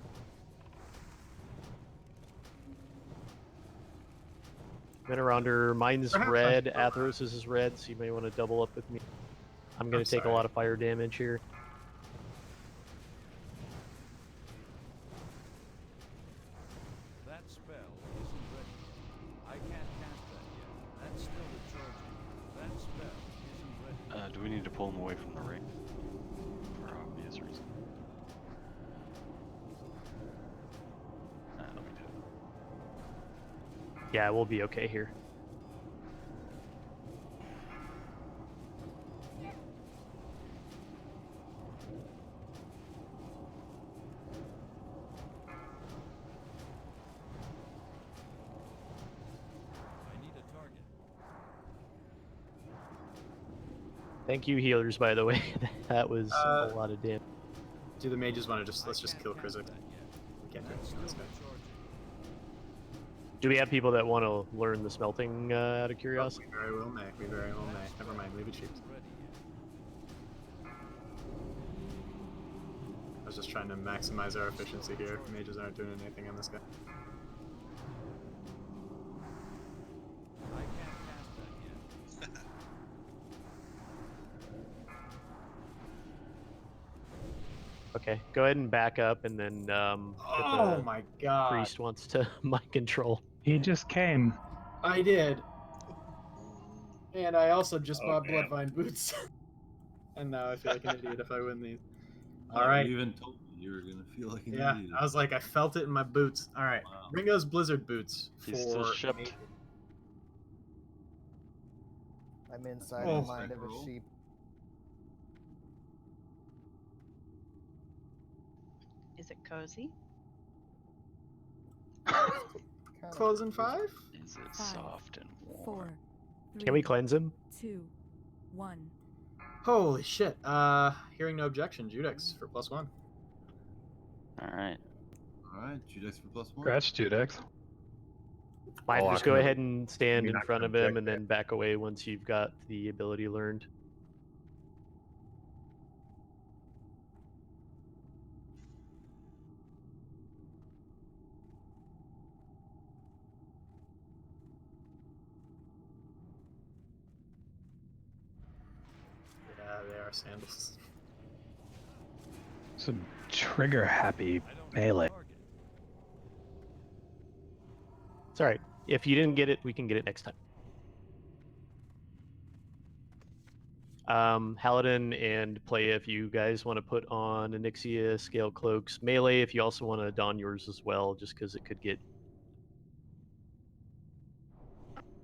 Minerander, mine's Perhaps red. Atheros is red, so you may want to double up with me. I'm going to take a lot of fire damage here. Do we need to pull him away from the ring? For obvious reason. That'll be good. Yeah, we'll be okay here. Thank you, healers, by the way. That was a lot of damage. Do the mages want to let's just kill Krizik? We can't do anything on this guy. Do we have people that want to learn the smelting out of curiosity? We very well may. We very well may. Never mind, leave it cheap. I was just trying to maximize our efficiency here. Mages aren't doing anything on this guy. Okay, go ahead and back up, and then Oh my god! Priest wants to mind control. He just came. I did. And I also just bought Bloodvine boots. And now I feel like an idiot if I win these. Alright. You even told me you were going to feel like an Yeah, idiot. I was like, I felt it in my boots. Alright. Wow. Ringo's Blizzard boots He's still for shipped. I'm inside Oh. the mind of a sheep. Is it cozy? Closing 5? Is it soft and warm? 4, 3, Can we cleanse him? 2, 1. Holy shit. Hearing no objection, Judex for +1. Alright. Alright, Judex for +1. Scratch Judex. Fine, Oh, I just go can- ahead and stand you're in not front gonna of him, object and then back away once you've got the ability learned. Yeah, they are sandals. Some trigger happy melee. It's alright. If you didn't get it, we can get it next time. Paladin and Playa, if you guys want to put on Onyxia scale cloaks. Melee, if you also want to don yours as well, just because it could get...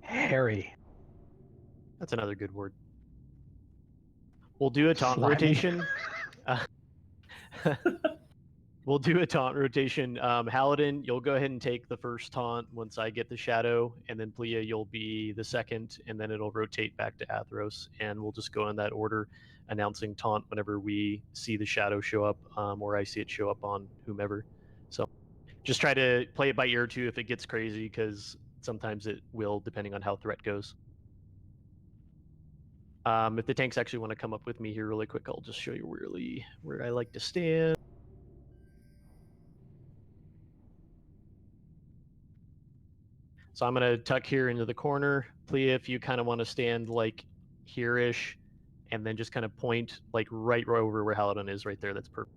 Hairy. That's another good word. We'll do a taunt Slimy. rotation. We'll do a taunt rotation. Paladin, you'll go ahead and take the first taunt once I get the shadow, and then Plea, you'll be the second, and then it'll rotate back to Athros, and we'll just go in that order, announcing taunt whenever we see the shadow show up, or I see it show up on whomever. So just try to play it by ear too if it gets crazy, because sometimes it will, depending on how threat goes. If the tanks actually want to come up with me here really quick, I'll just show you really where I like to stand. So I'm going to tuck here into the corner. Plea, if you kind of want to stand like here-ish, and then just kind of point like right over where Paladin is right there. That's perfect.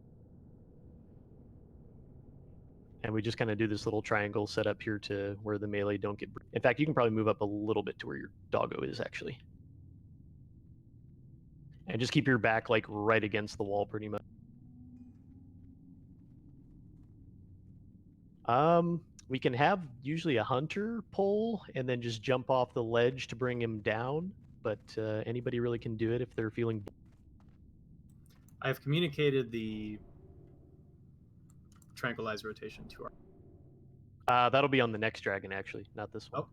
And we just kind of do this little triangle set up here to where the melee don't get... In fact, you can probably move up a little bit to where your doggo is, actually. And just keep your back like right against the wall pretty much. We can have usually a hunter pull and then just jump off the ledge to bring him down, but anybody really can do it if they're feeling... I've communicated the tranquilize rotation to our... That'll be on the next dragon, actually, not this one. Oh.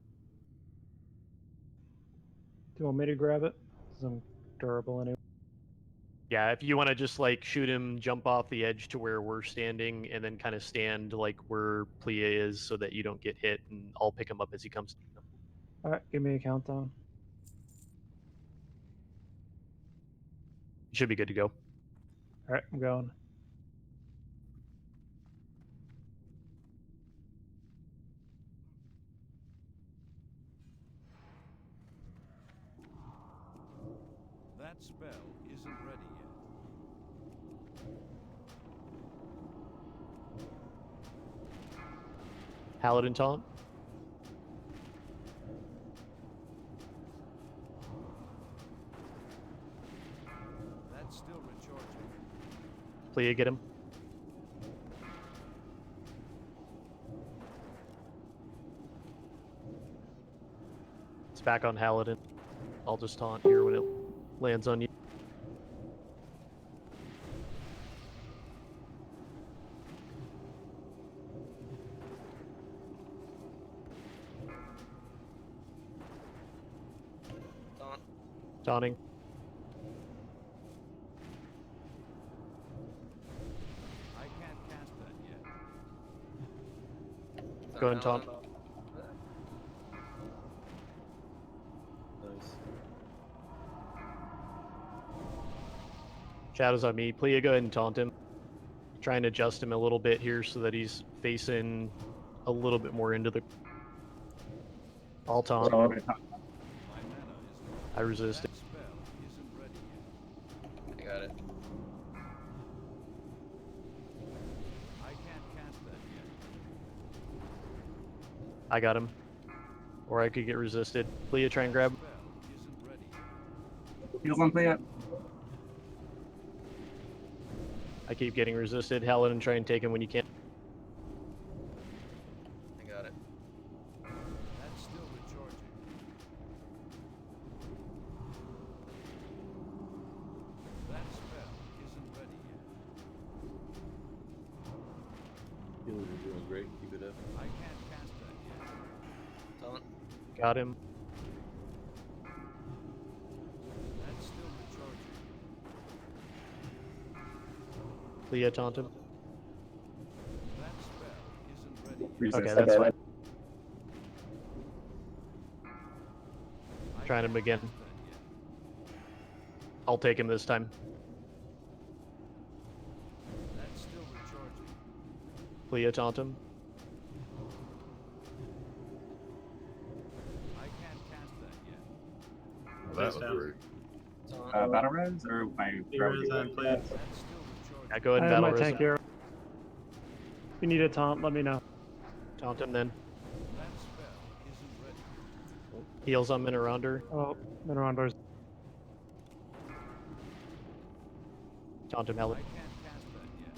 Do you want me to grab it? Because I'm durable anyway. Yeah, if you want to just like shoot him, jump off the edge to where we're standing, and then kind of stand like where Plea is so that you don't get hit, and I'll pick him up as he comes. Alright, give me a countdown. You should be good to go. Alright, I'm going. That spell isn't ready yet. Paladin taunt. That's still recharging. Plea, get him. It's back on Paladin. I'll just taunt here when it lands on you. Taunt. Taunting. I can't cast that yet. Go ahead and taunt. Nice. Shadows on me. Plea, go ahead and taunt him. Try and adjust him a little bit here so that he's facing a little bit more into the... I'll taunt. So, I resist it. I got it. I can't cast that yet. I got him. Or I could get resisted. Plea, try and grab. Isn't ready. heals on play up. I keep getting resisted. Paladin, try and take him when you can. I got it. That's still recharging. That spell isn't ready yet. Healers are doing great. Keep it up. I can't cast that yet. Taunt. Got him. That's still recharging. Plea, taunt him. That spell isn't ready yet. Resist. Okay, that's fine. Trying him again. I'll take him this time. That's still recharging. Plea, taunt him. I can't cast that yet. Well, that was rude. Battle res or my Here is on play. That's still recharging. Yeah, go ahead I and have battle my res tank him. here. If you need a taunt, let me know. Taunt him then. That spell isn't ready. Heals on Minaronder. Oh, Minorandor's. Taunt him, I Paladin. can't cast that yet.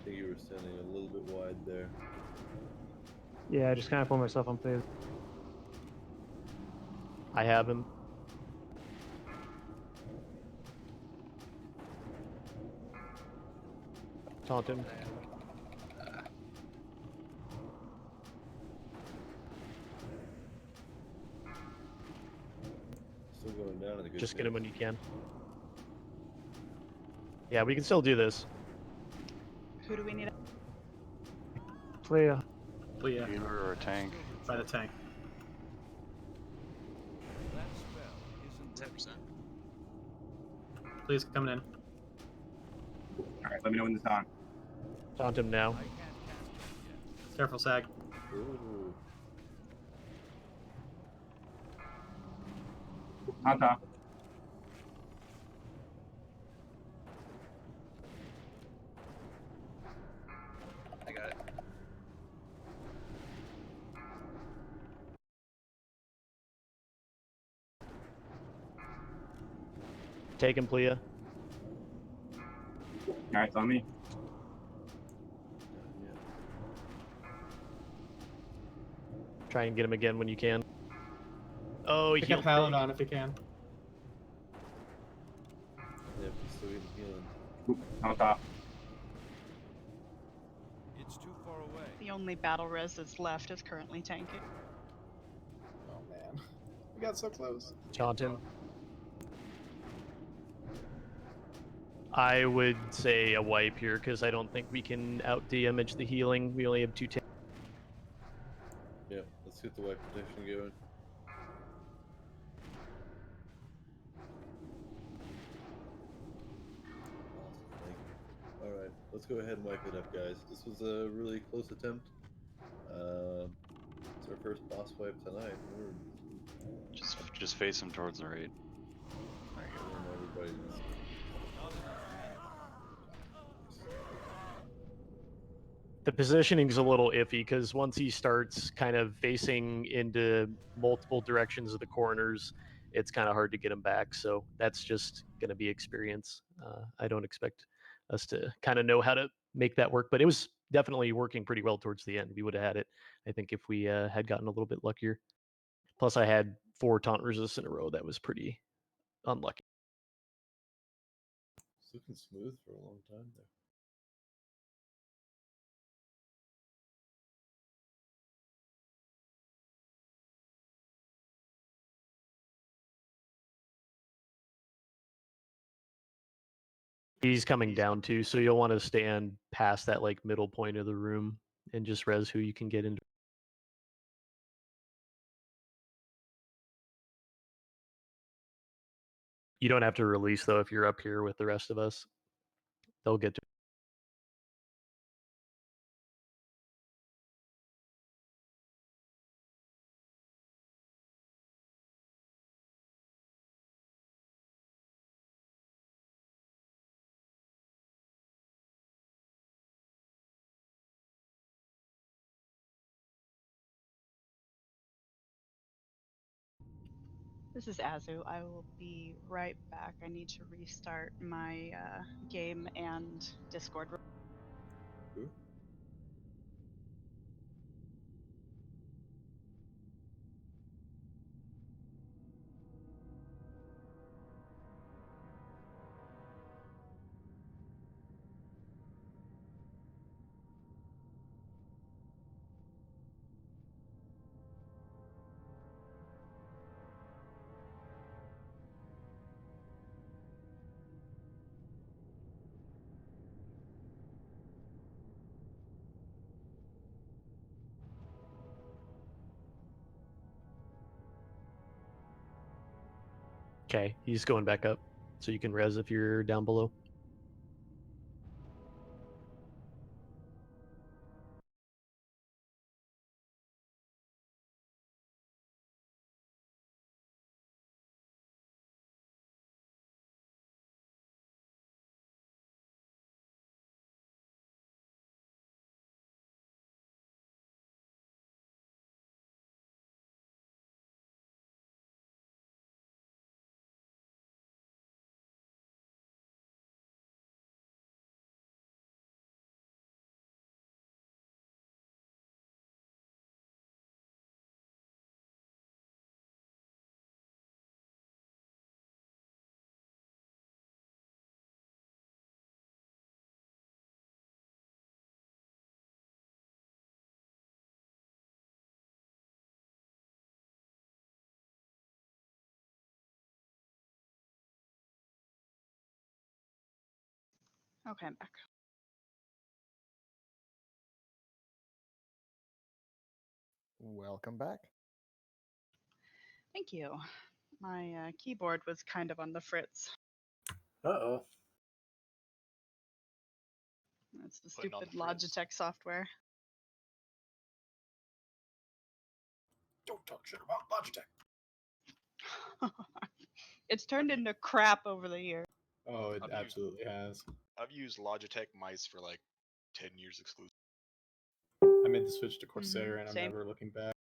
I think you were standing a little bit wide there. Yeah, I just kind of put myself on phase. I have him. Taunt him. Still going down in a good Just get him pace. when you can. Yeah, we can still do this. Who do we need? Plea. Plea. Healer or a tank? By the tank. That spell isn't ready. 10%. Please coming in. Alright, let me know when this on. Taunt him now. I can't cast that yet. Careful, Sag. Ooh. On top. I got it. Take him, Plea. Alright, it's on me. Try and get him again when you can. Oh, he Pick up healed. Paladin if you can. Yep, he's still getting healing. Oop, on top. It's too far away. The only battle res that's left is currently tanking. Oh man. We got so close. Taunt him. I would say a wipe here because I don't think we can out-damage the healing. We only have 2 tanks. Yep, let's get the wipe protection going. Awesome, thank you. Alright, let's go ahead and wipe it up, guys. This was a really close attempt. It's our first boss wipe tonight. Just face him towards the right. Everybody's... The positioning's a little iffy because once he starts kind of facing into multiple directions of the corners, it's kind of hard to get them back. So that's just going to be experience. I don't expect us to kind of know how to make that work, but it was definitely working pretty well towards the end. We would have had it, I think, if we had gotten a little bit luckier. Plus, I had 4 taunt resists in a row. That was pretty unlucky. It's looking smooth for a long time there. He's coming down too, so you'll want to stand past that like middle point of the room and just res who you can get into. You don't have to release though if you're up here with the rest of us. They'll get to. This is Azu. I will be right back. I need to restart my game and Discord. Okay, he's going back up, so you can res if you're down below. Okay, I'm back. Welcome back. Thank you. My keyboard was kind of on the fritz. Uh-oh. That's the Putting on stupid the fritz. Logitech software. Don't talk shit about Logitech. It's turned into crap over the years. Oh, it absolutely has. I've used Logitech mice for like 10 years exclusive. I made the switch to Corsair and I'm same. never looking back.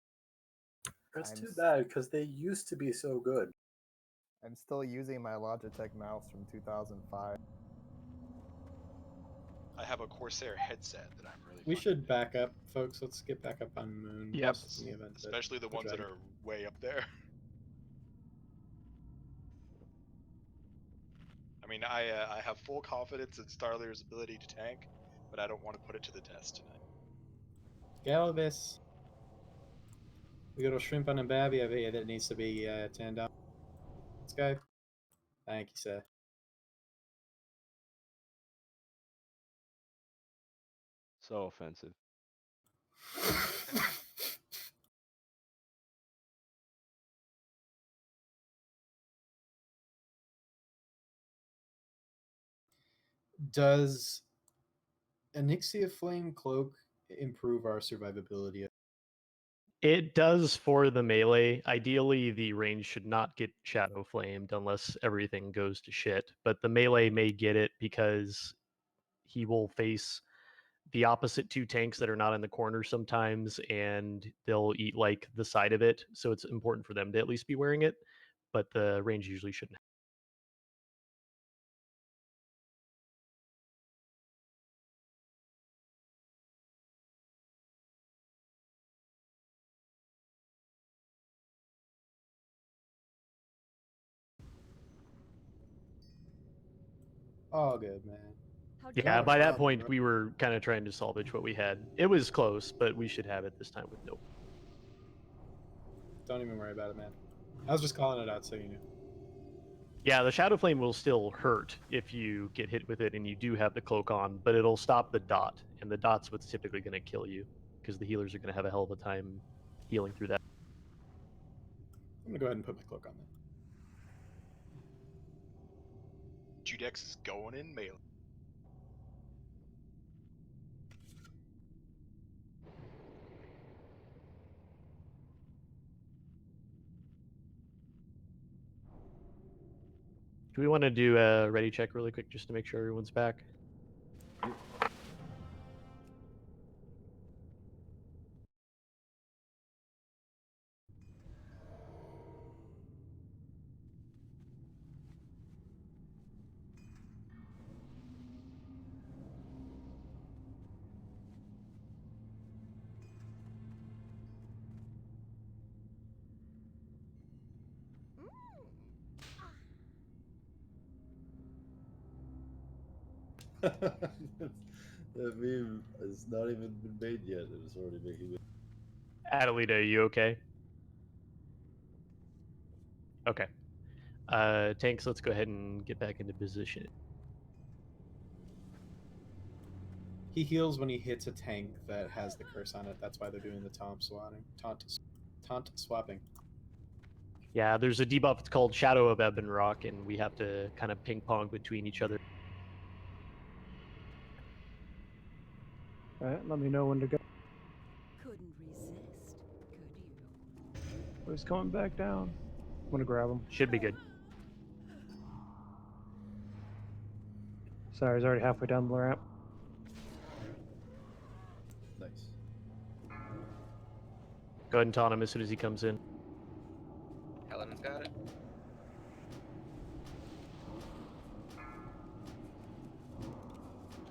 That's too bad, because they used to be so good. I'm still using my Logitech mouse from 2005. I have a Corsair headset that I'm really. We should back up, folks. Let's get back up on Moon. Yep. In the event that Especially the we're ones that driving. are way up there. I mean, I have full confidence in Starlayer's ability to tank, but I don't want to put it to the test tonight. Galvis. We got a shrimp on a babby over here that needs to be turned up. Let's go. Thank you, sir. So offensive. Does Onyxia Flame Cloak improve our survivability? It does for the melee. Ideally, the range should not get shadow flamed unless everything goes to shit. But the melee may get it because he will face the opposite 2 tanks that are not in the corner sometimes, and they'll eat like the side of it. So it's important for them to at least be wearing it. but the range usually shouldn't. All good, man. Yeah, by that point, we were kind of trying to salvage what we had. It was close, but we should have it this time with no. Don't even worry about it, man. I was just calling it out so you knew. Yeah, the Shadow Flame will still hurt if you get hit with it and you do have the cloak on, but it'll stop the dot, and the dot's what's typically going to kill you, because the healers are going to have a hell of a time healing through that. I'm gonna go ahead and put my cloak on then. Judex is going in melee. Do we want to do a ready check really quick just to make sure everyone's back? That meme has not even been made yet, and it's already making me. Adelita, are you okay? Okay. Tanks, let's go ahead and get back into position. He heals when he hits a tank that has the curse on it. That's why they're doing the taunt swapping. Yeah, there's a debuff it's called Shadow of Ebon Rock, and we have to kind of ping pong between each other. All right, let me know when to go. Couldn't resist, could you? Oh, he's coming back down. I'm gonna grab him. Should be good. Sorry, he's already halfway down the ramp. Nice. Go ahead and taunt him as soon as he comes in. Helen's got it.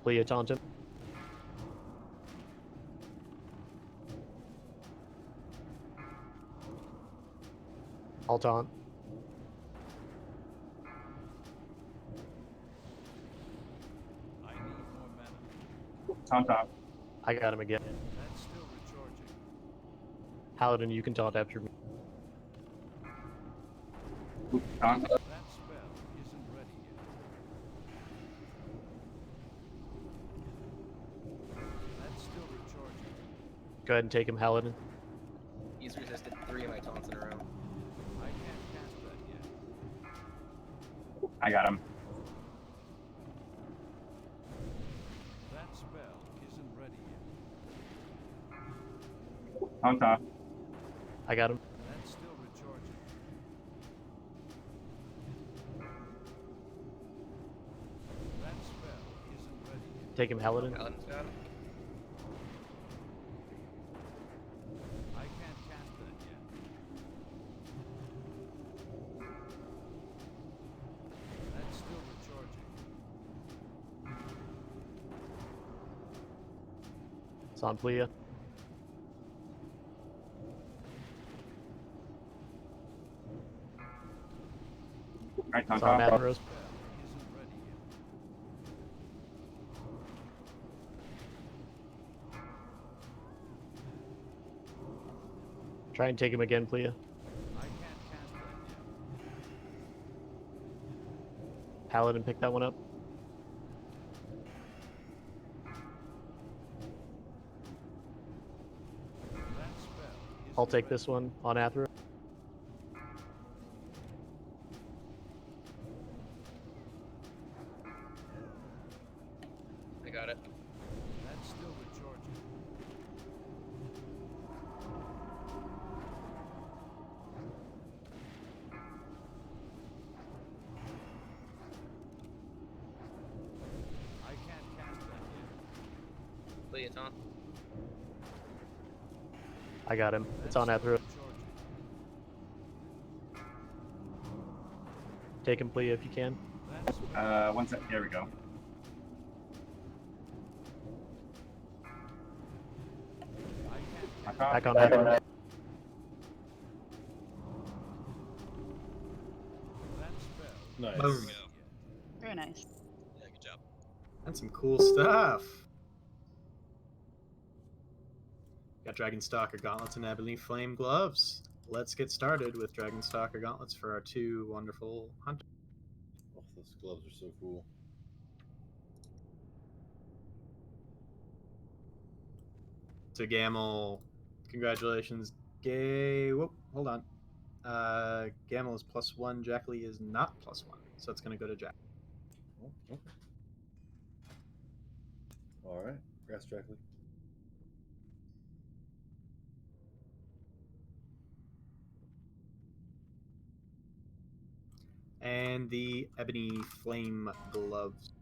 Leah, taunt him. I'll taunt. I need more mana. Taunt off. I got him again. That's still recharging. Paladin, you can taunt after me. Taunt. That spell isn't ready yet. That's still recharging. Go ahead and take him, Paladin. He's resisted 3 of my taunts in a row. I can't cast that yet. I got him. That spell isn't ready yet. Taunt off. I got him. That's still recharging. That spell isn't ready yet. Take him, Paladin. Helen's got him. I can't cast that yet. That's still recharging. It's on Leah. Alright, It's taunt on off. Atheros. Isn't ready yet. Try and take him again, Leah. I can't cast that yet. Paladin, pick that one up. That spell isn't I'll take ready. this one on Atheros. I got it. That's still recharging. I can't cast that yet. Leah taunt. I got him. It's That's on still Atheros. recharging. Take him, Plea, if you can. One sec. There we go. Back on. Nice. Boom. Very nice. Yeah, good job. That's some cool stuff. Got Dragonstalker gauntlets and Ebony Flame gloves. Let's get started with Dragonstalker gauntlets for our two wonderful hunters. Oh, those gloves are so cool. To Gamel, congratulations. Gay. Whoop, hold on. Gamel is +1. Jackley is not +1, so it's going to go to Jack. Oh, okay. All right. Congrats, Jackley. And the Ebony Flame gloves.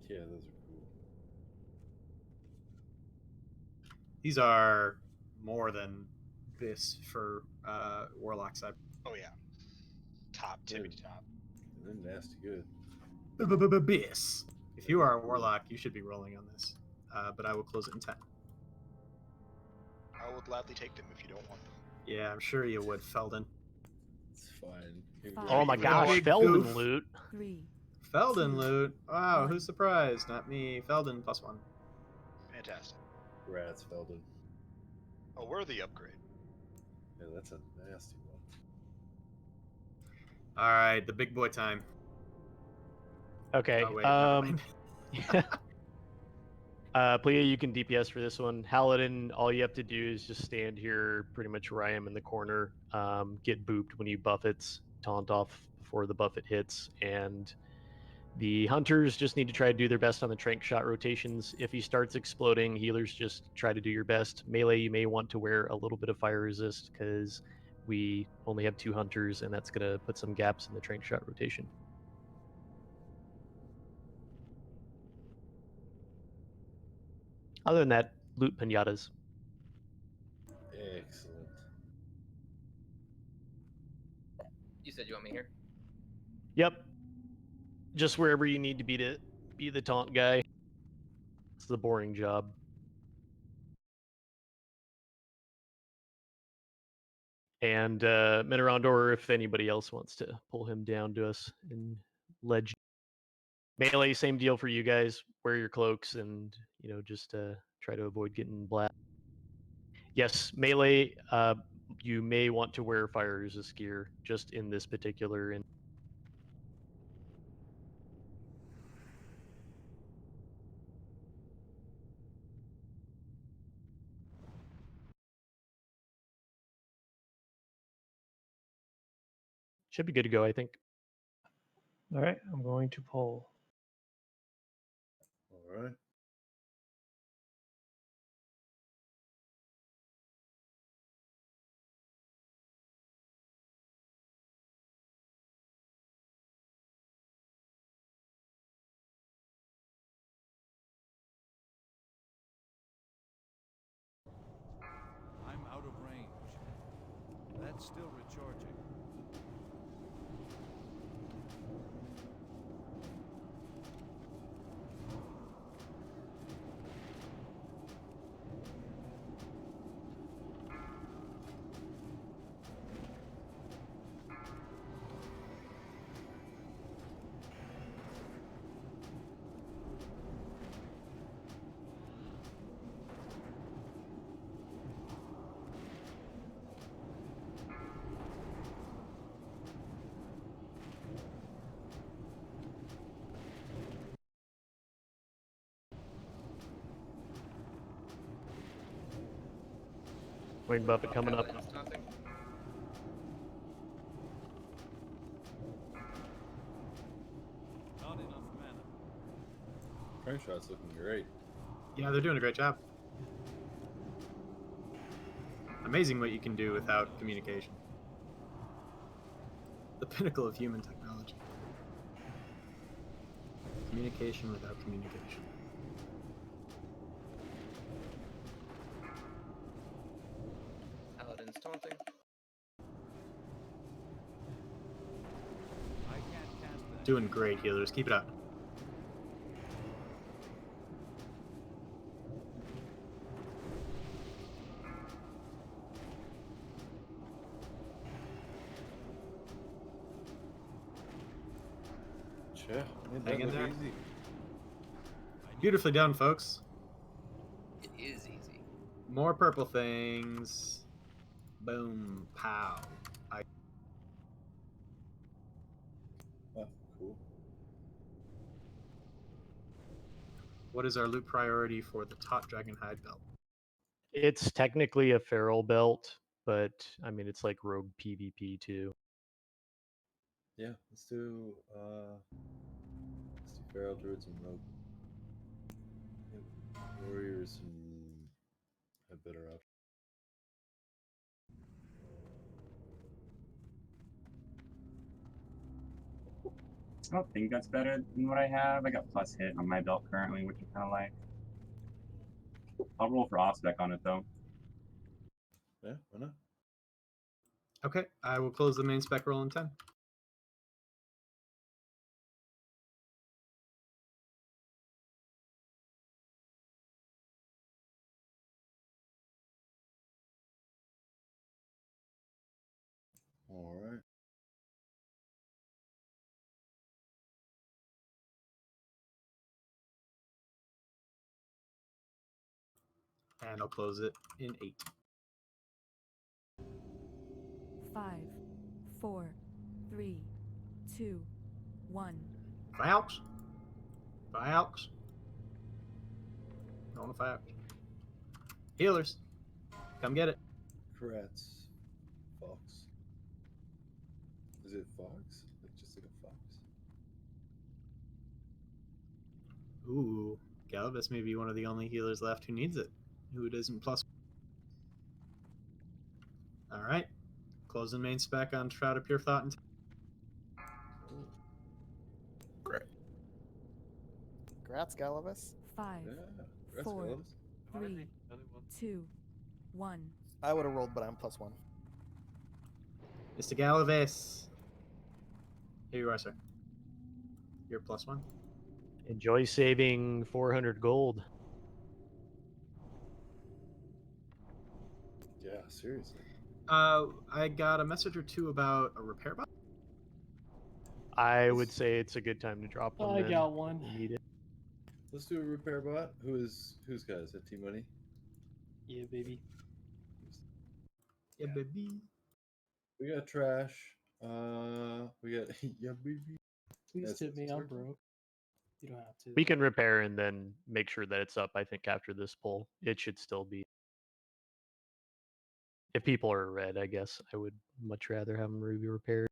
Yeah, those are cool. These are more than this for Warlocks. Oh yeah, top tippity top. They're nasty good. Biss. If you are a Warlock, you should be rolling on this. But I will close it in 10. I will gladly take them if you don't want them. Yeah, I'm sure you would, Felden. It's fine. Oh my gosh, Felden loot. 3. Felden loot. Wow, who's surprised? Not me. Felden +1. Fantastic. Rats, Felden. A worthy upgrade. Yeah, that's a nasty one. All right, the big boy time. Okay. Oh, wait, never mind. Plea, you can DPS for this one. Paladin, all you have to do is just stand here pretty much where I am in the corner. Get booped when you buff it. Taunt off before the buff it hits. And the hunters just need to try to do their best on the trank shot rotations. If he starts exploding, healers just try to do your best. Melee, you may want to wear a little bit of fire resist because we only have 2 hunters, and that's going to put some gaps in the trank shot rotation. Other than that, loot pinatas. Excellent. You said you want me here? Yep. Just wherever you need to be the taunt guy. It's the boring job. And Minorandor, if anybody else wants to pull him down to us in Legend. Melee, same deal for you guys. Wear your cloaks and, just try to avoid getting black. Yes, Melee, you may want to wear fire resist gear just in this particular. Should be good to go, I think. All right, I'm going to pull. All right. I'm out of range. That's still recharging. Wayne Buffett coming up. Not enough mana. Crank shot's looking great. Yeah, they're doing a great job. Amazing what you can do without communication. The pinnacle of human technology. Communication without communication. Paladin's taunting. Doing great, healers. Keep it up. Yeah, Hang in there. Easy. Beautifully done, folks. It is easy. More purple things. Boom. Pow. Oh, cool. What is our loot priority for the top dragon hide belt? It's technically a feral belt, but I mean it's like rogue PvP too. Yeah, let's do feral druids and rogue. Yeah, warriors and have better options. I don't think that's better than what I have. I got plus hit on my belt currently, which I kind of like. I'll roll for off-spec on it though. Yeah, why not? Okay, I will close the main spec roll in 10. All right. And I'll close it in 8. 5, 4, 3, 2, 1. Falcons. Falcons. Going to Falcons. Healers. Come get it. Kratz. Fox. Is it fox? Like just like a fox? Ooh. Galvus may be one of the only healers left who needs it. Who it isn't plus. Alright. Closing main spec on Shroud of Pure Thought and Great. Congrats, Galvus. 5, Yeah. 4, Galvus. 3, 2, 1. I would have rolled, but I'm +1. Mr. Galvus. Here you are, sir. You're +1. Enjoy saving 400 gold. Yeah, seriously. I got a message or two about a repair bot. I would say it's a good time to drop one. I then. got one. You need it. Let's do a repair bot. Who's guys at Team Money? Yeah, baby. Yeah, baby. We got trash. We got yeah, baby. Please That's tip me. I'm circle. broke. You don't have to. We can repair and then make sure that it's up. I think after this pull, it should still be. If people are red, I guess I would much rather have them be repaired.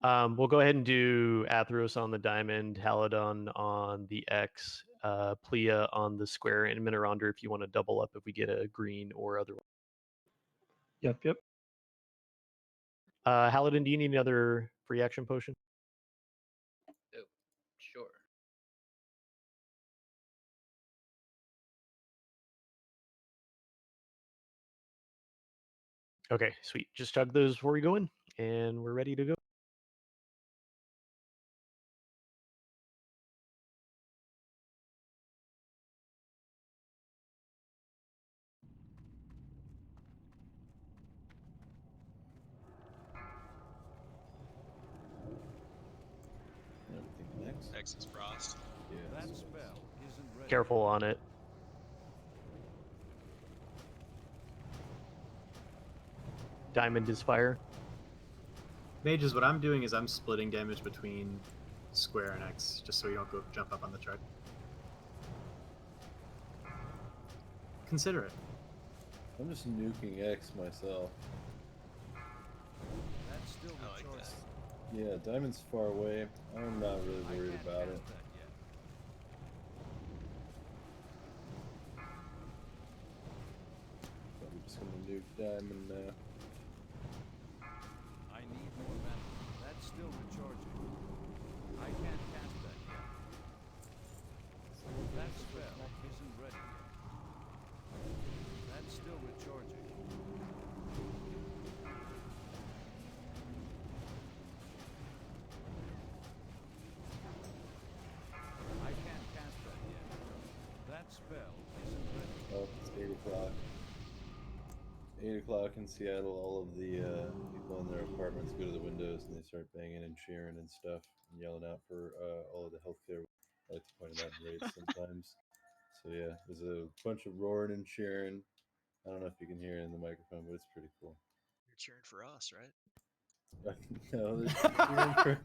We'll go ahead and do Athros on the diamond, Halidon on the X, Plea on the square, and Minoronder if you want to double up if we get a green or other. Yep, yep. Halidon, do you need another free action potion? Oh, sure. Okay, sweet. Just chug those before we go in, and we're ready to go. Everything next. Texas Frost. Yeah. That so- spell isn't ready. Careful on it. Diamond is fire. Mages, what I'm doing is I'm splitting damage between square and X, just so you don't go jump up on the chart. Consider it. I'm just nuking X myself. That's still the I like choice. Yeah, Diamond's far away. I'm not really I worried can't about cast it. that yet. I'm just gonna nuke Diamond now. I need more mana. That's still recharging. I can't cast that yet. That spell isn't ready yet. That's still recharging. spell isn't ready. Oh, it's 8 o'clock. 8 o'clock in Seattle, all of the people in their apartments go to the windows and they start banging and cheering and stuff and yelling out for all of the healthcare. I like to point it out in raids sometimes. So yeah, there's a bunch of roaring and cheering. I don't know if you can hear it in the microphone, but it's pretty cool. You're cheering for us, right? No, they're cheering for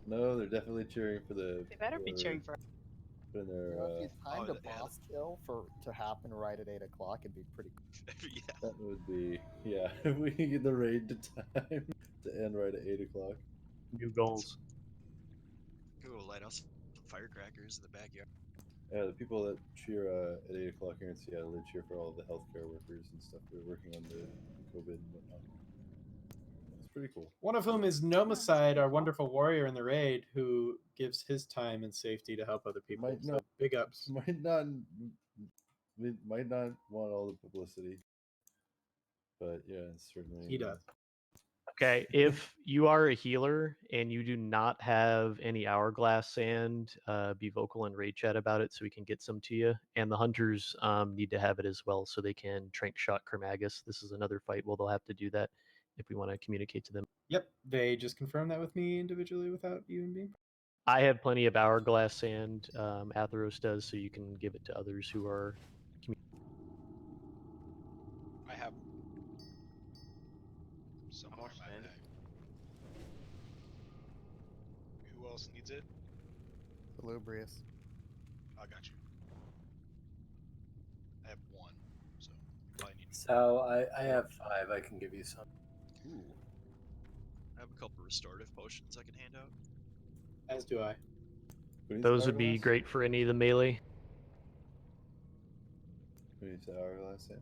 no, they're definitely cheering for the. They better be cheering for. In their, You know, if you timed a yeah. boss kill to happen right at 8 o'clock, it'd be pretty cool. Yeah. That would be, yeah, if we can get the raid to time to end right at 8 o'clock. New goals. Cool, light off some firecrackers in the backyard. Yeah, the people that cheer at 8 o'clock here in Seattle, they cheer for all of the healthcare workers and stuff that are working on the COVID and whatnot. It's pretty cool. One of whom is Nomicide, our wonderful warrior in the raid, who gives his time and safety to help other people. Might not, so big ups. We might not want all the publicity, but yeah, it's certainly He does. Okay, if you are a healer and you do not have any hourglass sand, be vocal in raid chat about it so we can get some to you. And the hunters need to have it as well so they can trank shot Kermagus. This is another fight where they'll have to do that if we want to communicate to them. Yep, they just confirmed that with me individually without even being. I have plenty of hourglass sand. Atheros does, so you can give it to others who are. I have somewhere in my bag. Who else needs it? Salubrious. I got you. I have one, so probably need. So I have 5. I can give you some. Ooh. I have a couple restorative potions I can hand out. As do I. Those would be great for any of the melee. Who needs the hourglass sand?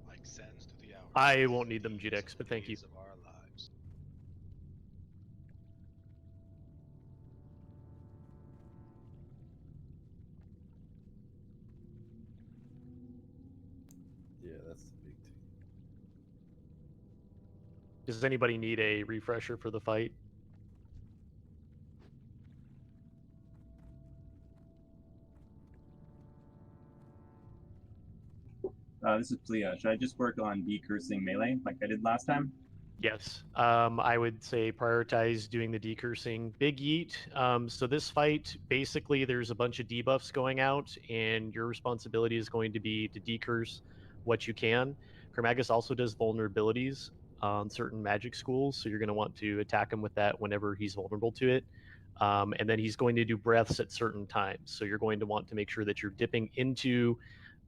Like sands to the hour. I won't need them, GDX, but thank you. Of our lives. Yeah, that's the big thing. Does anybody need a refresher for the fight? This is Plia. Should I just work on decursing melee like I did last time? Yes, I would say prioritize doing the decursing. Big Yeet. So this fight, basically, there's a bunch of debuffs going out, and your responsibility is going to be to decurse what you can. Kermagus also does vulnerabilities on certain magic schools, so you're going to want to attack him with that whenever he's vulnerable to it. And then he's going to do breaths at certain times, so you're going to want to make sure that you're dipping into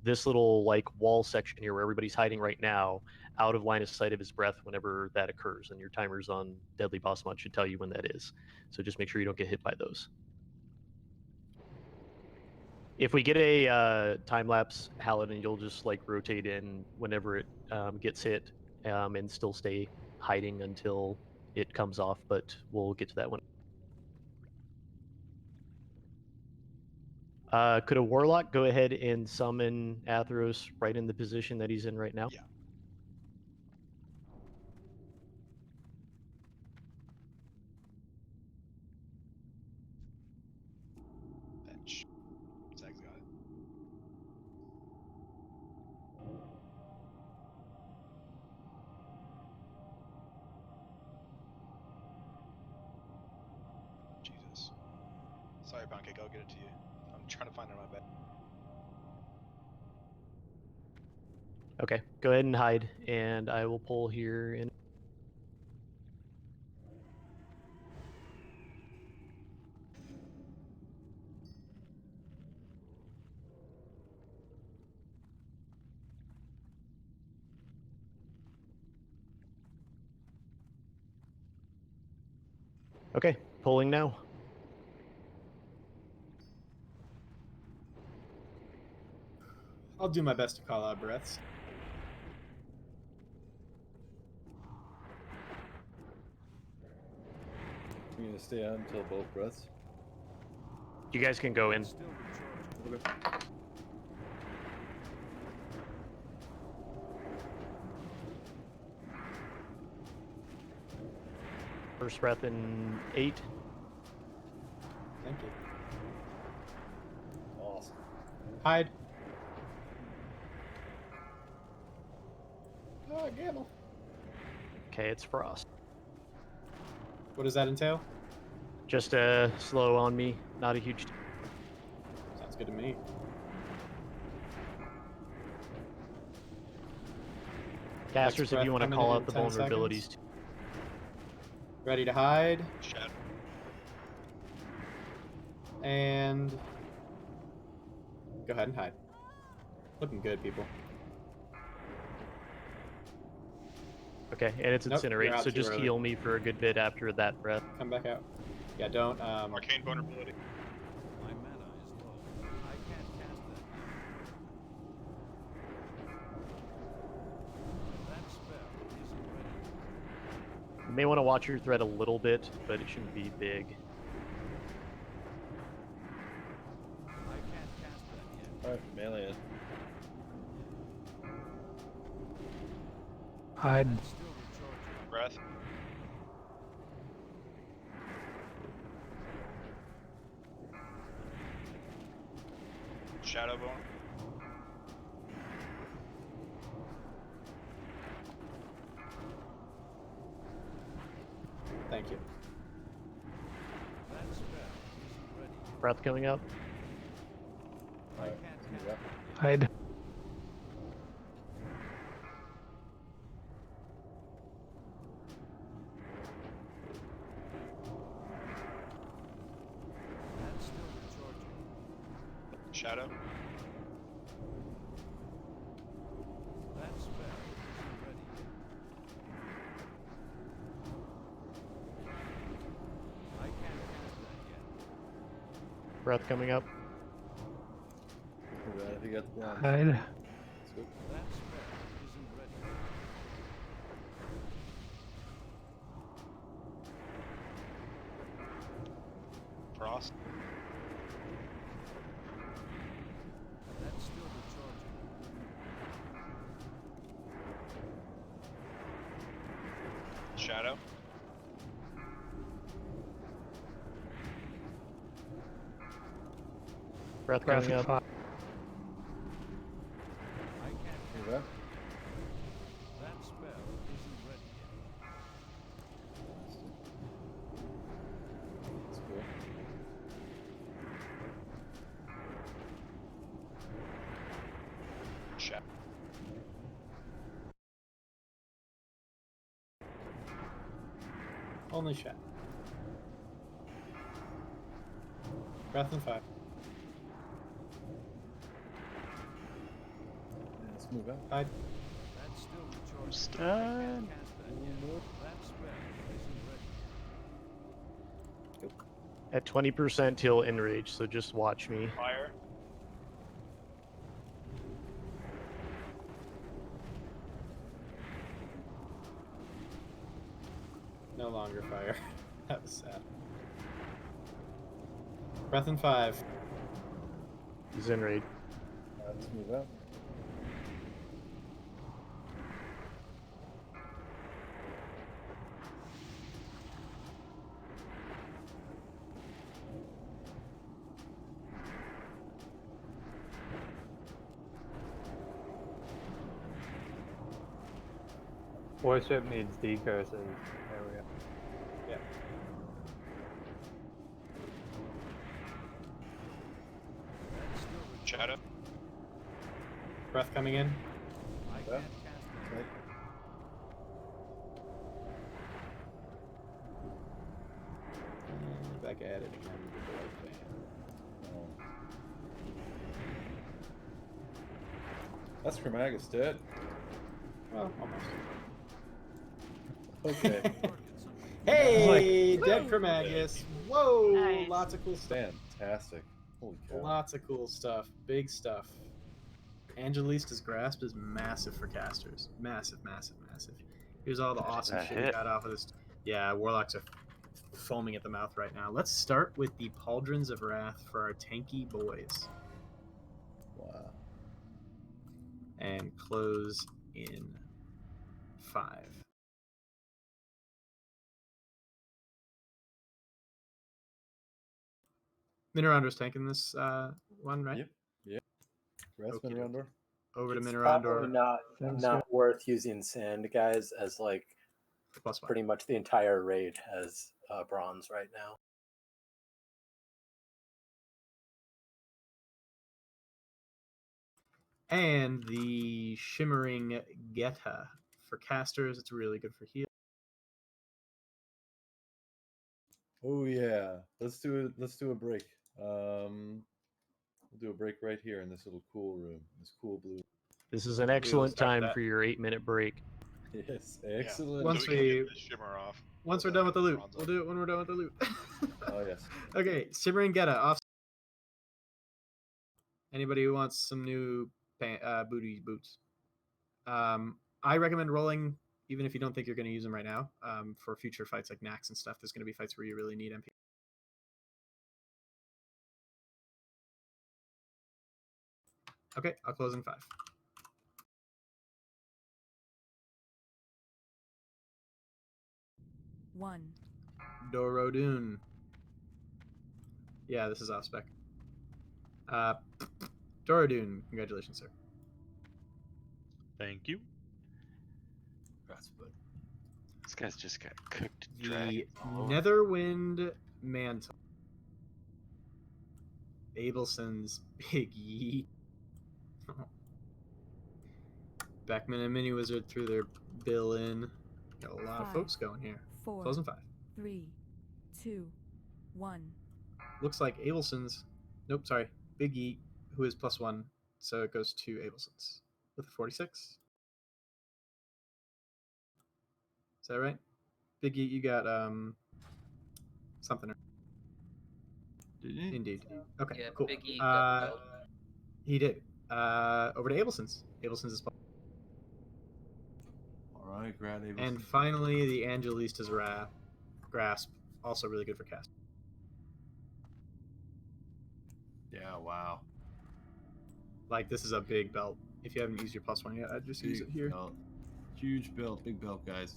this little like wall section here where everybody's hiding right now, out of line of sight of his breath whenever that occurs, and your timers on Deadly Boss Mod should tell you when that is. So just make sure you don't get hit by those. If we get a time lapse Paladin, you'll just like rotate in whenever it gets hit and still stay hiding until it comes off, but we'll get to that one. Could a Warlock go ahead and summon Atheros right in the position that he's in right now? Yeah. Bench. Zag's got it. Jesus. Sorry, Pancake, I'll get it to you. I'm trying to find it in my bed. Okay, go ahead and hide, and I will pull here in. Okay, pulling now. I'll do my best to call out breaths. You're gonna stay on until both breaths? You guys can go in. Okay. First breath in 8. Thank you. Awesome. Hide. Oh, gamble. Okay, it's frost. What does that entail? Just slow on me, not a huge. Sounds good to me. Casters, if you want to call out the vulnerabilities. Seconds. Ready to hide. Shadow. And go ahead and hide. Looking good, people. Okay, and it's Nope, you're incinerate, out so too just early. heal me for a good bit after that breath. Come back out. Yeah, don't. Arcane vulnerability. My mana is low. I can't cast that yet. That spell isn't ready. You may want to watch your threat a little bit, but it shouldn't be big. I can't cast that yet. Alright, melee in. Hide. Still recharging. Breath. Shadowbone. Thank you. That spell isn't ready. Breath coming up. I can't cast that yet. Hide. That's still recharging. Shadow. That spell isn't ready yet. I can't cast that yet. Breath coming up. Too bad if you got the blind. Hide. Sweet. That spell isn't ready yet. Frost. That's still recharging. Shadow. Breath Breath coming at up. 5. I can't Too cast bad. that spell isn't ready yet. That's cool. Shadow. Only shot. Breath in 5. Yeah, let's move out. Hide. That's still recharging. Stun. I can't cast that yet. That spell isn't ready yet. At 20% he'll enrage, so just watch me. Fire. No longer fire. That was sad. Breath in 5. He's enraged. Let's move out. Worship needs decurses. There we go. Yeah. That's still recharging. Shadow. Breath coming in. I Yeah. can't cast that Right. yet. And back at it again with the light fan. Oh. That's Chromagus dead. Well, almost. Okay. Hey, dead Chromagus. Whoa, Nice. lots of cool stuff. Fantastic. Holy cow. Lots of cool stuff. Big stuff. Angelista's Grasp is massive for casters. Massive, massive, massive. Here's all the awesome a shit we hit. got off of this. Yeah, Warlocks are foaming at the mouth right now. Let's start with the Pauldrons of Wrath for our tanky boys. Wow. And close in 5. Minorandor's tanking this one, right? Yep. Yep. Rest Okey-dokey. Minorandor. Over to It's Minorandor. probably not worth using sand, guys, as like Plus 1. pretty much the entire raid has bronze right now. And the Shimmering Geta for casters. It's really good for heal. Oh yeah. Let's do a break. We'll do a break right here in this little cool room. This cool blue. This is an excellent time for your 8-minute break. Yes, excellent. Once so we can we get the shimmer off. once we're done with the loot, we'll do it when we're done with the loot. Oh yes. Okay, Shimmering Geta off. Anybody who wants some new boots? I recommend rolling, even if you don't think you're going to use them right now, for future fights like Nax and stuff. There's going to be fights where you really need MP. Okay, I'll close in 5. One. Dorodun. Yeah, this is off spec. Dorodun, congratulations, sir. Thank you. Congrats, bud. This guy's just got cooked. The Netherwind Mantle. Abelson's Big Yeet. Beckman and Mini Wizard threw their bill in. Got a lot of folks going here. 4, Closing 5. 3, 2, 1. Looks like Abelson's. Nope, sorry. Big Yeet, who is +1. So it goes to Abelson's with a 46. Is that right? Big Yeet, you got something. Did you? Indeed. Okay, Yeah, cool. Big E got the belt. He did. Over to Abelson's. Abelson's is. All right, Grad Abelson. And finally, the Angelista's Grasp, also really good for cast. Yeah, wow. Like, this is a big belt. If you haven't used your +1 yet, I'd just use it here. Belt. Huge belt, big belt, guys.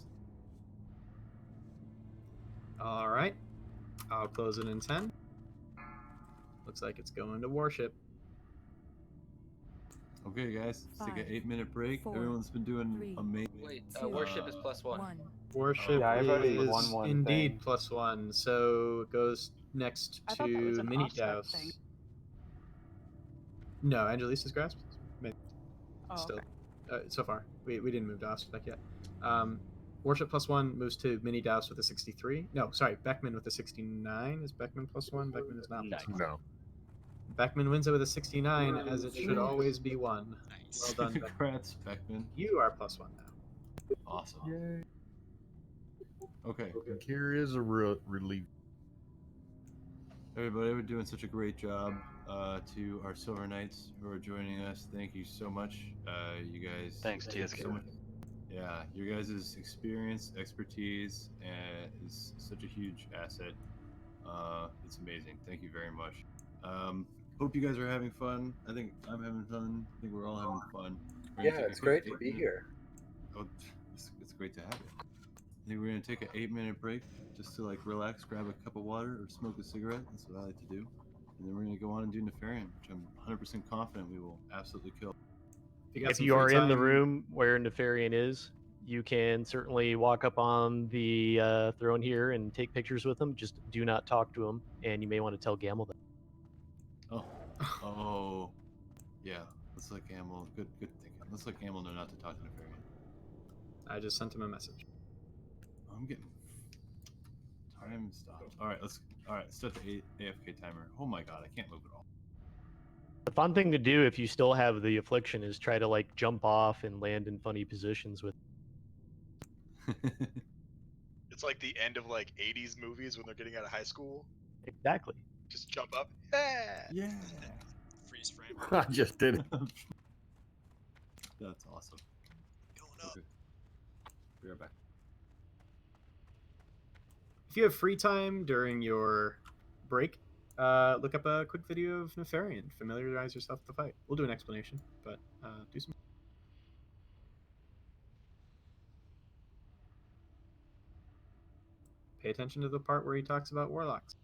All right. I'll close it in 10. Looks like it's going to Warship. Okay, guys, let's take an 5, 8-minute break. 4, Everyone's been doing 3, amazing. Wait, 2, Warship is +1. 1. Warship Yeah, I've already is won one indeed thing. +1, so it goes next I thought that was to an Mini off-spec Douse. thing. No, Angelista's Grasp. Oh, Still, okay. so far we didn't move to off-spec yet. Warship +1 moves to Mini Douse with a 63. No, sorry, Beckman with a 69. Is Beckman +1? Beckman is not +1. No. Beckman wins it with a 69, as it should always be 1. Well done, Beckman. Congrats, Beckman. You are +1 now. Awesome. Yay. Okay. And here is a relief. Everybody, we're doing such a great job. To our Silver Knights who are joining us, thank you so much. You guys. Thanks, TSK. So much. Yeah, your guys' experience, expertise, is such a huge asset. It's amazing. Thank you very much. Hope you guys are having fun. I think I'm having fun. I think we're all having fun. Yeah, it's great to be here. Oh, it's great to have you. I think we're gonna take an 8-minute break just to like relax, grab a cup of water, or smoke a cigarette. That's what I like to do. And then we're gonna go on and do Nefarian, which I'm 100% confident we will absolutely kill. If you are in the room where Nefarian is, you can certainly walk up on the throne here and take pictures with him. Just do not talk to him, and you may want to tell Gamble that. Oh, yeah. Let's let Gamble. Good thinking. Let's let Gamble know not to talk to Nefarian. I just sent him a message. I'm getting time stopped. All right, set the AFK timer. Oh my god, I can't move at all. The fun thing to do if you still have the affliction is try to like jump off and land in funny positions with. It's like the end of like 80s movies when they're getting out of high school. Exactly. Just jump up. Yeah. Yeah. Freeze frame. I just did it. That's awesome. Going up. Okay. Be right back. If you have free time during your break, look up a quick video of Nefarian. Familiarize yourself with the fight. We'll do an explanation, but do some. Pay attention to the part where he talks about warlocks.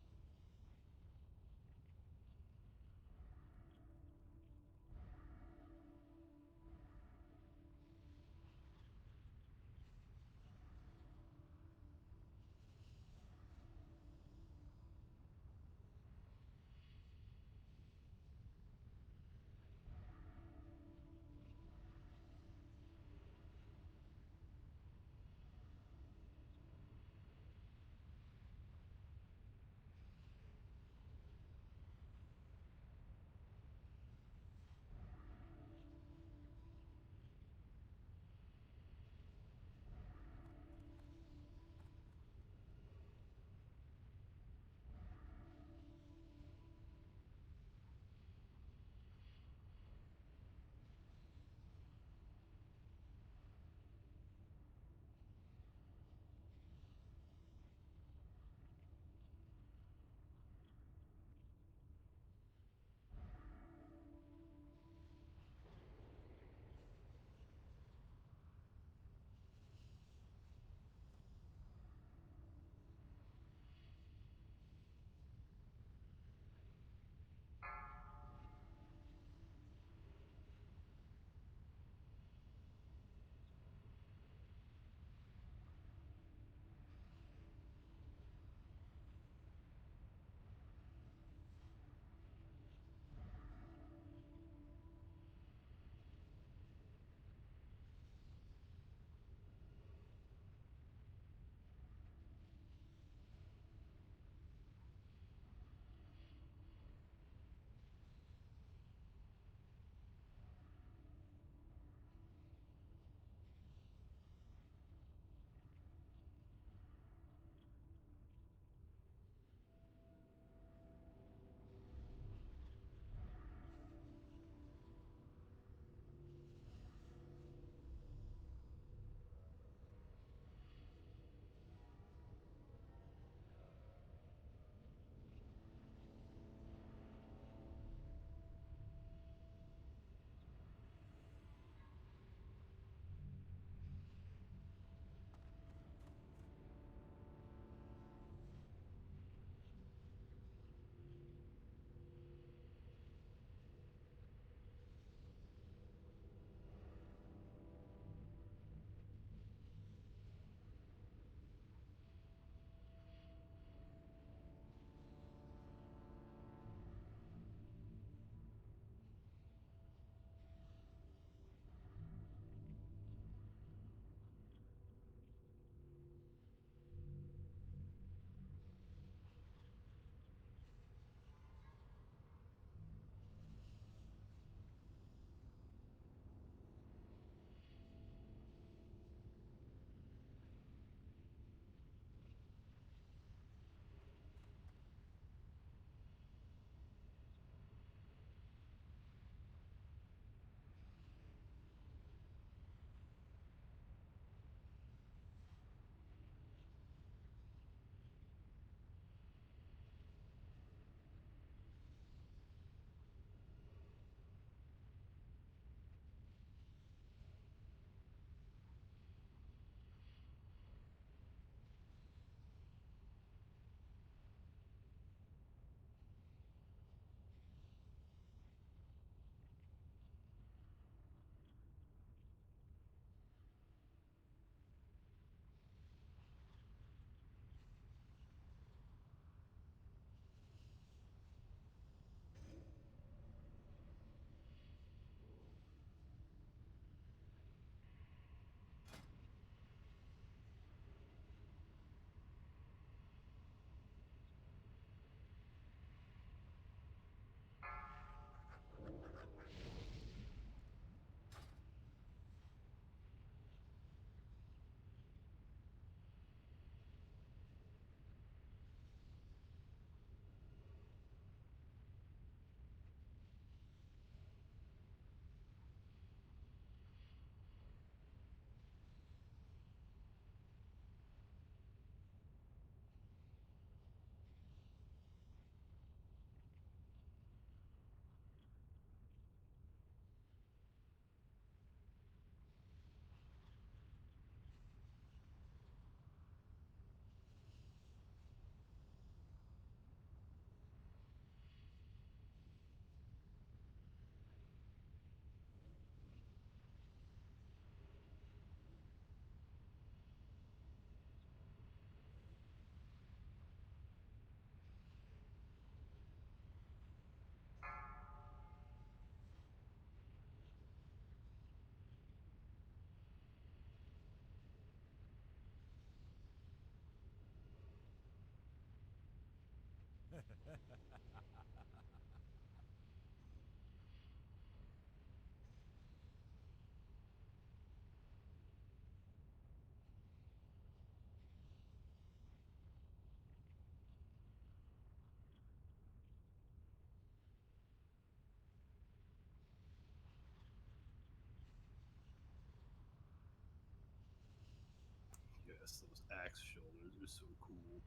Yes, those axe shoulders are so cool.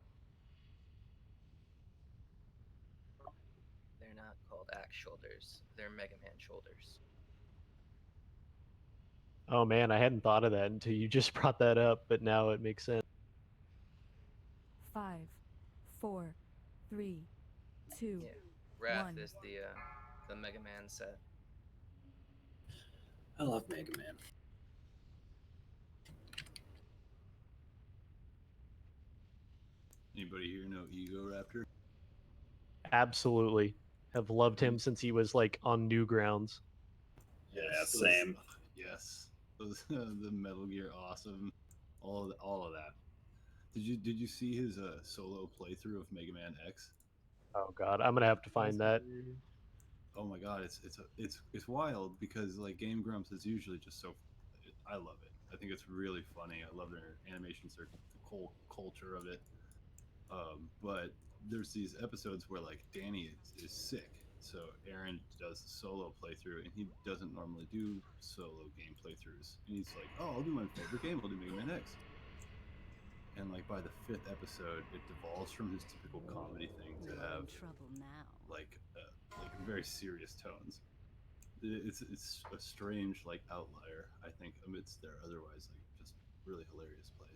They're not called axe shoulders. They're Mega Man shoulders. Oh man, I hadn't thought of that until you just brought that up, but now it makes sense. 5, 4, 3, 2, Yeah. Wrath 1. is the Mega Man set. I love Mega Man. Anybody here know Ego Raptor? Absolutely. Have loved him since he was like on Newgrounds. Yeah, Yes, same. Yes, those the Metal Gear Awesome, all of that. Did you see his solo playthrough of Mega Man X? Oh god, I'm gonna have to find that. Oh my god, it's wild because like Game Grumps is usually just so. I love it. I think it's really funny. I love their animations, the whole culture of it. But there's these episodes where like Danny is sick, so Aaron does the solo playthrough, and he doesn't normally do solo game playthroughs. And he's like, "Oh, I'll do my favorite game. I'll do Mega Man X." And like by the 5th episode, it devolves from his typical comedy thing to have like very serious tones. It's a strange like outlier, I think, amidst their otherwise like just really hilarious plays.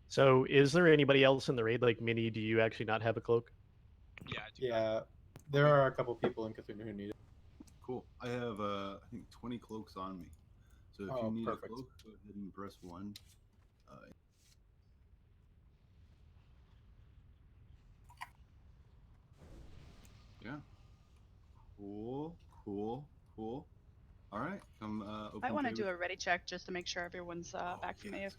So, is there anybody else in the raid? Like, Minnie, do you actually not have a cloak? Yeah, there are a couple people in Cthulhu who need it. Cool. I have I think 20 cloaks on me. So if you need a cloak, go ahead and press 1. Yeah. Cool. All right, come open. I want to play do with- a ready check just to make sure everyone's back from AFK.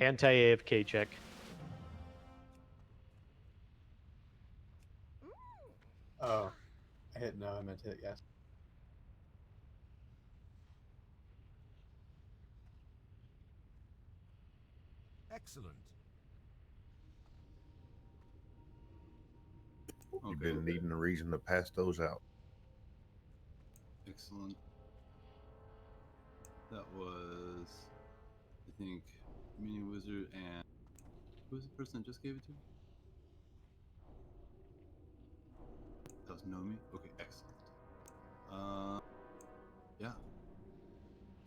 Anti-AFK check. Oh, I hit no. I meant to hit yes. Excellent. You've been needing a reason to pass those out. Excellent. That was, I think, Mini Wizard and who was the person that just gave it to me? That was Nomi. Okay, excellent. Yeah.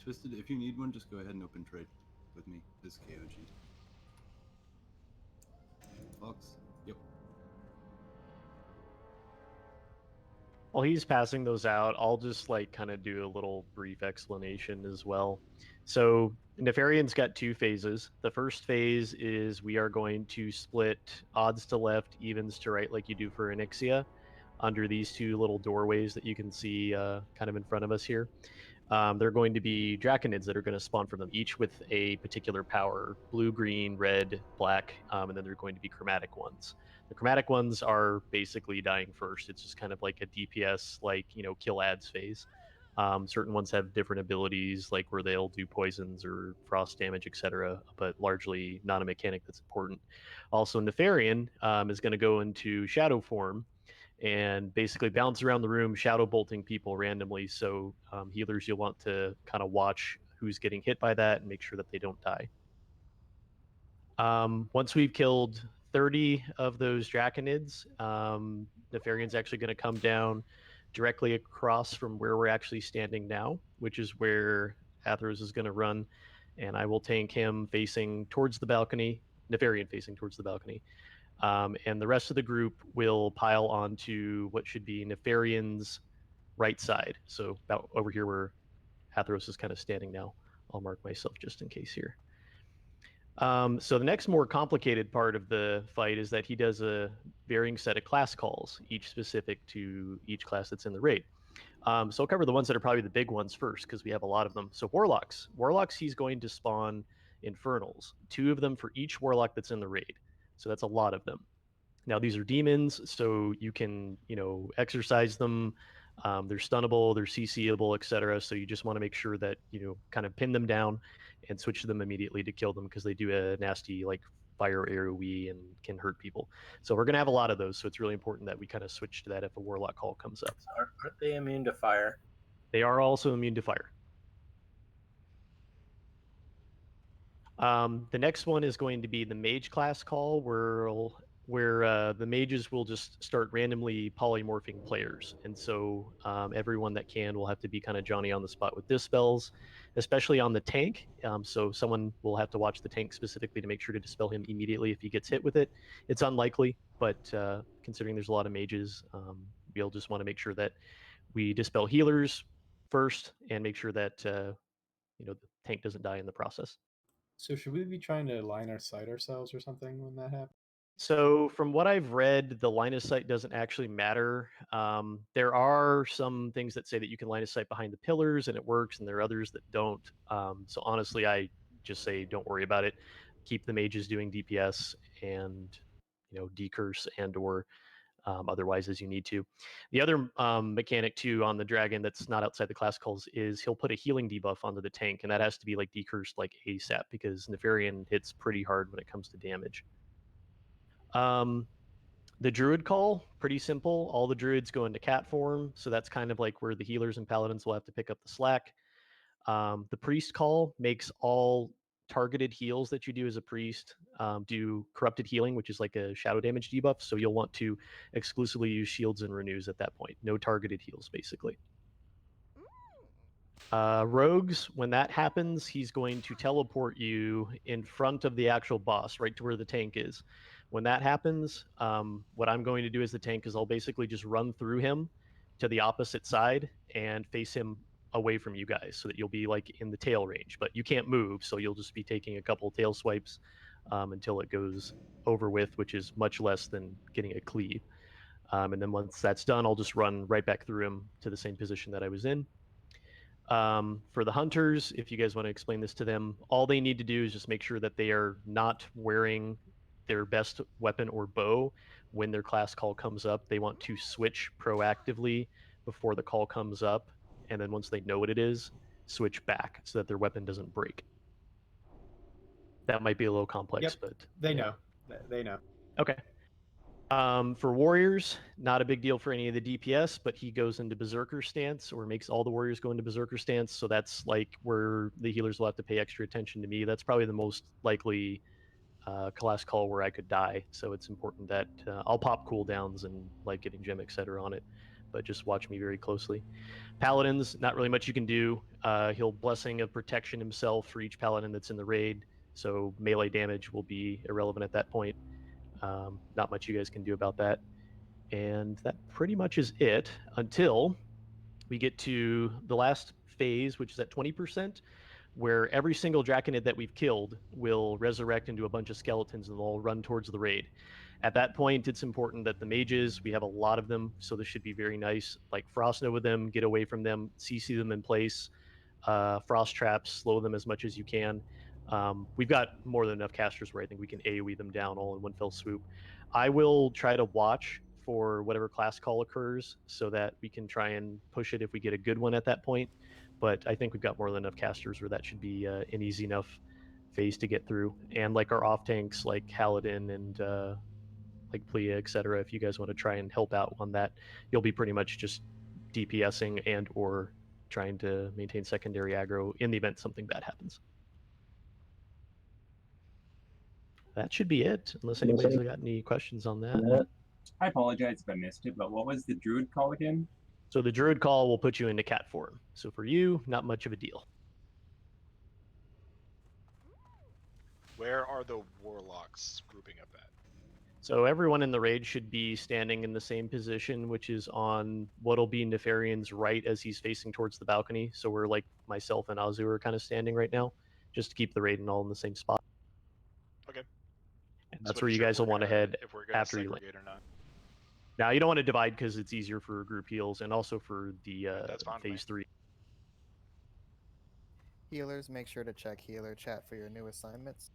Twisted. If you need one, just go ahead and open trade with me. This KOG. Fox. Yep. While he's passing those out, I'll just like kind of do a little brief explanation as well. So Nefarian's got 2 phases. The first phase is we are going to split odds to left, evens to right, like you do for Onyxia, under these 2 little doorways that you can see kind of in front of us here. There are going to be draconids that are going to spawn from them, each with a particular power: blue, green, red, black, and then there are going to be chromatic ones. The chromatic ones are basically dying first. It's just kind of like a DPS, like, kill ads phase. Certain ones have different abilities, like where they'll do poisons or frost damage, etc., but largely not a mechanic that's important. Also, Nefarian is going to go into shadow form and basically bounce around the room, shadow bolting people randomly. So healers, you'll want to kind of watch who's getting hit by that and make sure that they don't die. Once we've killed 30 of those draconids, Nefarian's actually going to come down directly across from where we're actually standing now, which is where Athros is going to run, and I will tank him facing towards the balcony, Nefarian facing towards the balcony. And the rest of the group will pile onto what should be Nefarian's right side. So about over here where Athros is kind of standing now. I'll mark myself just in case here. So the next more complicated part of the fight is that he does a varying set of class calls, each specific to each class that's in the raid. So I'll cover the ones that are probably the big ones first, because we have a lot of them. So Warlocks. Warlocks, he's going to spawn Infernals, 2 of them for each Warlock that's in the raid. So that's a lot of them. Now these are demons, so you can, exercise them. They're stunnable, they're CCable, etc. So you just want to make sure that, kind of pin them down and switch to them immediately to kill them, because they do a nasty like fire AoE and can hurt people. So we're going to have a lot of those. So it's really important that we kind of switch to that if a Warlock call comes up. Aren't they immune to fire? They are also immune to fire. The next one is going to be the mage class call, where the mages will just start randomly polymorphing players, and so everyone that can will have to be kind of Johnny on the spot with dispels, especially on the tank. So someone will have to watch the tank specifically to make sure to dispel him immediately if he gets hit with it. It's unlikely, but considering there's a lot of mages, we'll just want to make sure that we dispel healers first and make sure that the tank doesn't die in the process. So should we be trying to line our sight ourselves or something when that happens? So from what I've read, the line of sight doesn't actually matter. There are some things that say that you can line of sight behind the pillars and it works, and there are others that don't. So honestly, I just say don't worry about it. Keep the mages doing DPS and decurse and or otherwise as you need to. The other mechanic too on the dragon that's not outside the class calls is he'll put a healing debuff onto the tank, and that has to be like decursed like ASAP because Nefarian hits pretty hard when it comes to damage. The druid call, pretty simple. All the druids go into cat form, so that's kind of like where the healers and paladins will have to pick up the slack. The priest call makes all targeted heals that you do as a priest do corrupted healing, which is like a shadow damage debuff. So you'll want to exclusively use shields and renews at that point. No targeted heals, basically. Rogues, when that happens, he's going to teleport you in front of the actual boss, right to where the tank is. When that happens, what I'm going to do as the tank is I'll basically just run through him to the opposite side and face him away from you guys so that you'll be like in the tail range, but you can't move, so you'll just be taking a couple tail swipes until it goes over with, which is much less than getting a cleave. And then once that's done, I'll just run right back through him to the same position that I was in. For the hunters, if you guys want to explain this to them, all they need to do is just make sure that they are not wearing their best weapon or bow when their class call comes up. They want to switch proactively before the call comes up, and then once they know what it is, switch back so that their weapon doesn't break. That might be a little complex, but They know. They know. Okay. For warriors, not a big deal for any of the DPS, but he goes into berserker stance or makes all the warriors go into berserker stance. So that's like where the healers will have to pay extra attention to me. That's probably the most likely class call where I could die. So it's important that I'll pop cooldowns and like getting gem, etc. on it, but just watch me very closely. Paladins, not really much you can do. He'll Blessing of Protection himself for each paladin that's in the raid. So melee damage will be irrelevant at that point. Not much you guys can do about that. And that pretty much is it until we get to the last phase, which is at 20%, where every single Draconid that we've killed will resurrect into a bunch of skeletons and they'll all run towards the raid. At that point, it's important that the mages, we have a lot of them, so this should be very nice. Like Frost Nova them, get away from them, CC them in place, Frost Traps, slow them as much as you can. We've got more than enough casters where I think we can AoE them down all in one fell swoop. I will try to watch for whatever class call occurs so that we can try and push it if we get a good one at that point. But I think we've got more than enough casters where that should be an easy enough phase to get through. And like our off tanks like Haladin and like Plia, etc. If you guys want to try and help out on that, you'll be pretty much just DPSing and or trying to maintain secondary aggro in the event something bad happens. That should be it, unless anybody's got any questions on that. I apologize if I missed it, but what was the druid call again? So the druid call will put you into cat form. So for you, not much of a deal. Where are the warlocks grouping up at? So everyone in the raid should be standing in the same position, which is on what'll be Nefarian's right as he's facing towards the balcony. So we're like myself and Azu are kind of standing right now, just to keep the raid all in the same spot. Okay. And that's where you guys will want to head after you land. Or not. Now you don't want to divide because it's easier for group heals and also for the phase 3. Healers, make sure to check healer chat for your new assignments.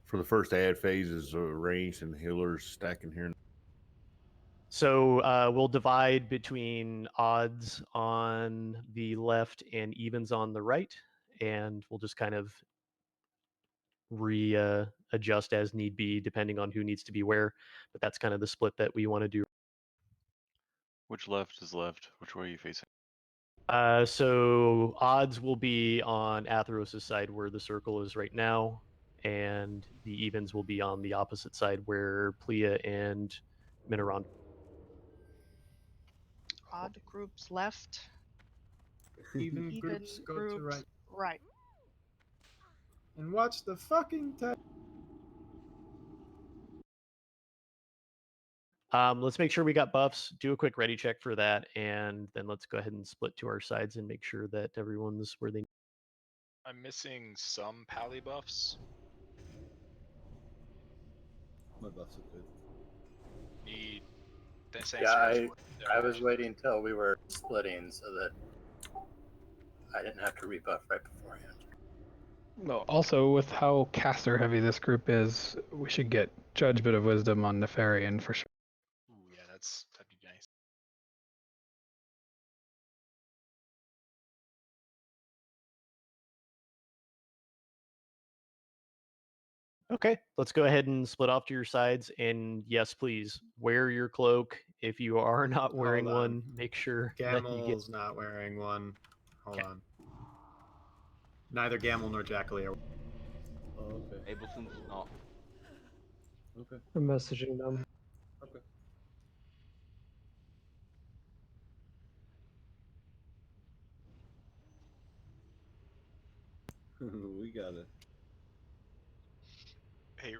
For the first ad phases, range and healers stacking here. So we'll divide between odds on the left and evens on the right, and we'll just kind of adjust as need be depending on who needs to be where. But that's kind of the split that we want to do. Which left is left? Which way are you facing? So odds will be on Atheros' side where the circle is right now, and the evens will be on the opposite side where Plea and Minaron. Odd groups left. Even groups go to right. Right. And watch the fucking time. Let's make sure we got buffs. Do a quick ready check for that, and then let's go ahead and split to our sides and make sure that everyone's where they. I'm missing some pally buffs. My buffs are good. Need. Yeah, I was waiting till we were splitting so that I didn't have to rebuff right beforehand. Well, also, with how caster heavy this group is, we should get Judgment of Wisdom on Nefarian for sure. Ooh, yeah, that'd be nice. Okay, let's go ahead and split off to your sides. And yes, please wear your cloak. If you are not wearing one, make sure that you get. Gamel's not wearing one. Hold on. Neither Gamel nor Jackalee are. Oh, okay. Ableton's not. Okay. I'm messaging them. Okay. We got it. Hey,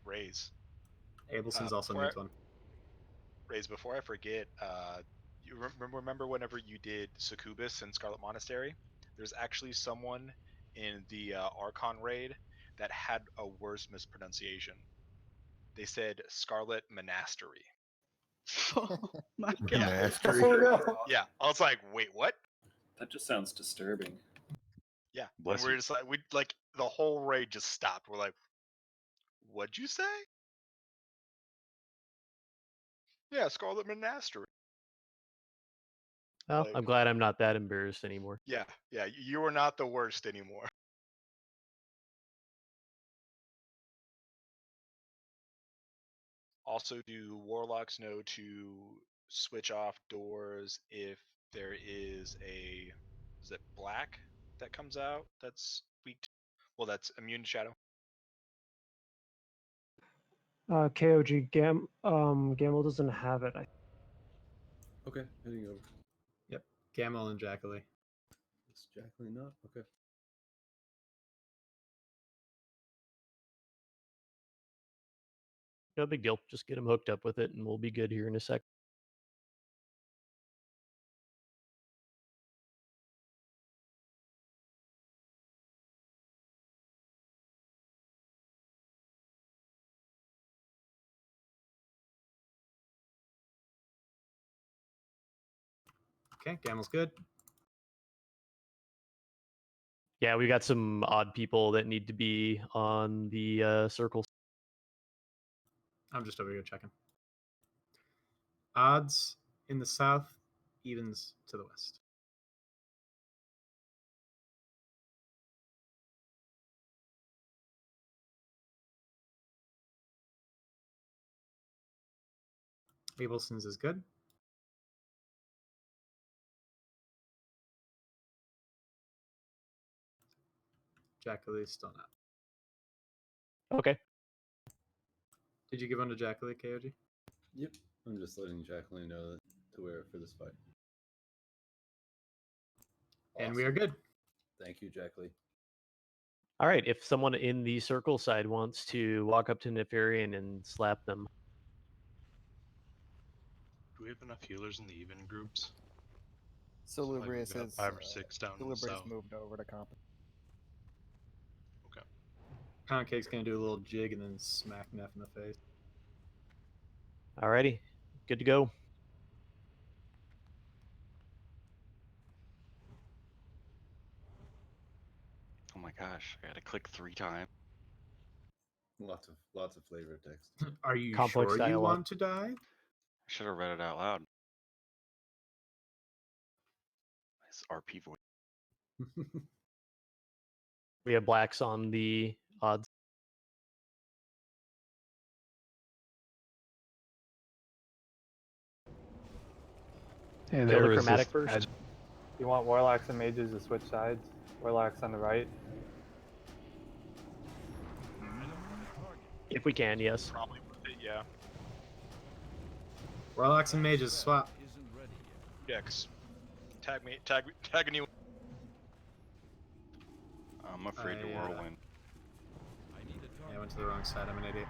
Raze. Abelson's also needs one. Raze, before I forget, you remember whenever you did Succubus and Scarlet Monastery? There's actually someone in the Archon raid that had a worse mispronunciation. They said Scarlet Monastery. Oh my god. Monastery. Yeah, I was like, wait, what? That just sounds disturbing. Yeah, Bless and we're you. just like the whole raid just stopped. We're like, what'd you say? Yeah, Scarlet Monastery. Well, Like- I'm glad I'm not that embarrassed anymore. Yeah, you are not the worst anymore. Also, do warlocks know to switch off doors if there is it black that comes out that's weak? Well, that's immune to shadow. KOG Gamel doesn't have it. Okay, heading over. Yep, Gamel and Jackalee. Is Jacqueline not? Okay. No big deal. Just get them hooked up with it, and we'll be good here in a sec. Okay, Gamel's good. Yeah, we got some odd people that need to be on the circle. I'm just over here checking. Odds in the south, evens to the west. Abelson's is good. Jackalee's still not. Okay. Did you give one to Jackalee, KOG? Yep. I'm just letting Jacqueline know that to wear it for this fight. And we are good. Thank you, Jacqueline. All right. If someone in the circle side wants to walk up to Nefarian and slap them. Do we have enough healers in the even groups? Salubrious we've got is 5 or 6 down in the Salubrious south. moved over to comp. Okay. Pound Cake's gonna do a little jig and then smack Neff in the face. Alrighty. Good to go. Oh my gosh, I gotta click 3 times. Lots of flavor text. Are you Complex sure you dialogue. want to die? I should have read it out loud. Nice RP voice. We have blacks on the odds. Hey, Kill there the was chromatic this first. You want Warlocks and Mages to switch sides? Warlocks on the right. If we can, yes. Probably worth it, yeah. Warlocks and mages swap. Yeah, 'cause tag a new. I'm afraid to whirlwind. Yeah, I went to the wrong side. I'm an idiot.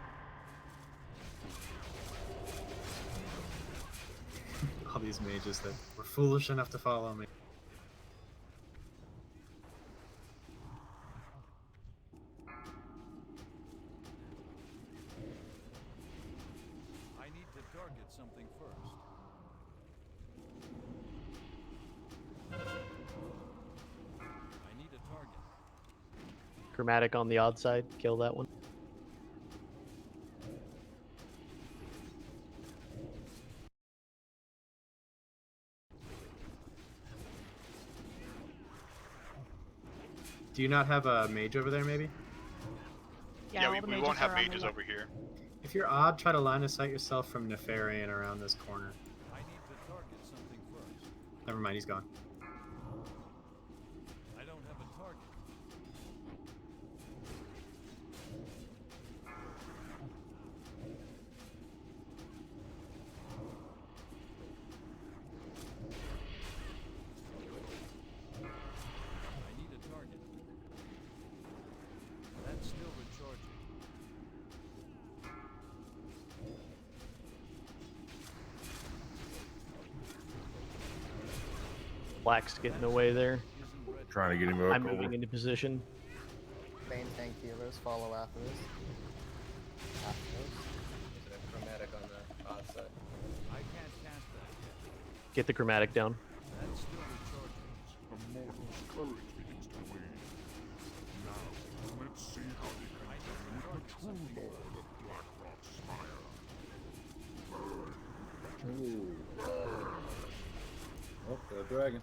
All these mages that were foolish enough to follow me. I need to target something first. I need a target. Chromatic on the odd side. Kill that one. Do you not have a mage over there, maybe? Yeah, we won't have mages over here. If you're odd, try to line of sight yourself from Nefarian around this corner. I need to target something first. Never mind, he's gone. I don't have a target. I need a target. That's still recharging. Black's getting away there. Trying to get him I'm over. moving into position. Main tank healers follow after this. Is it a chromatic on the odd side? I can't cast that yet. Get the chromatic down. That's still recharging. The mortal's courage begins to wane. Now, let's see how they contend with the true lord of Blackrock's Spire. Oh, got a dragon.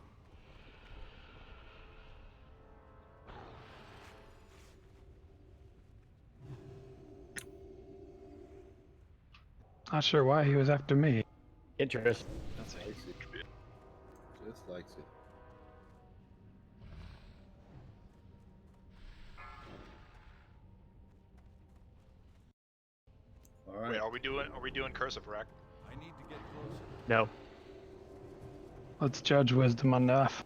Not sure why he was after me. Interest. That's likes it. Just likes it. All right. Wait, are we doing Curse of Wreck? I need to get closer. No. Let's judge wisdom on F.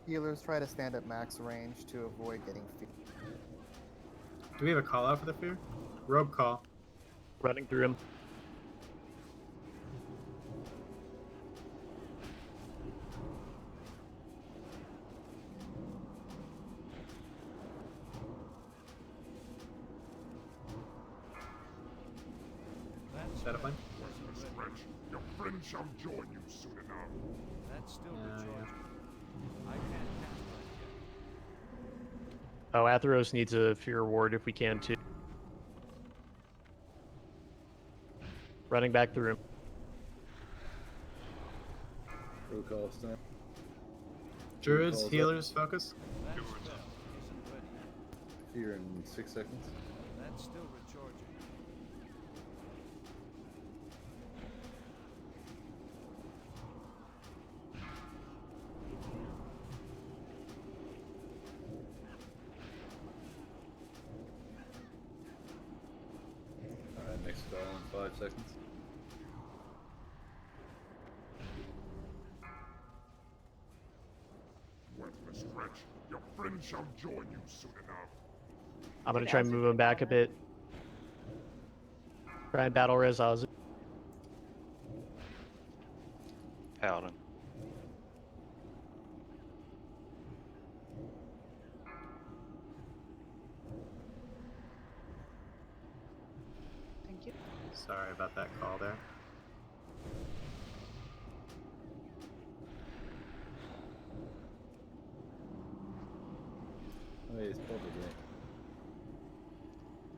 Healers try to stand at max range to avoid getting feared. Do we have a call out for the fear? Robe call. Running through him. Shadowflame? Worthless wretch, your friend shall join you soon enough. That's still Yeah. recharging. I can't cast that yet. Oh, Atheros needs a fear ward if we can too. Running back through him. Roll call time. Druids, Calls up. healers, focus. That spell isn't ready yet. Here in 6 seconds. That's still recharging. All right, next call in 5 seconds. Worthless wretch, your friend shall join you soon enough. I'm gonna try and move him back a bit. Try and battle res Oz. Paladin. Thank you. Sorry about that call there. Oh, yeah, it's probably great.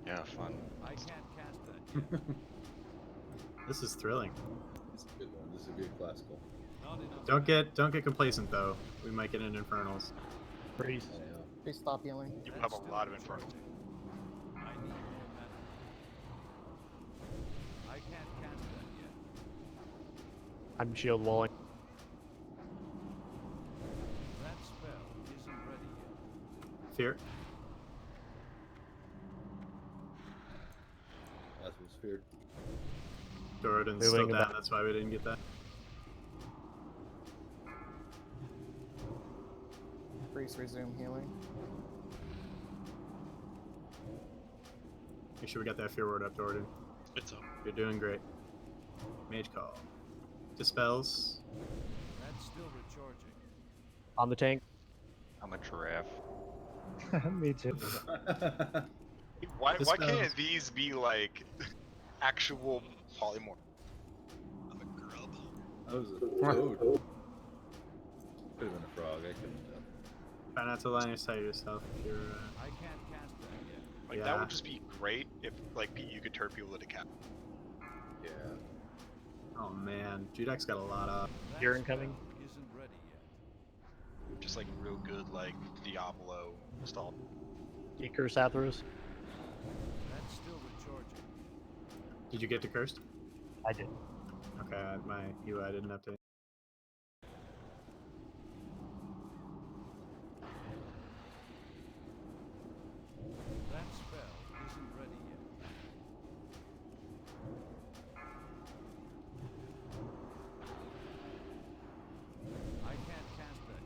Yeah, fun. I can't cast that yet. This is thrilling. This is a good one. This is a good classical. Not enough. Don't get complacent though. We might get in infernals. Priest. Yeah. Please stop healing. You have a lot of Inferno. I need more mana. I can't cast that yet. I'm shield walling. sphere. Doradin's still Moving down, about. that's why we didn't get that. Priest resume healing. Make sure we got that fear word up, Doradin. It's up. You're doing great. Mage call. Dispels. That's still recharging. On the tank. I'm a giraffe. Me too. Why Dispels. can't these be like actual polymorph? I'm a grub. That was a toad. Could have been a frog. I couldn't tell. Try not to line your sight yourself if you're. I can't cast that yet. Like that would just be great if like you could turn people into cat. Yeah. Oh man, Judak's got a lot of. You're incoming. Isn't ready yet. Just like real good like Diablo style. Decur Sathros. That's still recharging. Did you get to cursed? I did. Okay, my UI didn't update. That spell isn't ready yet. I can't cast that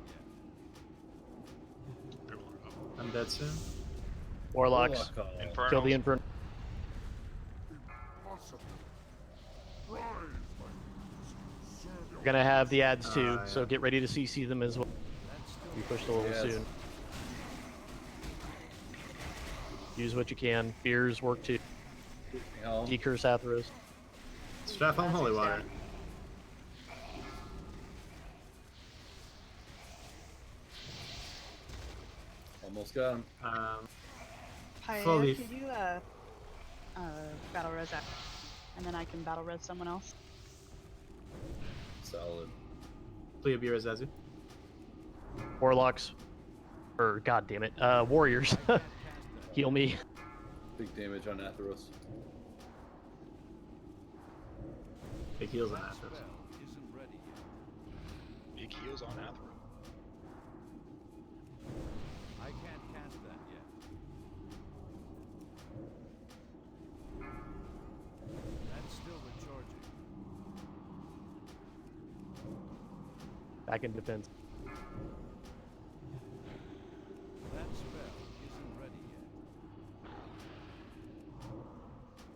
yet. I'm dead soon. Warlocks. Warlock call. Kill the Inferno. We're gonna have the ads too, yeah. so get ready to CC them as well. We pushed a little Yes. soon. Use what you can. Fears work too. Helm. Decur Sathros. Strap home holy water. Almost got him. Hi, Fully. could you battle res that, and then I can battle res someone else. Solid. Pleobir Azazu. Warlocks. Or god damn it. Warriors. Heal me. Big damage on Atheros. Big heals on That Athros. spell isn't ready yet. Big heals on Athro. I can't cast that yet. That's still recharging. Back in defense. That spell isn't ready yet.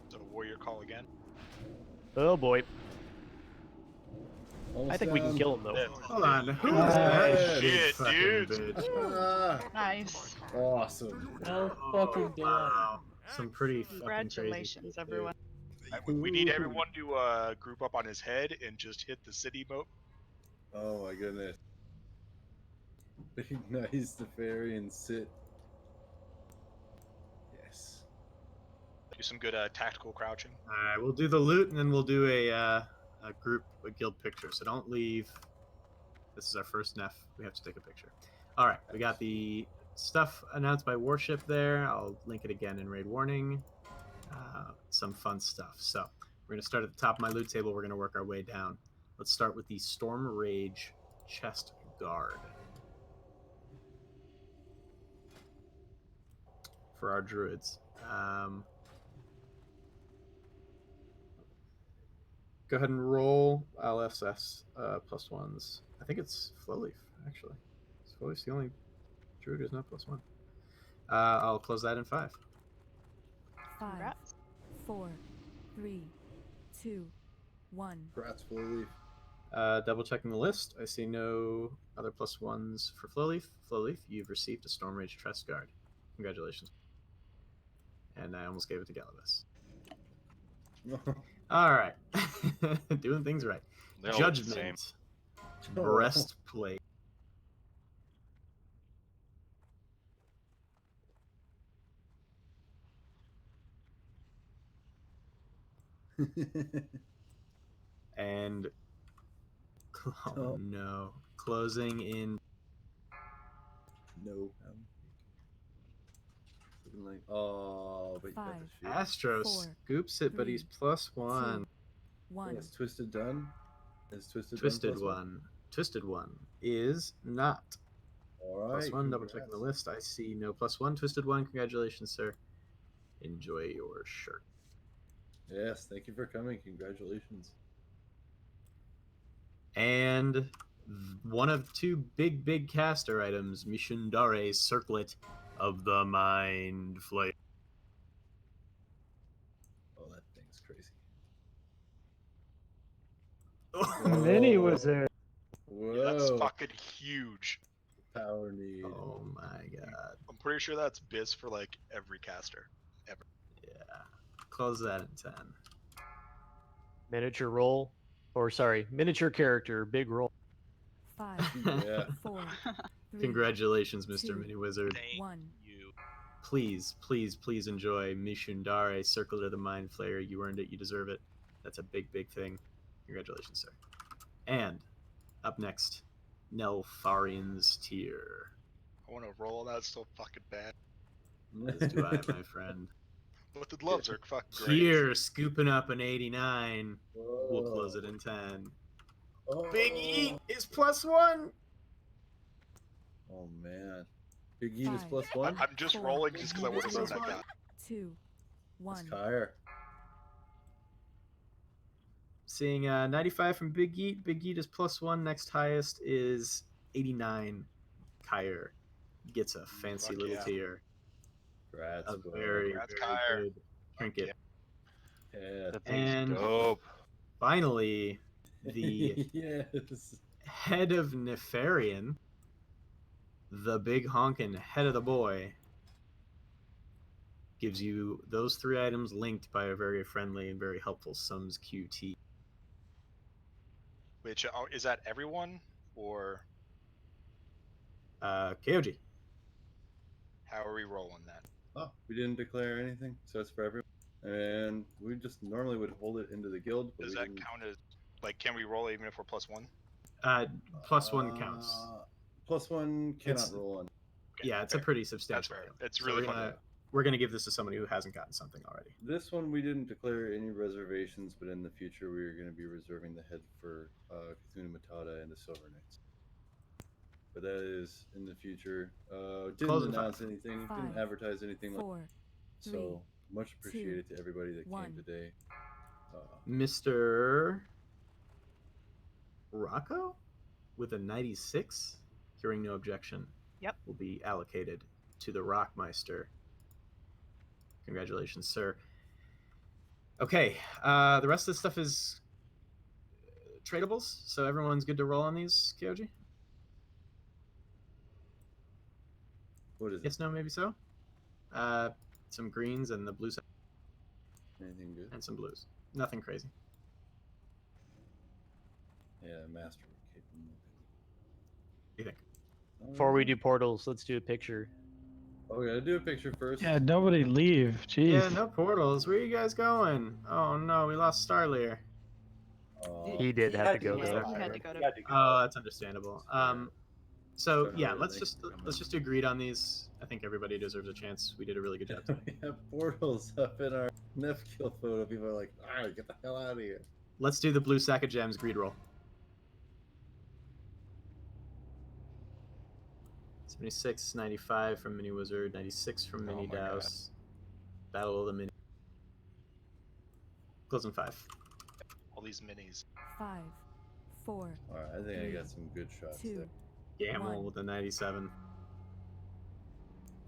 So warrior call again. Oh boy. Almost I think we can down. kill him though. Hold on, who is Nice. that big Shit, fucking dude. bitch? Ah, Nice. awesome. No fucking damn. Wow. Some pretty fucking crazy. Congratulations, everyone. We need everyone to group up on his head and just hit the city moat. Oh my goodness. Big nice the fairy and sit. Yes. Do some good tactical crouching. Alright, we'll do the loot and then we'll do a guild picture. So don't leave. This is our first Neff. We have to take a picture. Alright, we got the stuff announced by Warship there. I'll link it again in Raid Warning. Some fun stuff. So we're going to start at the top of my loot table. We're going to work our way down. Let's start with the Storm Rage Chest Guard. For our druids. Go ahead and roll LSS plus ones. I think it's Flowleaf, actually. Flowleaf's the only druid who's not plus one. I'll close that in 5. 5, Congrats. 4, 3, 2, 1. Congrats, Flowleaf. Double checking the list. I see no other plus ones for Flowleaf. Flowleaf, you've received a Storm Rage Chest Guard. Congratulations. And I almost gave it to Gallivis. All right. Doing things right. They all look the same. Judgment. Breastplate. And oh no, closing in. No. Looking like, oh, but you got the shit. Astro 4, scoops it, but he's plus 1. 2, 1. Is Twisted done? Is Twisted Twisted done plus one. Twisted one is not. All Plus right. 1, double checking the list. I see no plus 1. Twisted one, congratulations, sir. Enjoy your shirt. Yes, thank you for coming. Congratulations. And one of two big caster items, Mishindare's Circlet of the Mind Flame. Oh, that thing's crazy. Mini wizard. Whoa. Yeah, that's fucking huge. Power need. Oh my god. I'm pretty sure that's BIS for like every caster ever. Yeah. Close that in 10. Miniature roll, or sorry, miniature character, big roll. 5, Yeah. 4, 3, Congratulations, Mr. 2, Mini Wizard. 1. Please enjoy Mishundare, Circlet of the Mind Flayer. You earned it. You deserve it. That's a big thing. Congratulations, sir. And up next, Nelfarian's Tear. I want to roll on that so fucking bad. As do I, my friend. But the gloves are fucking great. Here, scooping up an 89. We'll close it in 10. Big E is +1. Oh man. Big E is 5, +1. I'm just rolling just because I want to see what I got. 2, 1. Higher. Seeing 95 from Big Eat. Big Eat is +1. Next highest is 89. Kyer gets a fancy Fuck little yeah. tier. Congrats, A bro. very Kyer. good trinket. Yeah. That thing's And dope. finally, the Yes. head of Nefarian, the big honkin' head of the boy, gives you those 3 items linked by a very friendly and very helpful Sums QT. Which is that everyone or KOG. how are we rolling that? Oh, we didn't declare anything, so it's for everyone. And we just normally would hold it into the guild. But Does we that didn't... count as like? Can we roll even if we're +1? +1 counts. +1 cannot It's- roll on. Yeah, it's fair. a pretty substantial fair. item. It's So really we're gonna give this to somebody who hasn't gotten something already. This one we didn't declare any reservations, but in the future we are going to be reserving the head for Cthulhu Matata and the Silver Knights. But that is in the future. Didn't Close in announce 5. anything, 5, didn't advertise anything. 4, So much appreciated to everybody that 1. came today. Mr. Rocco with a 96, hearing no objection, Yep. will be allocated to the Rockmeister. Congratulations, sir. Okay, the rest of the stuff is tradables, so everyone's good to roll on these, KOG? What is it? Yes, no, maybe so. Some greens and the blue side. Anything good? And some blues. Nothing crazy. Yeah, master capable. What do you think? Before we do portals, let's do a picture. Oh, we gotta do a picture first. Yeah, nobody leave. Jeez. Yeah, no portals. Where are you guys going? Oh no, we lost Starlear. He did have to go Yeah, though. he had to go to. Oh, that's understandable. So Starlear, yeah, thanks let's just do greed on these. I think everybody deserves a chance. We did a really good job today. We have portals up in our Nef kill photo. People are like, alright, get the hell out of here. Let's do the blue sack of gems greed roll. 76, 95 from Mini Wizard, 96 from Mini my God. Douse. Battle of the Mini. Closing 5. All these minis. 5, 4, Alright, I think I got some good shots 2, there. Gamel 1. with a 97.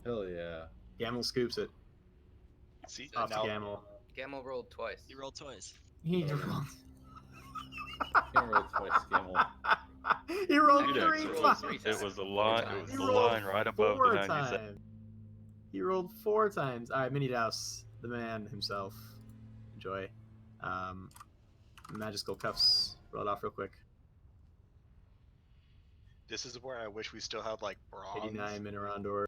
Hell yeah. Gamel scoops it. See, Off to now Gamel. Gamel rolled twice. You rolled twice. He Oh. rolled. Can't roll twice, Gamel. He rolled Dude, 3 it times. it was the line. It was He the rolled line right above the 4 97. times. He rolled 4 times. All right, Mini Douse, the man himself. Enjoy. Magical Cuffs. Roll it off real quick. this is where I wish we still had like bronze, 89 Minorandor.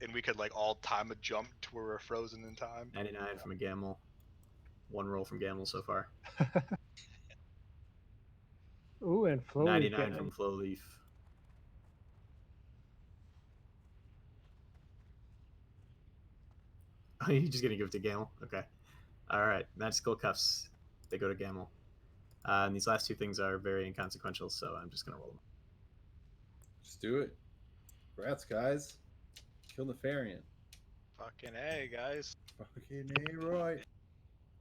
and we could like all time a jump to where we're frozen in time. 99 from a Gamel. 1 roll from Gamel so far. Ooh, and flow. 99 from Flowleaf. Oh, you're just gonna give it to Gamel? Okay. Alright, Magical Cuffs. They go to Gamel. And these last 2 things are very inconsequential, so I'm just gonna roll them. Just do it. Congrats, guys. Kill the Farian. Fucking A, guys. Fucking A, right.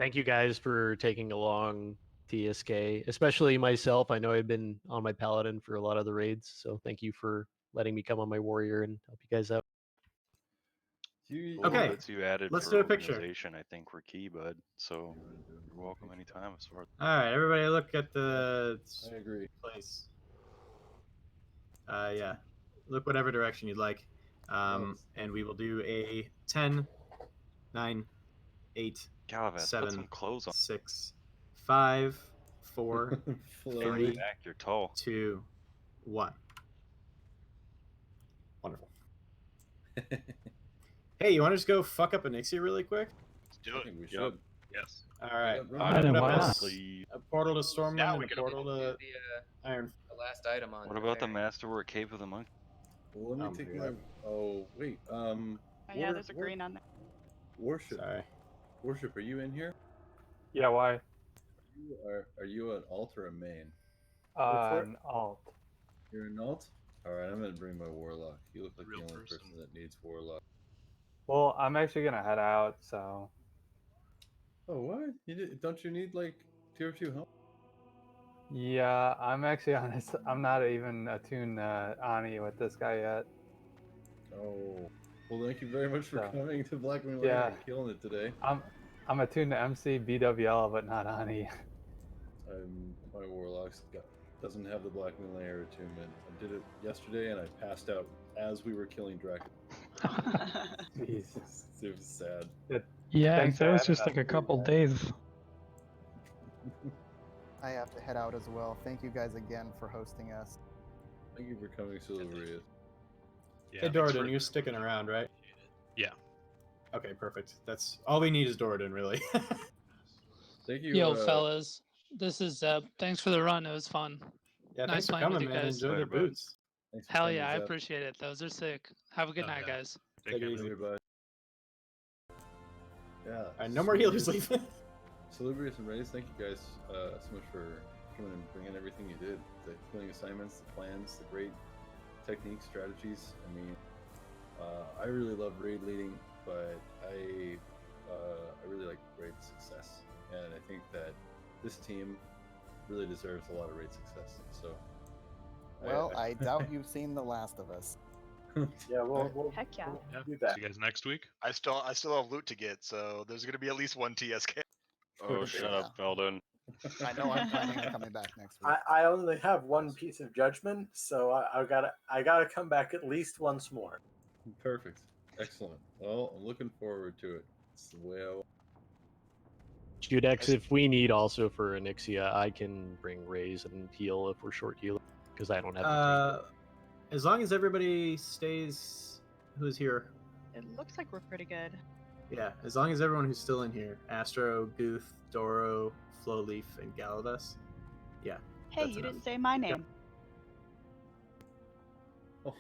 Thank you guys for taking along TSK, especially myself. I know I've been on my paladin for a lot of the raids, so thank you for letting me come on my warrior and help you guys out. Little Okay, bits you added let's for do a picture. organization, I think, were key, bud. So you're welcome anytime. As far as All right, everybody, look at the I agree. place. Yeah, look whatever direction you'd like, and we will do a 10, 9, 8, Galvez, put 7, some clothes on. 6, 5, 4, Floating 3, back, you're tall. 2, 1. Wonderful. Hey, you want to just go fuck up Anixia really quick? Let's do it. I think we Yep. should. Yes. All right. I I'm don't gonna know put why a portal to Stormwind Now and we a can portal to Iron. the last item on. What about the Masterwork Cave of the Monk? Well, let me take my. Oh wait. Oh, yeah, there's a green on there. Worship. Sorry. Worship. Are you in here? Yeah, why? Are you an alt or a main? An alt. You're an alt. All right, I'm gonna bring my warlock. You look like Real the only person. person that needs warlock. Well, I'm actually gonna head out, so. Oh what? Don't you need like tier 2 help? Yeah, I'm actually honest. I'm not even attuned Ani with this guy yet. Oh. Well, thank you very much for So, coming to Black Moon yeah. Lair and killing it today. I'm attuned to MC, BWL, but not Ani. My warlock's doesn't have the Black Moon Lair attunement. I did it yesterday and I passed out as we were killing Drac. Jeez. It was sad. Yeah, Thanks that for was adding just that like a to your couple guys. days. I have to head out as well. Thank you guys again for hosting us. Thank you for coming, Silverius. Yeah, Hey, thanks Doradin, for- you're sticking around, right? Yeah. Okay, perfect. That's all we need is Doradin, really. Thank you. Yo, fellas, this is Zeb. Thanks for the run. It was fun. Yeah, nice thanks for playing with coming, you man. guys. Enjoy the boots. Thanks for Hell coming, yeah, I Zeb. appreciate it. Those are sick. Have a good night, yeah. guys. Take it easy. Everybody. Yeah. All right, no more healers leaving. Salubrious and Rays, thank you guys so much for coming and bringing everything you did. The killing assignments, the plans, the great techniques, strategies. I mean, I really love raid leading, but I really like raid success. And I think that this team really deserves a lot of raid success. So, Well, I doubt you've seen The Last of Us. Yeah, we'll Heck yeah. Yeah. do that. See you guys next week. I still have loot to get, so there's gonna be at least one TSK. Oh, shut up, Feldon. I know I'm planning on coming back next week. I only have one piece of judgment, so I gotta come back at least once more. Perfect. Excellent. Well, I'm looking forward to it. It's the way I want. Judex, if we need also for Anixia, I can bring raise and heal if we're short healing, because I don't have As long as everybody stays who's here. It looks like we're pretty good. Yeah, as long as everyone who's still in here. Astro, Guth, Doro, Flowleaf, and Galadas. Yeah. Hey, that's you enough. didn't say my name. Oh,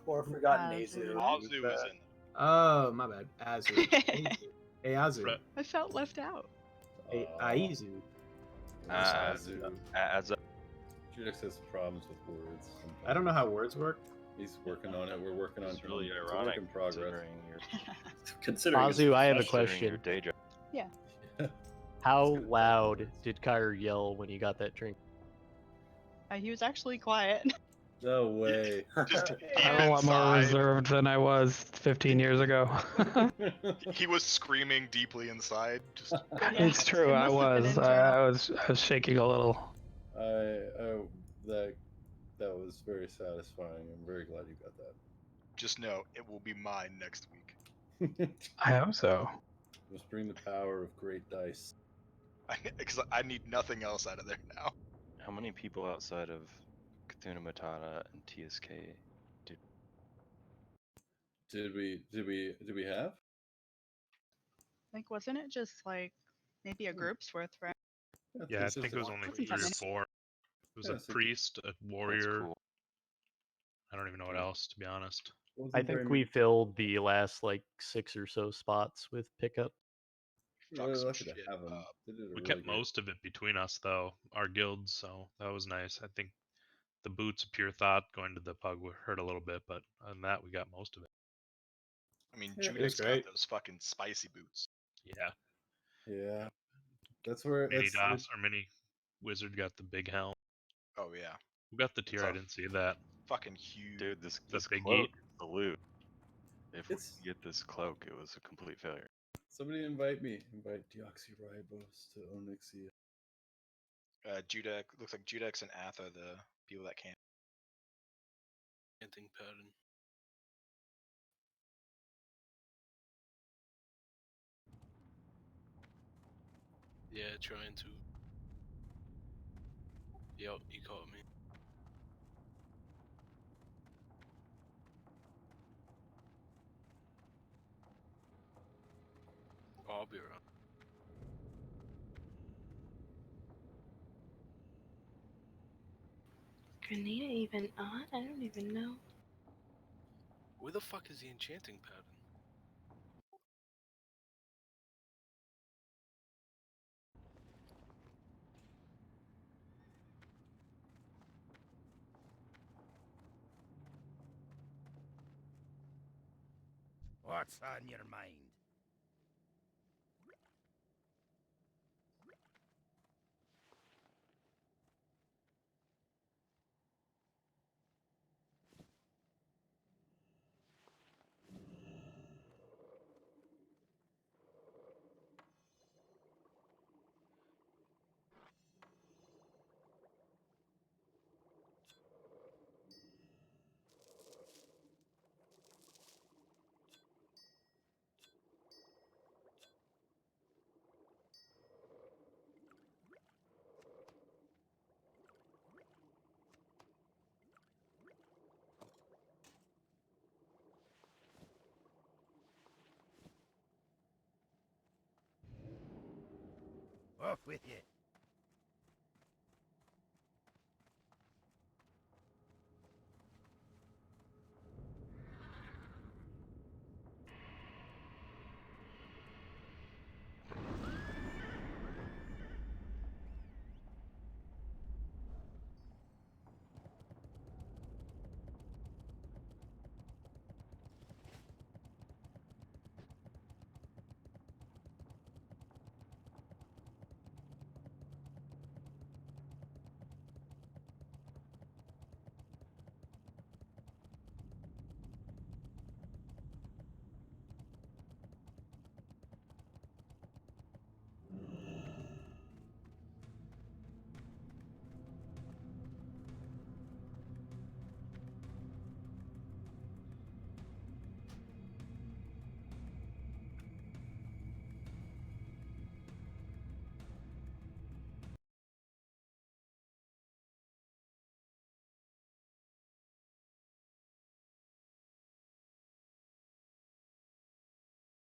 poor forgotten Azu. Azu. Azu is in. Oh, my bad. Azu. Hey, Azu. I felt left out. Hey, Aizu. Judex has problems with words. Sometimes. I don't know how words work. He's working on it. We're working on it. It's really It's a ironic work in progress. considering your Considering his Azu, I have a considering question. your day job. Yeah. How loud did Kyra yell when you got that drink? He was actually quiet. No way. I'm a lot more reserved than I was 15 years ago. He was screaming deeply inside. Just It's true. I was. I was shaking a little. That was very satisfying. I'm very glad you got that. just know it will be mine next week. I hope so. Must bring the power of great dice. Because I need nothing else out of there now. How many people outside of Cthulhu Matata and TSK did we have? Like, wasn't it just like maybe a group's worth, right? Yeah, I think it was only Wasn't 3 that or many. 4. It was Yeah, a so- priest, a warrior. cool. I don't even know what else, to be honest. I think we filled the last like 6 or so spots with pickup. Really some lucky to shit have them. up. They did a We really kept great- most of it between us, though, our guilds, so that was nice. I think the boots of Pure Thought going to the pug hurt a little bit, but other than that, we got most of it. I mean, Yeah, it Judex was got great. those fucking spicy boots. Yeah. Yeah. That's where Mini that's DOS or mini wizard got the big helm. Oh yeah, Who got the tier? It's I a didn't see that. fucking huge. Dude, this The big cloak yeet. is the loot. If we It's- get this cloak, it was a complete failure. somebody invite me. Invite Deoxyribose to Onyxia. Judek looks like Judex and Ath are the people that can't. Chanting pattern. Yeah, trying to. Yep, you caught me. Oh, I'll be around. Grenada even on? I don't even know. Where the fuck is the enchanting pattern? What's on your mind? Off with you.